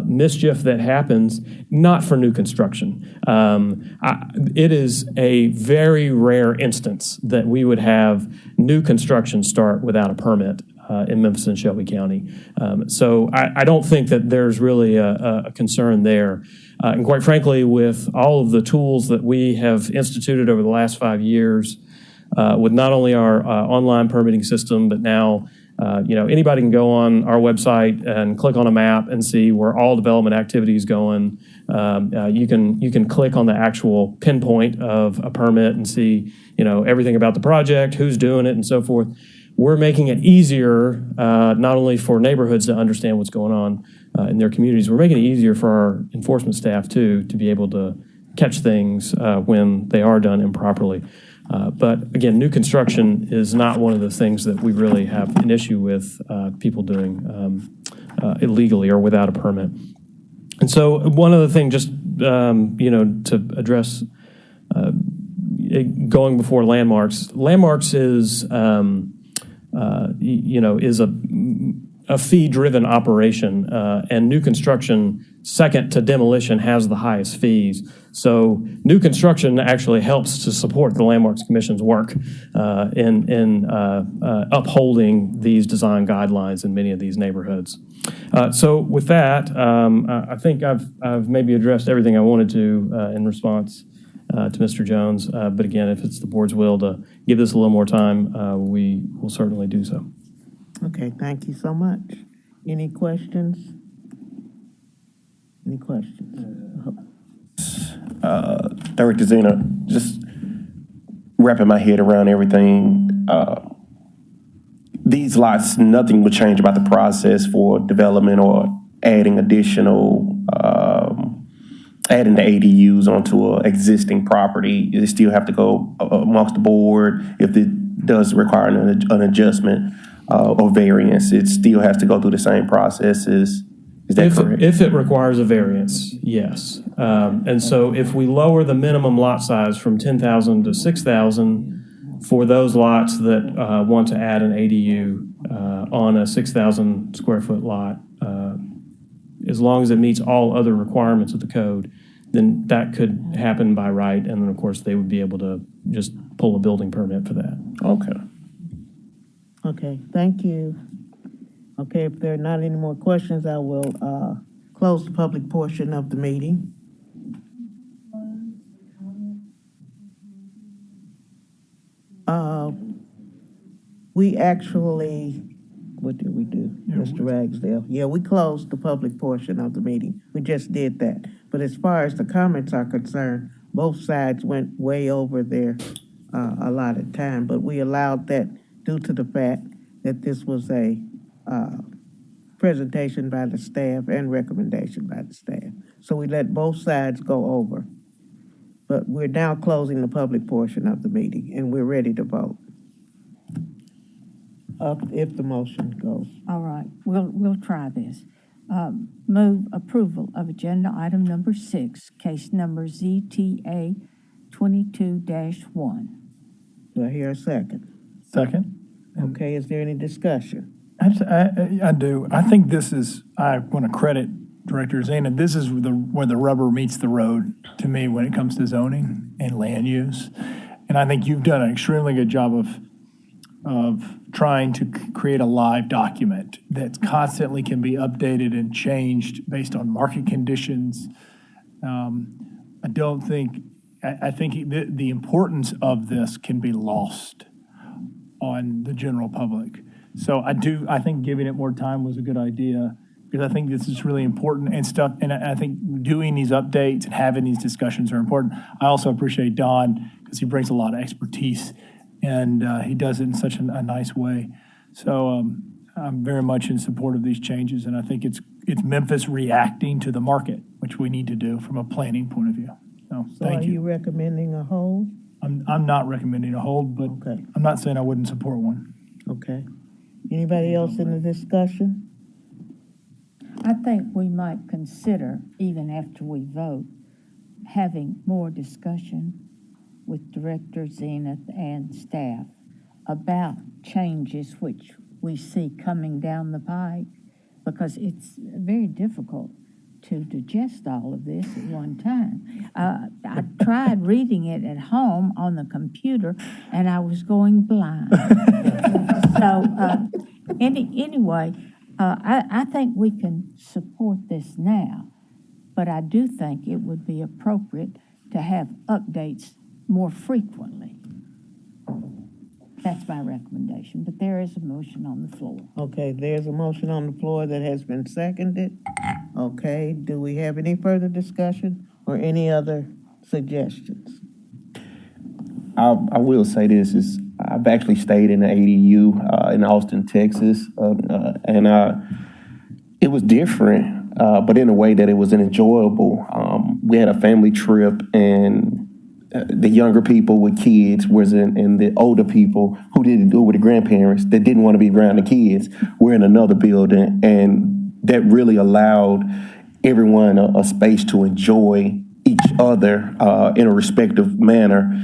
mischief that happens not for new construction. It is a very rare instance that we would have new construction start without a permit in Memphis and Shelby County. So I don't think that there's really a concern there. And quite frankly, with all of the tools that we have instituted over the last 5 years, with not only our online permitting system, but now you know, anybody can go on our website and click on a map and see where all development activity is going. You can click on the actual pinpoint of a permit and see, you know, everything about the project, who's doing it, and so forth. We're making it easier, not only for neighborhoods to understand what's going on in their communities, we're making it easier for our enforcement staff too to be able to catch things when they are done improperly. But again, new construction is not one of the things that we really have an issue with people doing illegally or without a permit. And so one other thing, just you know, to address going before landmarks. Landmarks is you know, is a fee-driven operation, and new construction, second to demolition, has the highest fees. So new construction actually helps to support the Landmarks Commission's work in upholding these design guidelines in many of these neighborhoods. So with that, I think I've maybe addressed everything I wanted to in response to Mr. Jones. But again, if it's the board's will to give this a little more time, we will certainly do so. Okay, thank you so much. Any questions? Any questions? Director Zena, just wrapping my head around everything. These lots, nothing would change about the process for development or adding additional, adding the ADUs onto an existing property. You still have to go amongst the board. If it does require an adjustment or variance, it still has to go through the same processes. Is that correct? If it requires a variance, yes. And so if we lower the minimum lot size from 10,000 to 6,000, for those lots that want to add an ADU on a 6,000 square foot lot, as long as it meets all other requirements of the code, then that could happen by right. And then, of course, they would be able to just pull a building permit for that. Okay. Okay, thank you. Okay, if there are not any more questions, I will close the public portion of the meeting. We actually, what did we do, Mr. Ragsdale? Yeah, we closed the public portion of the meeting. We just did that. But as far as the comments are concerned, both sides went way over their allotted time, but we allowed that due to the fact that this was a presentation by the staff and recommendation by the staff. So we let both sides go over. But we're now closing the public portion of the meeting, and we're ready to vote. If the motion goes. All right, we'll try this. Move approval of agenda item number 6, case number ZTA 22-1. Do I hear a second? Second. Okay, is there any discussion? I do. I think this is, I want to credit Director Zena. This is where the rubber meets the road to me when it comes to zoning and land use. And I think you've done an extremely good job of trying to create a live document that constantly can be updated and changed based on market conditions. I think the importance of this can be lost on the general public. So I think giving it more time was a good idea, because I think this is really important and stuff. And I think doing these updates and having these discussions are important. I also appreciate Don, because he brings a lot of expertise, and he does it in such a nice way. So I'm very much in support of these changes, and I think it's Memphis reacting to the market, which we need to do from a planning point of view. So thank you. Are you recommending a hold? I'm not recommending a hold, but Okay. I'm not saying I wouldn't support one. Okay. Anybody else in the discussion? I think we might consider, even after we vote, having more discussion with Director Zenith and staff about changes which we see coming down the pike, because it's very difficult to digest all of this at one time. I tried reading it at home on the computer, and I was going blind. Anyway, I think we can support this now, but I do think it would be appropriate to have updates more frequently. That's my recommendation, but there is a motion on the floor. Okay, there's a motion on the floor that has been seconded. Okay, do we have any further discussion or any other suggestions? I will say this is I've actually stayed in the ADU in Austin, Texas, and it was different, but in a way that it was enjoyable. We had a family trip, and the younger people with kids and the older people who didn't do it with the grandparents that didn't want to be around the kids were in another building, and that really allowed everyone a space to enjoy each other in a respective manner.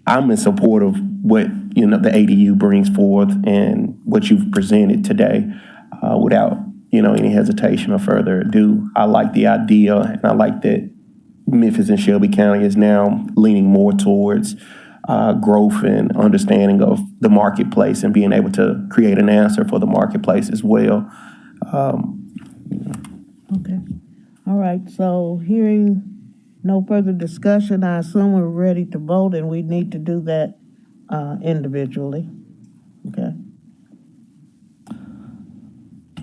I'm in support of what the ADU brings forth and what you've presented today, without any hesitation or further ado. I like the idea, and I like that Memphis and Shelby County is now leaning more towards growth and understanding of the marketplace and being able to create an answer for the marketplace as well. Okay. All right, so hearing no further discussion, I assume we're ready to vote, and we need to do that individually. Okay.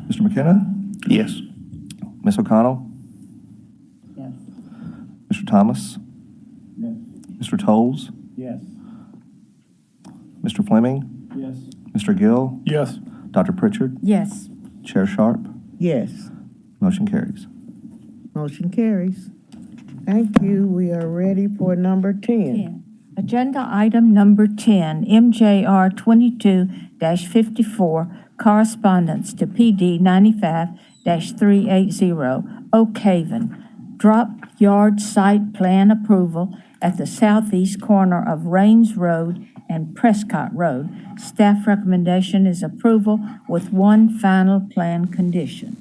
Mr. McKenna? Yes. Ms. O'Connell? Yes. Mr. Thomas? Yes. Mr. Tolles? Yes. Mr. Fleming? Yes. Mr. Gill? Yes. Dr. Pritchard? Yes. Chair Sharp? Yes. Motion carries. Motion carries. Thank you. We are ready for number 10. Agenda item number 10, MJR 22-54, correspondence to PD 95-380, Oak Haven. Drop yard site plan approval at the southeast corner of Rains Road and Prescott Road. Staff recommendation is approval with one final plan condition.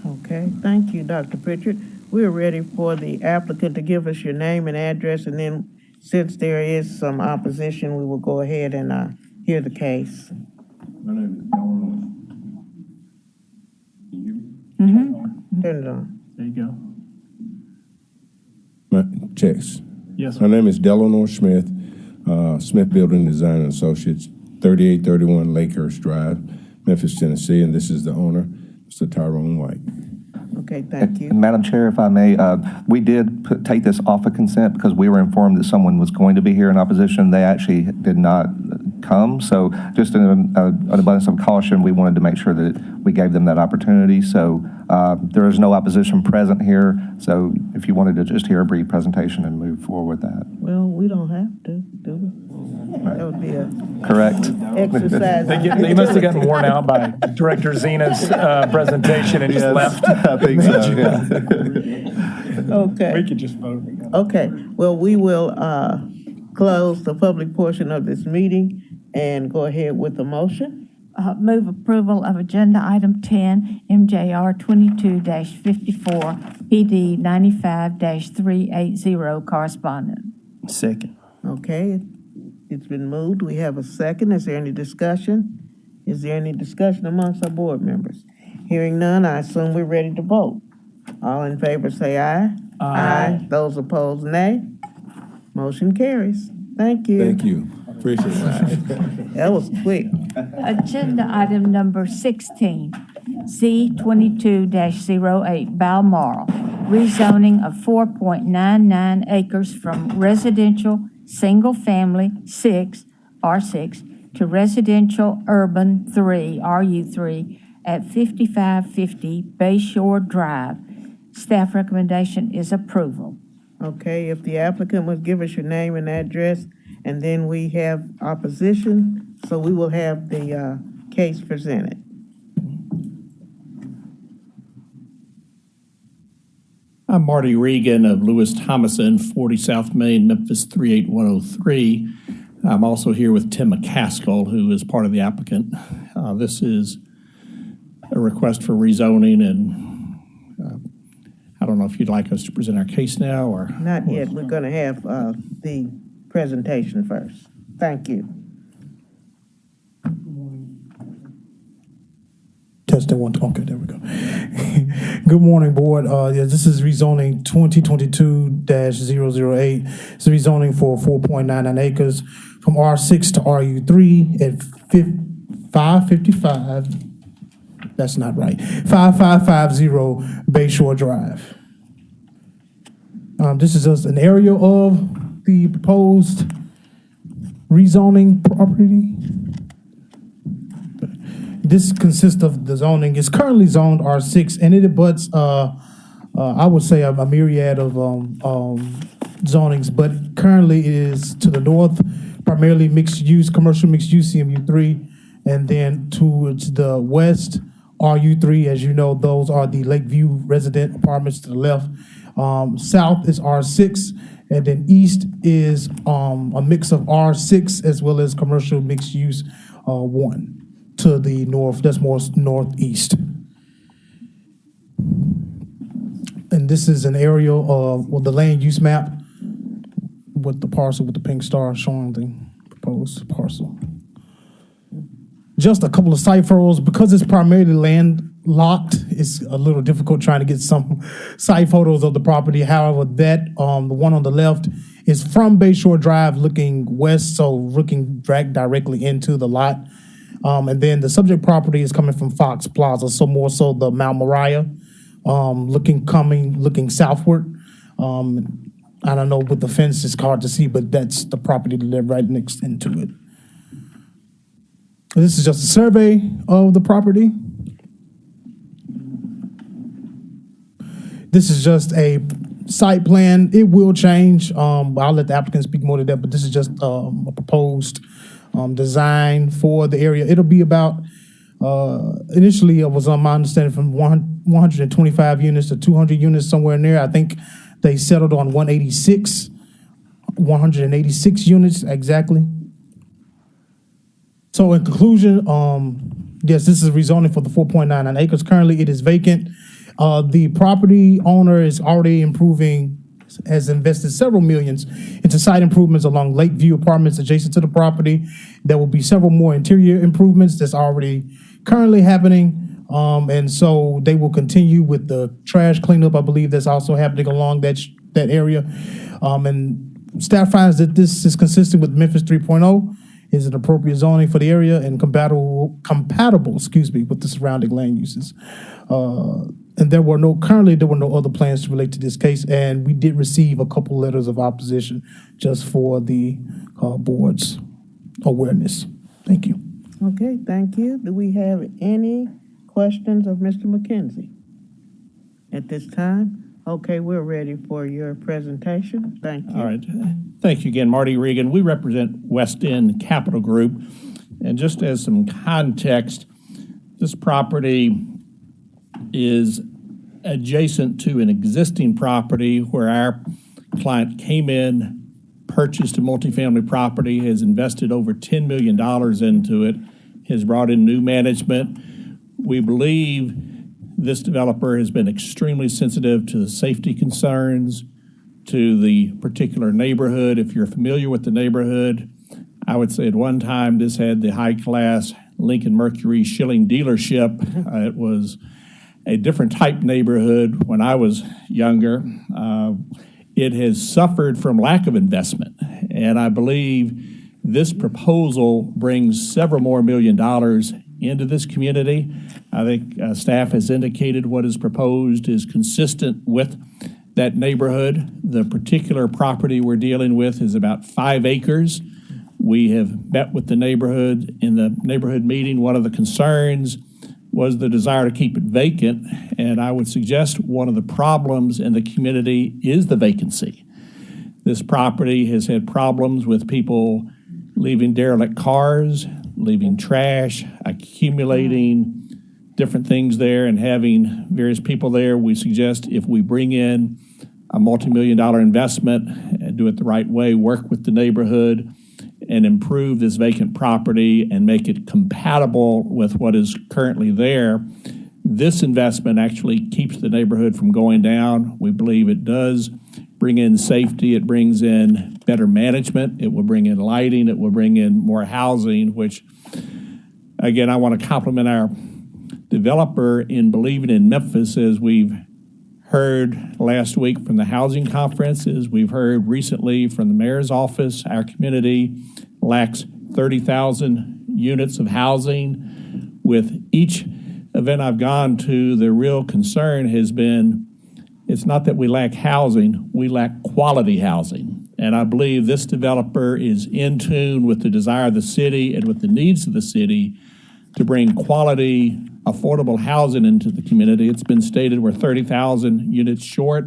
Okay, thank you, Dr. Pritchard. We're ready for the applicant to give us your name and address, and then since there is some opposition, we will go ahead and hear the case. My name is Delano. Can you hear me? Mm-hmm. Turn it on. There you go. Checks. Yes, sir. My name is Delano Smith, Smith Building Design and Associates, 3831 Lakehurst Drive, Memphis, Tennessee, and this is the owner, Mr. Tyrone White. Okay, thank you. Madam Chair, if I may, we did take this off of consent because we were informed that someone was going to be here in opposition. They actually did not come. So just in an abundance of caution, we wanted to make sure that we gave them that opportunity. So there is no opposition present here. So if you wanted to just hear a brief presentation and move forward with that. Well, we don't have to, do we? That would be a correct exercise. They must have gotten worn out by Director Zena's presentation and just left. I think so. Okay. We could just vote. Okay, well, we will close the public portion of this meeting and go ahead with the motion. Move approval of agenda item 10, MJR 22-54, PD 95-380, correspondent. Second. Okay, it's been moved. We have a second. Is there any discussion? Is there any discussion amongst our board members? Hearing none, I assume we're ready to vote. All in favor say aye. Aye. Those opposed, nay. Motion carries. Thank you. Thank you. Appreciate it. That was quick. Agenda item number 16, Z22-08, Balmoral, rezoning of 4.99 acres from residential single-family 6, R6, to residential urban 3, RU3, at 5550 Bayshore Drive. Staff recommendation is approval. Okay, if the applicant would give us your name and address, and then we have opposition, so we will have the case presented. I'm Marty Regan of Lewis Thomason, 40 South Main, Memphis 38103. I'm also here with Tim McCaskill, who is part of the applicant. This is a request for rezoning, and I don't know if you'd like us to present our case now or. Not yet. We're going to have the presentation first. Thank you. Testing one. Okay, there we go. Good morning, board. This is rezoning 2022-008. It's rezoning for 4.99 acres from R6 to RU3 at 555. That's not right. 5550 Bayshore Drive. This is just an area of the proposed rezoning property. This consists of the zoning. It's currently zoned R6, and it abuts, I would say, a myriad of zonings, but currently it is to the north, primarily mixed use, commercial mixed use, CMU3, and then towards the west, RU3. As you know, those are the Lakeview resident apartments to the left. South is R6, and then east is a mix of R6 as well as commercial mixed use 1. To the north, that's more northeast. And this is an aerial of the land use map with the parcel with the pink star showing the proposed parcel. Just a couple of site photos, because it's primarily landlocked, it's a little difficult trying to get some site photos of the property. However, that the one on the left is from Bayshore Drive looking west, so looking directly into the lot. And then the subject property is coming from Fox Plaza, so more so the Mount Moriah, looking southward. I don't know with the fence, it's hard to see, but that's the property that live right next into it. This is just a survey of the property. This is just a site plan. It will change. I'll let the applicant speak more to that, but this is just a proposed design for the area. It'll be about, initially it was on my understanding from 125 units to 200 units, somewhere in there. I think they settled on 186 units exactly. So in conclusion, yes, this is rezoning for the 4.99 acres. Currently, it is vacant. The property owner is already has invested several millions into site improvements along Lakeview Apartments adjacent to the property. There will be several more interior improvements that's already currently happening. And so they will continue with the trash cleanup, I believe, that's also happening along that area. And staff finds that this is consistent with Memphis 3.0, is an appropriate zoning for the area and compatible, with the surrounding land uses. And there were no other plans to relate to this case, and we did receive a couple letters of opposition just for the board's awareness. Thank you. Okay, thank you. Do we have any questions of Mr. McKenzie at this time? Okay, we're ready for your presentation. Thank you. All right. Thank you again, Marty Regan. We represent West End Capital Group. And just as some context, this property is adjacent to an existing property where our client came in, purchased a multifamily property, has invested over $10 million into it, has brought in new management. We believe this developer has been extremely sensitive to the safety concerns, to the particular neighborhood. If you're familiar with the neighborhood, I would say at one time this had the high-class Lincoln Mercury Schilling dealership. It was a different type neighborhood when I was younger. It has suffered from lack of investment, and I believe this proposal brings several more $1 million into this community. I think staff has indicated what is proposed is consistent with that neighborhood. The particular property we're dealing with is about 5 acres. We have met with the neighborhood in the neighborhood meeting. One of the concerns was the desire to keep it vacant, and I would suggest one of the problems in the community is the vacancy. This property has had problems with people leaving derelict cars, leaving trash, accumulating different things there, and having various people there. We suggest if we bring in a multi-million-dollar investment and do it the right way, work with the neighborhood, and improve this vacant property and make it compatible with what is currently there, this investment actually keeps the neighborhood from going down. We believe it does bring in safety. It brings in better management. It will bring in lighting. It will bring in more housing, which, again, I want to compliment our developer in believing in Memphis. As we've heard last week from the housing conferences, we've heard recently from the mayor's office, our community lacks 30,000 units of housing. With each event I've gone to, the real concern has been, it's not that we lack housing, we lack quality housing. And I believe this developer is in tune with the desire of the city and with the needs of the city to bring quality, affordable housing into the community. It's been stated we're 30,000 units short.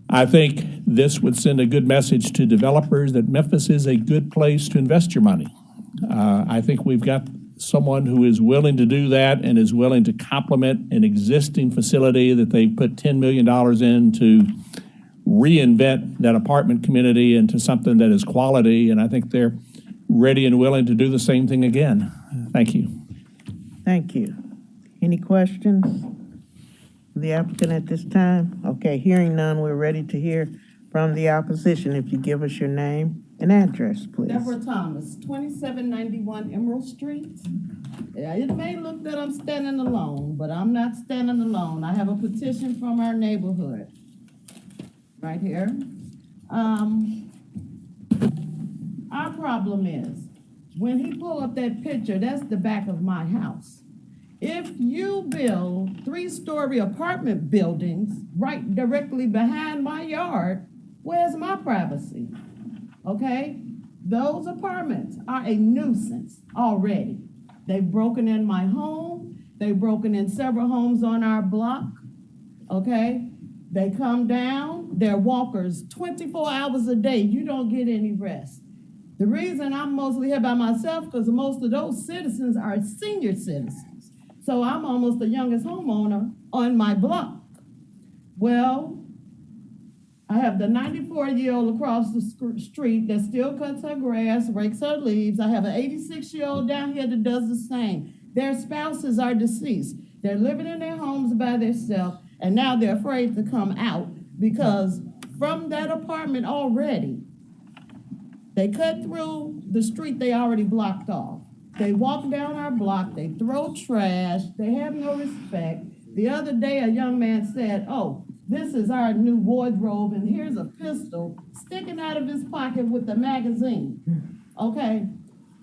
I think this would send a good message to developers that Memphis is a good place to invest your money. I think we've got someone who is willing to do that and is willing to complement an existing facility that they put $10 million in to reinvent that apartment community into something that is quality, and I think they're ready and willing to do the same thing again. Thank you. Thank you. Any questions of the applicant at this time? Okay, hearing none, we're ready to hear from the opposition. If you give us your name and address, please. Deborah Thomas, 2791 Emerald Street. Yeah, it may look that I'm standing alone, but I'm not standing alone. I have a petition from our neighborhood right here. Our problem is, when he pulled up that picture, that's the back of my house. If you build 3-story apartment buildings right directly behind my yard, where's my privacy? Okay? Those apartments are a nuisance already. They've broken in my home. They've broken in several homes on our block. Okay? They come down. They're walkers 24 hours a day. You don't get any rest. The reason I'm mostly here by myself because most of those citizens are senior citizens. So I'm almost the youngest homeowner on my block. Well, I have the 94-year-old across the street that still cuts her grass, rakes her leaves. I have an 86-year-old down here that does the same. Their spouses are deceased. They're living in their homes by themselves, and now they're afraid to come out because from that apartment already, they cut through the street they already blocked off. They walk down our block, they throw trash, they have no respect. The other day, a young man said, "Oh, this is our new wardrobe, and here's a pistol sticking out of his pocket with a magazine." Okay,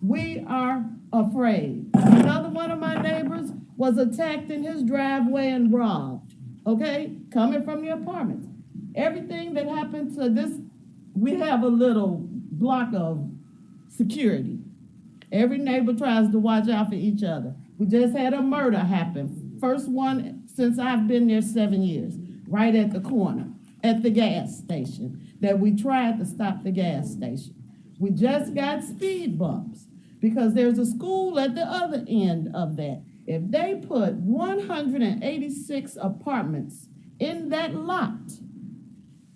we are afraid. Another one of my neighbors was attacked in his driveway and robbed, okay, coming from the apartments. Everything that happened to this, we have a little block of security. Every neighbor tries to watch out for each other. We just had a murder happen. First one since I've been there 7 years, right at the corner, at the gas station, that we tried to stop the gas station. We just got speed bumps because there's a school at the other end of that. If they put 186 apartments in that lot,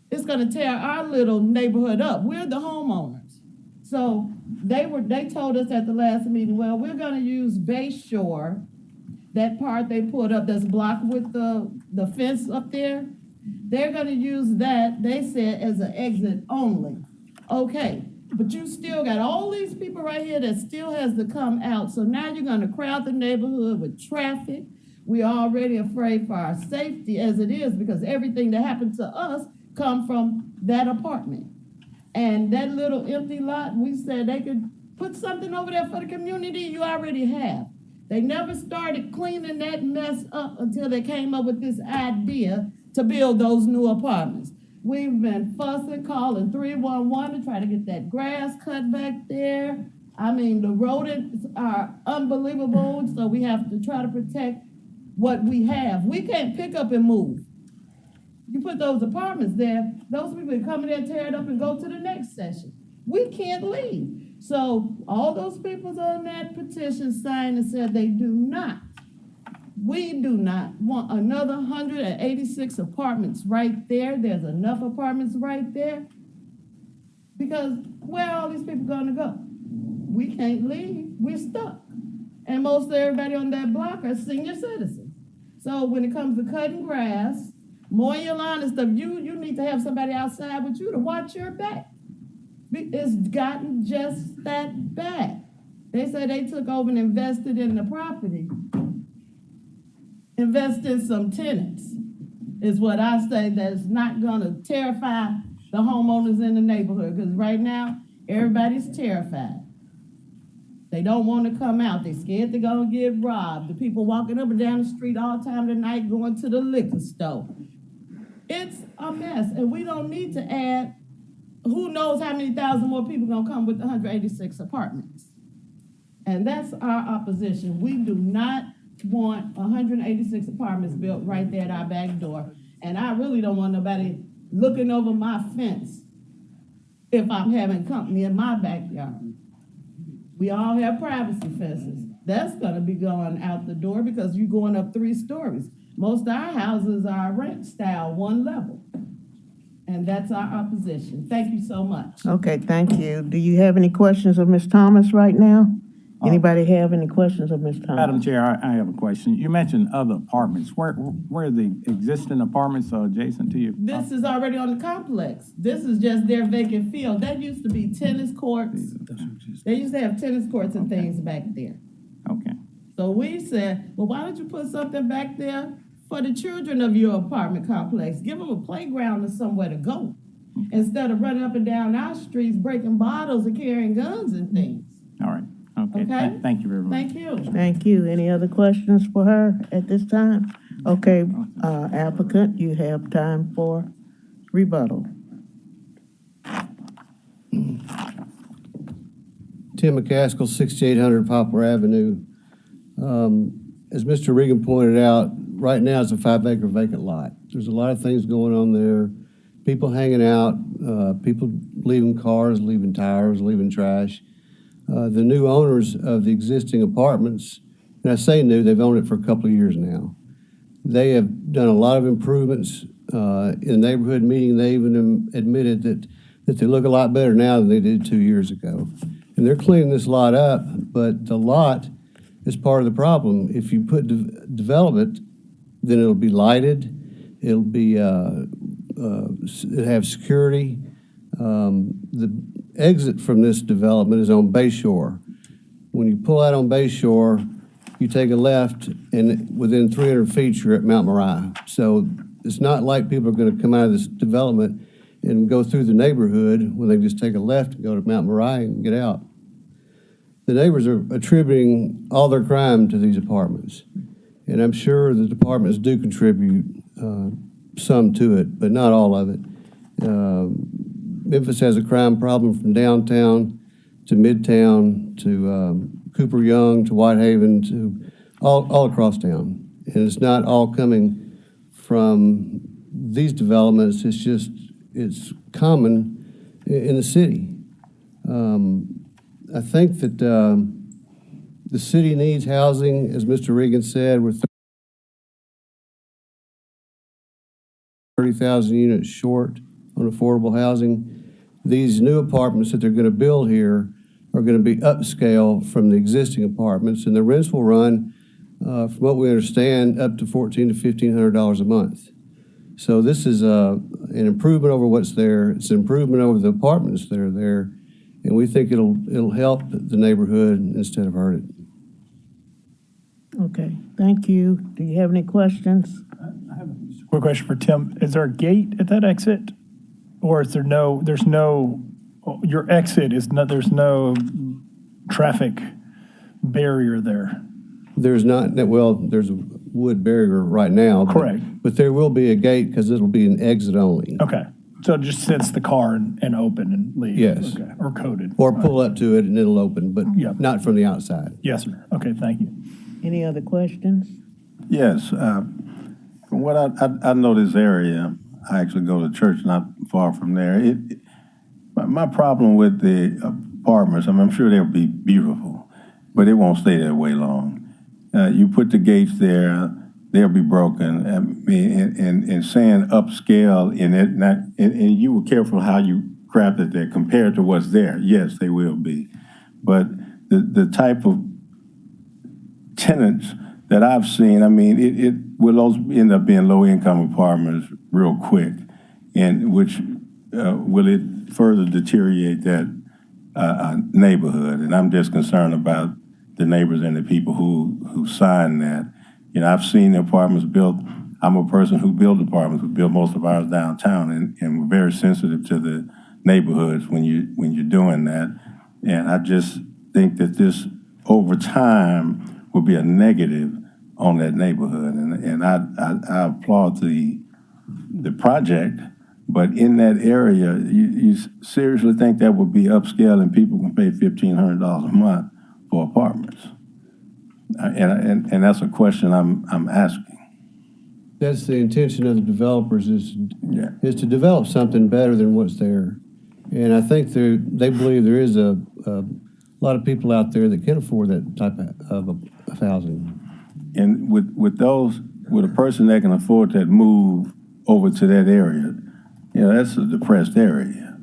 it's gonna tear our little neighborhood up. We're the homeowners. So they told us at the last meeting, well, we're gonna use Bay Shore, that part they put up that's blocked with the fence up there. They're gonna use that, they said, as an exit only. Okay, but you still got all these people right here that still has to come out. So now you're gonna crowd the neighborhood with traffic. We're already afraid for our safety as it is because everything that happened to us come from that apartment. And that little empty lot, we said they could put something over there for the community you already have. They never started cleaning that mess up until they came up with this idea to build those new apartments. We've been fussing, calling 311 to try to get that grass cut back there. I mean, the rodents are unbelievable, so we have to try to protect what we have. We can't pick up and move. You put those apartments there, those people come in there, tear it up, and go to the next session. We can't leave. So all those people on that petition signed and said we do not want another 186 apartments right there. There's enough apartments right there. Because where are all these people gonna go? We can't leave, we're stuck. And most of everybody on that block are senior citizens. So when it comes to cutting grass, mowing your lawn and stuff, you need to have somebody outside with you to watch your back. It's gotten just that bad. They said they took over and invested in the property. Invest in some tenants is what I say that's not gonna terrify the homeowners in the neighborhood, because right now, everybody's terrified. They don't want to come out. They're scared to go and get robbed. The people walking up and down the street all time of night going to the liquor store. It's a mess, and we don't need to add who knows how many thousand more people gonna come with the 186 apartments. And that's our opposition. We do not want 186 apartments built right there at our back door. And I really don't want nobody looking over my fence if I'm having company in my backyard. We all have privacy fences. That's gonna be going out the door because you're going up 3 stories. Most of our houses are ranch style, 1 level. And that's our opposition. Thank you so much. Okay, thank you. Do you have any questions of Ms. Thomas right now? Anybody have any questions of Ms. Thomas? Madam Chair, I have a question. You mentioned other apartments. Where are the existing apartments adjacent to you? This is already on the complex. This is just their vacant field. That used to be tennis courts. They used to have tennis courts and things back there. Okay. So we said, well, why don't you put something back there for the children of your apartment complex? Give them a playground or somewhere to go instead of running up and down our streets, breaking bottles and carrying guns and things. All right. Okay. Okay. Thank you very much. Thank you. Thank you. Any other questions for her at this time? Okay, applicant, you have time for rebuttal. Tim McCaskill, 6800 Poplar Avenue. As Mr. Regan pointed out, right now it's a 5-acre vacant lot. There's a lot of things going on there. People hanging out, people leaving cars, leaving tires, leaving trash. The new owners of the existing apartments, and I say new, they've owned it for a couple of years now. They have done a lot of improvements In the neighborhood meeting, they even admitted that they look a lot better now than they did 2 years ago. And they're cleaning this lot up, but the lot is part of the problem. If you put development, then it'll be lighted, it'll be, it'll have security. The exit from this development is on Bayshore. When you pull out on Bayshore, you take a left, and within 300 feet, you're at Mount Moriah. So it's not like people are going to come out of this development and go through the neighborhood when they just take a left and go to Mount Moriah and get out. The neighbors are attributing all their crime to these apartments. And I'm sure the departments do contribute some to it, but not all of it. Memphis has a crime problem from downtown to Midtown to Cooper Young to Whitehaven to all across town. And it's not all coming from these developments. It's just, it's common in the city. I think that the city needs housing, as Mr. Regan said. We're 30,000 units short on affordable housing. These new apartments that they're going to build here are going to be upscale from the existing apartments, and the rents will run, from what we understand, up to $1,400 to $1,500 a month. So this is an improvement over what's there. It's an improvement over the apartments that are there, and we think it'll help the neighborhood instead of hurt it. Okay, thank you. Do you have any questions? I have a quick question for Tim. Is there a gate at that exit? Or is there's no, your exit is not, there's no traffic barrier there? There's not, well, there's a wood barrier right now. Correct. But there will be a gate because it'll be an exit only. Okay. So it just sits the car and open and leave? Yes. Okay. Or coded? Or pull up to it and it'll open, but not from the outside. Yes, sir. Okay, thank you. Any other questions? Yes. From what I know this area, I actually go to church not far from there. My problem with the apartments, I'm sure they'll be beautiful, but it won't stay that way long. You put the gates there, they'll be broken. I mean, and saying upscale in it, and you were careful how you crafted that compared to what's there. Yes, they will be. But the type of tenants that I've seen, I mean, it will those end up being low-income apartments real quick, and which will it further deteriorate that neighborhood? And I'm just concerned about the neighbors and the people who sign that. You know, I've seen the apartments built. I'm a person who built apartments. We built most of ours downtown, and we're very sensitive to the neighborhoods when you're doing that. And I just think that this, over time, will be a negative on that neighborhood. And I applaud the project, but in that area, you seriously think that would be upscale and people can pay $1,500 a month for apartments? And that's a question I'm asking. That's the intention of the developers is to develop something better than what's there. And I think they believe there is a lot of people out there that can afford that type of housing. And with a person that can afford that move over to that area, you know, that's a depressed area.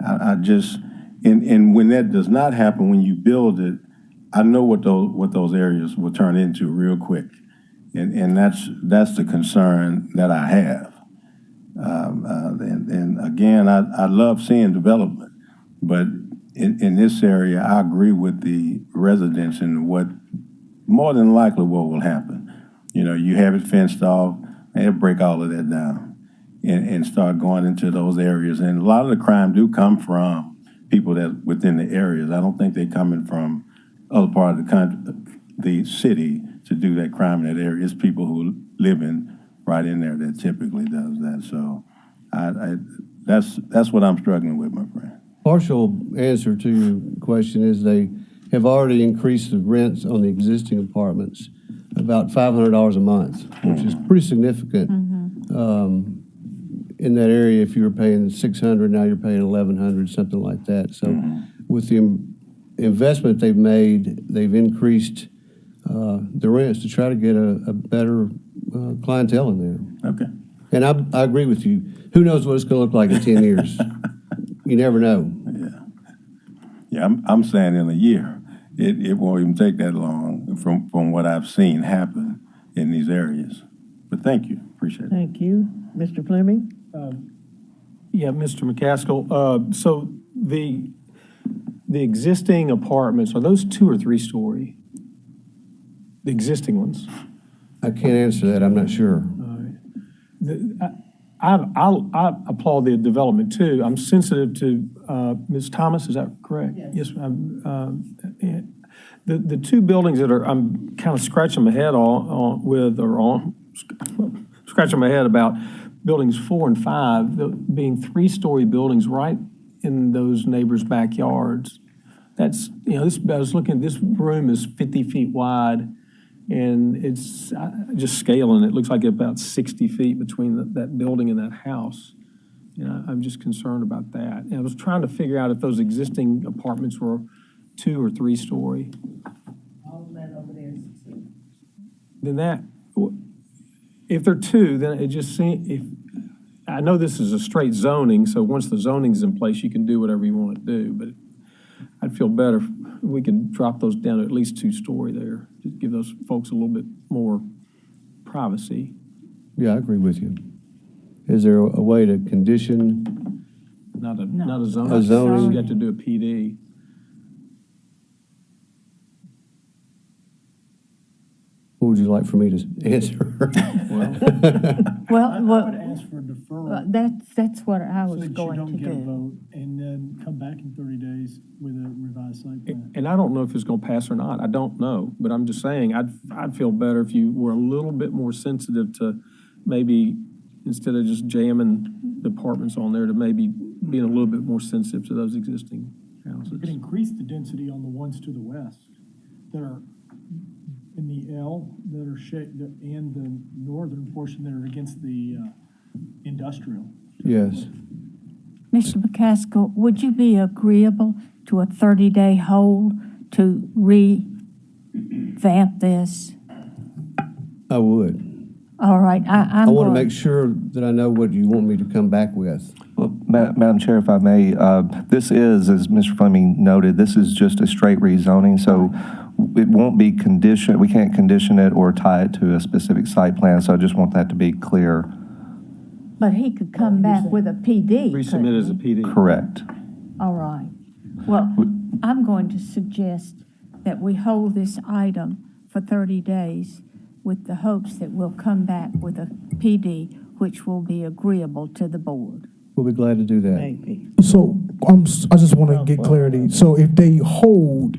I just, and when that does not happen, when you build it, I know what those areas will turn into real quick. And that's the concern that I have. And again, I love seeing development, but in this area, I agree with the residents and what more than likely what will happen. You know, you have it fenced off, and it'll break all of that down and start going into those areas. And a lot of the crime do come from people that within the areas. I don't think they're coming from other part of the country, the city, to do that crime in that area. It's people who live right in there that typically does that. So that's what I'm struggling with, my friend. Partial answer to your question is they have already increased the rents on the existing apartments about $500 a month, which is pretty significant. In that area, if you were paying $600, now you're paying $1,100, something like that. So with the investment they've made, they've increased the rents to try to get a better clientele in there. Okay. And I agree with you. Who knows what it's going to look like in 10 years? You never know. Yeah, I'm saying in a year. It won't even take that long from what I've seen happen in these areas. But thank you, appreciate it. Thank you. Mr. Fleming? Yeah, Mr. McCaskill, so the existing apartments, are those 2 or 3 story? The existing ones? I can't answer that. I'm not sure. I applaud the development too. I'm sensitive to Ms. Thomas, is that correct? Yes. The 2 buildings that I'm kind of scratching my head scratching my head about, buildings 4 and 5 being 3-story buildings right in those neighbors' backyards. That's, I was looking, this room is 50 feet wide, and it's just scaling. It looks like about 60 feet between that building and that house. I'm just concerned about that. And I was trying to figure out if those existing apartments were 2 or 3 story. All of that over there is 2. Then if they're 2, then it just seems, I know this is a straight zoning, so once the zoning's in place, you can do whatever you want to do, but I'd feel better if we could drop those down to at least 2-story there, to give those folks a little bit more privacy. Yeah, I agree with you. Is there a way to condition? Not a zoning. A zoning. You have to do a PD. What would you like for me to answer? Well, I would ask for a deferral. That's what I was So that you going don't to get a do. vote, and then come back in 30 days with a revised site plan. And I don't know if it's going to pass or not. I don't know. But I'm just saying, I'd feel better if you were a little bit more sensitive to maybe, instead of just jamming the apartments on there, to maybe being a little bit more sensitive to those existing houses. You could increase the density on the ones to the west that are in the L, that are and the northern portion that are against the industrial. Yes. Mr. McCaskill, would you be agreeable to a 30-day hold to revamp this? I would. All right, I want to make sure that I know what you want me to come back with. Well, Madam Chair, if I may, this is, as Mr. Fleming noted, this is just a straight rezoning, so it won't be conditioned, we can't condition it or tie it to a specific site plan, so I just want that to be clear. But he could come back with a PD. Resubmit as a PD. Correct. All right. Well, I'm going to suggest that we hold this item for 30 days with the hopes that we'll come back with a PD which will be agreeable to the board. We'll be glad to do that. Maybe. So I just want to get clarity. So if they hold,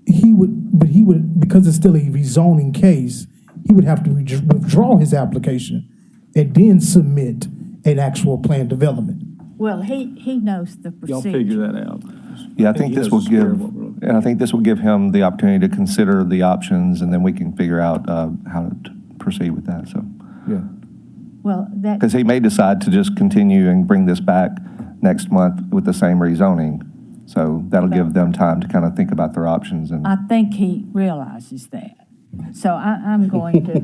he would, because it's still a rezoning case, he would have to withdraw his application and then submit an actual plan development. Well, he knows the procedure. Y'all figure that out. Yeah, I think this will give him the opportunity to consider the options, and then we can figure out how to proceed with that, so. Yeah. Well, that. Because he may decide to just continue and bring this back next month with the same rezoning. So that'll give them time to kind of think about their options. And I think he realizes that. So I'm going to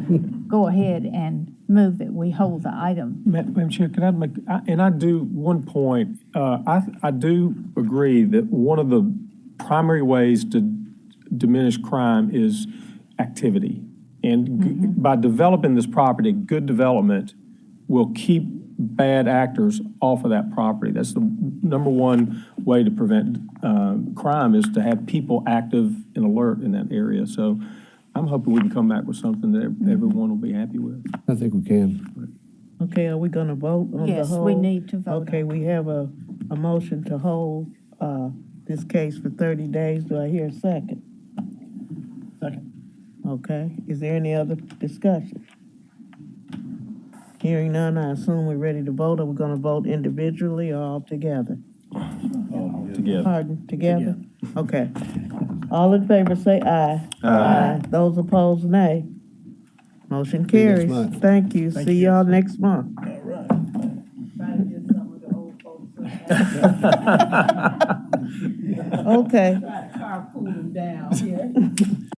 go ahead and move that we hold the item. Madam Chair, can I make, and I do one point, I do agree that one of the primary ways to diminish crime is activity. And by developing this property, good development will keep bad actors off of that property. That's the number one way to prevent crime, is to have people active and alert in that area. So I'm hoping we can come back with something that everyone will be happy with. I think we can. Okay, are we going to vote on the Yes, hold? we need to vote. Okay, we have a motion to hold this case for 30 days. Do I hear a second? Second. Okay, is there any other discussion? Hearing none, I assume we're ready to vote. Are we going to vote individually or all together? Together. Pardon, together? Okay. All in favor say aye. Aye. Those opposed, nay. Motion See you next carries. month. Thank you. See y'all next month. Okay. Carpool down here.